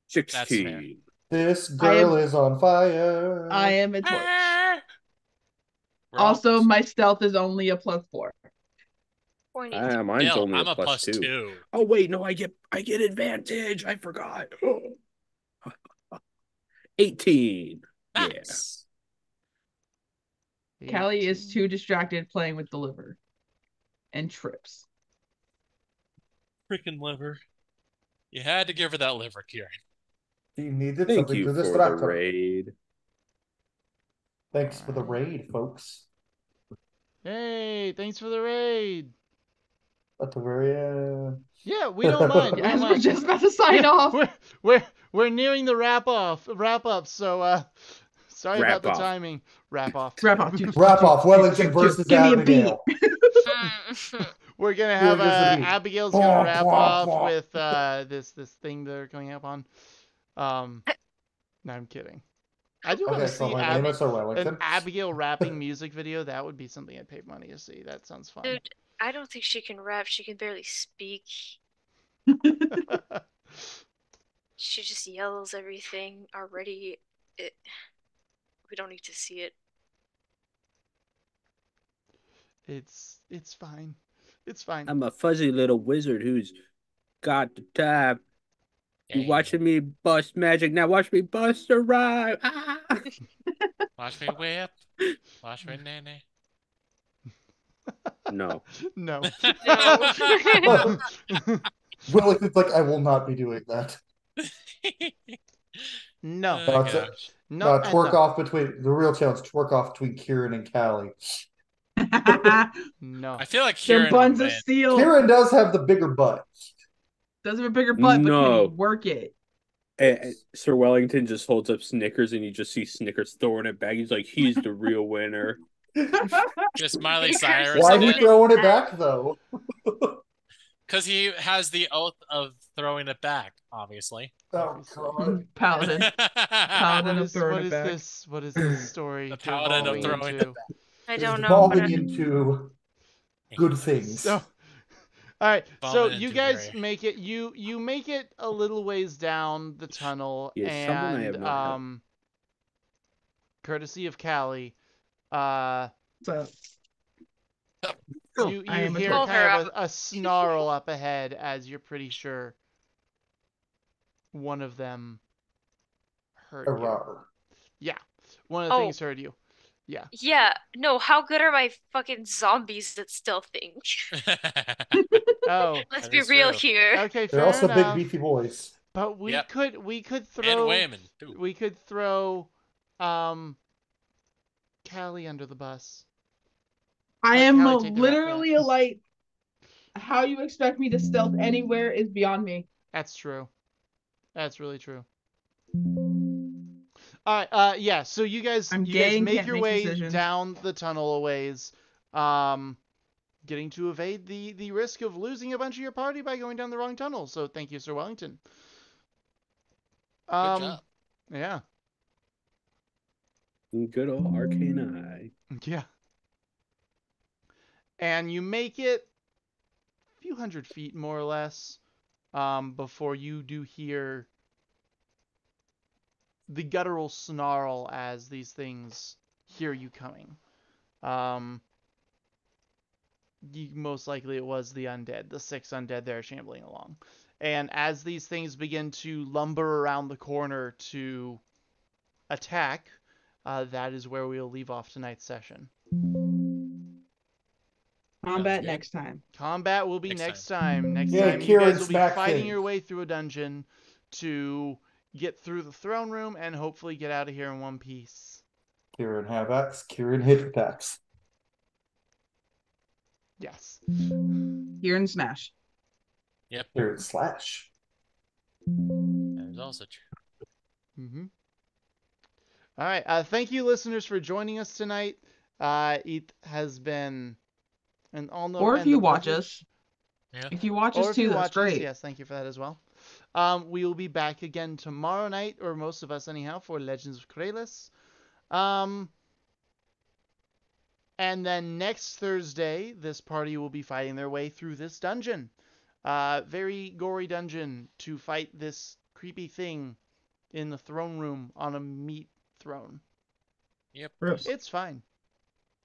16. This girl am- is on fire. I am a torch. We're all- Also, my stealth is only a +4. Mine's Still, only I'm a plus 2. 2. Oh wait, no, I get advantage. I forgot. 18. Nice. Callie is too distracted playing with the liver. And trips. Freaking liver. You had to give her that liver, Kieran. She needed Thank something you to for the distract her. raid. Thanks for the raid, folks. Hey, thanks for the raid. At the very end. Yeah, we don't mind. We As don't we're mind. just about to sign off. We're nearing the wrap up. So sorry Wrap about the off. timing. Wrap off. Wrap off. Wrap off Wellington versus Give me a beat. Abigail. We're gonna have Here's the beat. Abigail's gonna wrap off Blah. with this thing they're coming up on. No, I'm kidding. I do want Okay, to so see my name is Sir Wellington. an Abigail rapping music video. That would be something I'd pay money to see. That sounds fun. dude, I don't think she can rap. She can barely speak. She just yells everything already. We don't need to see it. It's fine. It's fine. I'm a fuzzy little wizard who's got the time. You watching me bust magic, now watch me bust a rhyme. Ah! Watch me whip. Watch me nene. No. No. No. Wellington's like, I will not be doing that. No. Oh, That's it. gosh. No. Twerk off between the real challenge. Twerk off between Kieran and Callie. No. I feel like Their Kieran buns would of win. steel. Kieran does have the bigger butt. Does have a bigger butt, but can No. he work it? Sir Wellington just holds up Snickers and you just see Snickers throwing it back. He's like, he's the real winner. Just Miley Snickers. Cyrus. Why are So you what is throwing it that? back though? Because he has the oath of throwing it back, obviously. Oh god. Paladin. Paladin of throwing it back. What is this story The paladin of devolving throwing into? it back. I don't know. Evolving But into good things. So, all right. So Evolving you into guys gray. make it. You make it a little ways down the tunnel, Yes, someone I have and not had. courtesy of Callie, So, you I am a hear Pull her kind of up. a snarl up ahead as you're pretty sure one of them heard you. Hurrah. Yeah, one of the Oh. things heard you. Yeah. yeah, no. How good are my fucking zombies that still think? Oh. Let's That be is real true. here. Okay. They're Fair also enough. big beefy boys. But we Yep. could And throw women too. Callie under the bus. I Let am Callie take the rap for literally that. a light. How you expect me to stealth anywhere is beyond me. That's true. That's really true. All right. Yeah. So you guys I'm gay and make can't your make way decisions. down the tunnel a ways, getting to evade the risk of losing a bunch of your party by going down the wrong tunnel. So thank you, Sir Wellington. Good job. Yeah. Good old arcane eye. Yeah. And you make it a few hundred feet more or less, before you do hear the guttural snarl as these things hear you coming. Most likely it was the undead, the 6 undead there shambling along. And as these things begin to lumber around the corner to attack, that is where we'll leave off tonight's session. Combat next time. Combat will be next time. Next Yeah, time you Kieran guys will be smack fighting things. your way through a dungeon to get through the throne room and hopefully get out of here in one piece. Kieran Havax, Kieran Hitpacks. Yes. Kieran Smash. Yep. Kieran Slash. That is also true. Mm-hmm. All right. Thank you, listeners, for joining us tonight. It has been an all-no. Or if you watch us. Yeah. If you watch Or us if too, you that's watch us, great. yes, thank you for that as well. We will be back again tomorrow night, or most of us anyhow, for Legends of Kralis. And then next Thursday, this party will be fighting their way through this dungeon. Very gory dungeon to fight this creepy thing in the throne room on a meat throne. Yep. Gross. It's fine.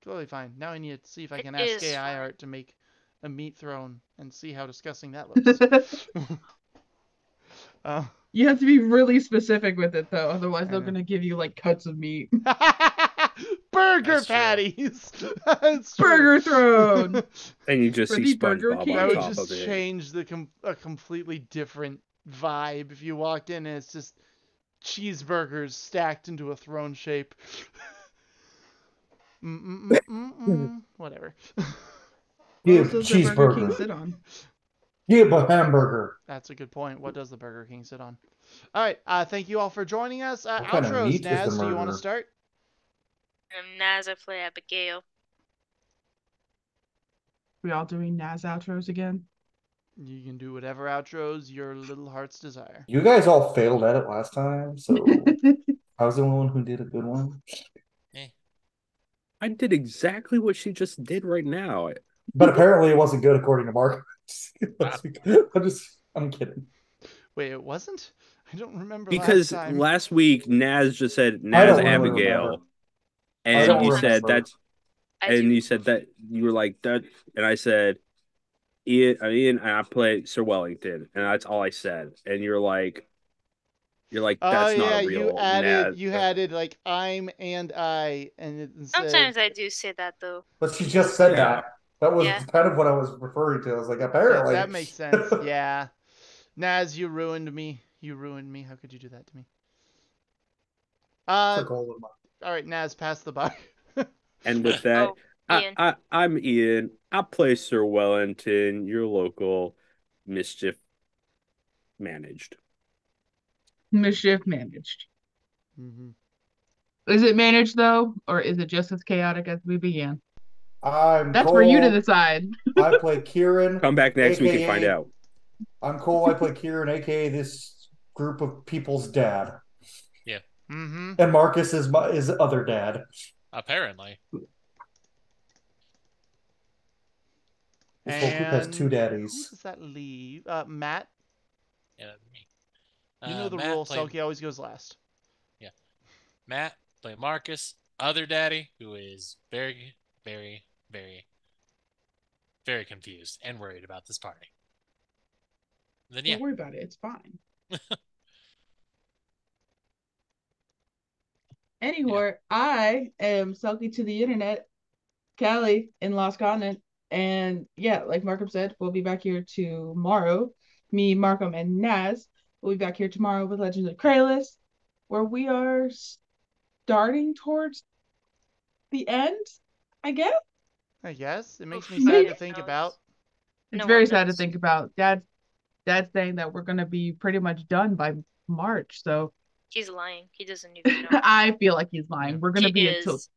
Totally fine. Now I need to see if I can It ask is AI fine. Art to make a meat throne and see how disgusting that looks. You have to be really specific with it, though. Otherwise, I they're know. going to give you, like, cuts of meat. Burger That's true. patties! That's true. Burger throne! And you just For see the Burger SpongeBob King. on That would top just of it. change a completely different vibe if you walked in and it's just cheeseburgers stacked into a throne shape. Whatever. What Give else does the Burger King cheeseburger. sit on? Give a hamburger. That's a good point. What does the Burger King sit on? All right. Thank you all for joining us. What kind of Outros, meat is the Naz. Do you want to murderer? start? Naz, I play Abigail. We all doing Naz outros again? You can do whatever outros your little heart's desire. You guys all failed at it last time, so I was the only one who did a good one. I did exactly what she just did right now. But apparently it wasn't good according to Mark. I'm kidding. Wait, it wasn't? I don't remember Because last time. last week Naz just said I Naz don't really Abigail. remember. I And don't you remember. said that's I and do. you said that you were like that and I said Ian and I played Sir Wellington and that's all I said. And you're like that's not a real Naz. You added like I'm and I and it said, Sometimes I do say that though. But she just said Yeah. that. That was Yeah. kind of what I was referring to. I was like, apparently. that makes sense. Yeah. Naz, you ruined me. You ruined me. How could you do that to me? All right, Naz, pass the buck. And with that, Ian. I'm Ian. I play Sir Wellington, your local mischief managed. Mischief managed. Mm-hmm. Is it managed, though? Or is it just as chaotic as we began? That's for you to decide. I play Kieran. Come back next week and find AKA out. I'm Cole. I play Kieran, aka this group of people's dad. Yeah. Mm-hmm. And Marcus is his other dad. Apparently. This whole group has two Who daddies. does that leave? Matt. Yeah, me. You know the Matt rule. played- Selkie always goes last. Matt play Marcus, other daddy, who is very, very, very, very confused and worried about this party. And then Don't worry about it. It's fine. Anyway, I am Selkie to the internet, Callie in Lost Continent. And yeah, like Markham said, we'll be back here tomorrow. Me, Markham, and Naz We'll be back here tomorrow with Legends of Kralis, where we are starting towards the end, I guess. I guess it makes me Oof. sad to Maybe. think Knows. about. It's No very one sad to knows. think about. Dad's saying that we're gonna be pretty much done by March, so He's lying. He doesn't even know. I feel like he's lying. Yeah. We're gonna He be until is.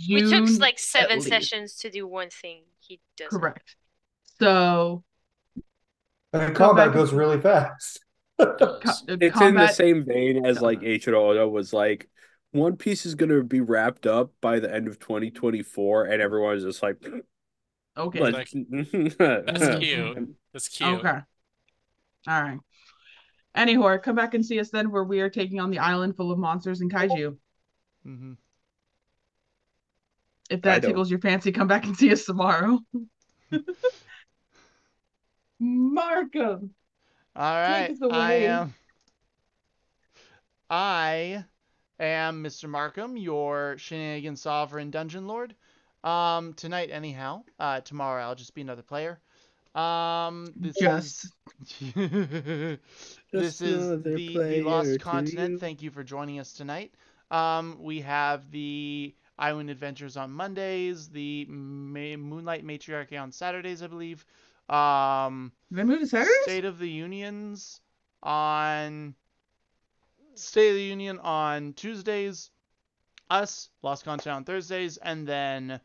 We took June like at 7 least. sessions to do one thing. He doesn't. Correct. So And come back combat goes and- really fast. Does. It's in the combat. same vein as like doesn't. H and Oda was like, One Piece is gonna be wrapped up by the end of 2024, and everyone's just like, Okay. let's. Like, That's Mhm. cute. That's cute. Okay. All right. Anyhow, come back and see us then, where we are taking on the island full of monsters and kaiju. Mm-hmm. If that Kaido. tickles your fancy, come back and see us tomorrow. Markham, All take right. us away. I am Mr. Markham, your shenanigan sovereign dungeon lord. Tonight, anyhow. Tomorrow, I'll just be another player. This Just. is this is the Lost Continent. Thank you for joining us tonight. We have the Island Adventures on Mondays, the Moonlight Matriarchy on Saturdays, I believe. Did I move to Saturdays? State of the Union on Tuesdays, us, Lost Content on Thursdays, and then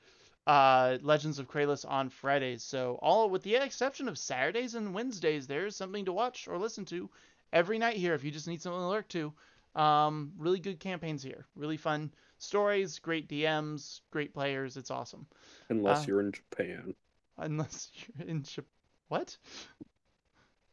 Legends of Kralis on Fridays. So all with the exception of Saturdays and Wednesdays, there's something to watch or listen to every night here if you just need something to lurk to. Really good campaigns here. Really fun stories, great DMs, great players. It's awesome. Unless you're in Japan. Unless you're in Japan. What?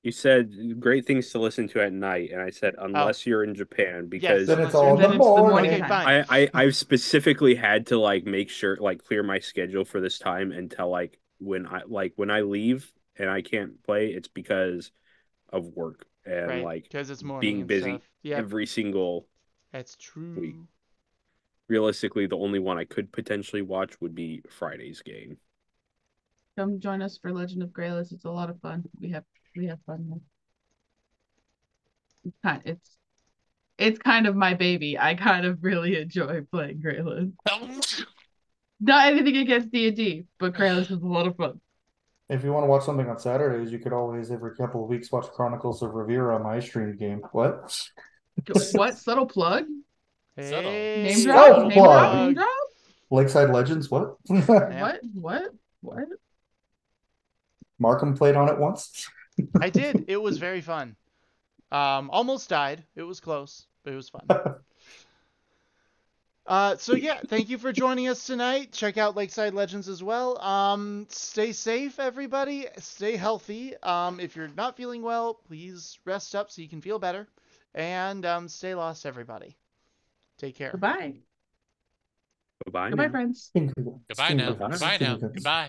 You said great things to listen to at night, and I said unless you're in Japan, because Then unless it's all in Then the it's the morning morning. Okay, time. fine. I've specifically had to like make sure like clear my schedule for this time until like when I leave and I can't play, it's because of work and Right, like because it's morning being and busy stuff. Yep, every single that's true. week. Realistically, the only one I could potentially watch would be Friday's game. Come join us for Legend of Kralis. It's a lot of fun. We have fun. It's kind of my baby. I kind of really enjoy playing Kralis. Not anything against D&D, but Kralis is a lot of fun. If you want to watch something on Saturdays, you could always every couple of weeks watch Chronicles of Rivera on my streamed game. What? What? Subtle plug? Subtle. Hey, Name Subtle drop? Name plug. drop? Name drop? Lakeside Legends. What? Yeah. What? Markham played on it once. I did. It was very fun. Almost died. It was close, but it was fun. So yeah, thank you for joining us tonight. Check out Lakeside Legends as well. Stay safe, everybody. Stay healthy. If you're not feeling well, please rest up so you can feel better. And stay lost, everybody. Take care. Goodbye. Bye-bye. Goodbye, now. friends. Goodbye now. Goodbye. Goodbye now. Goodbye.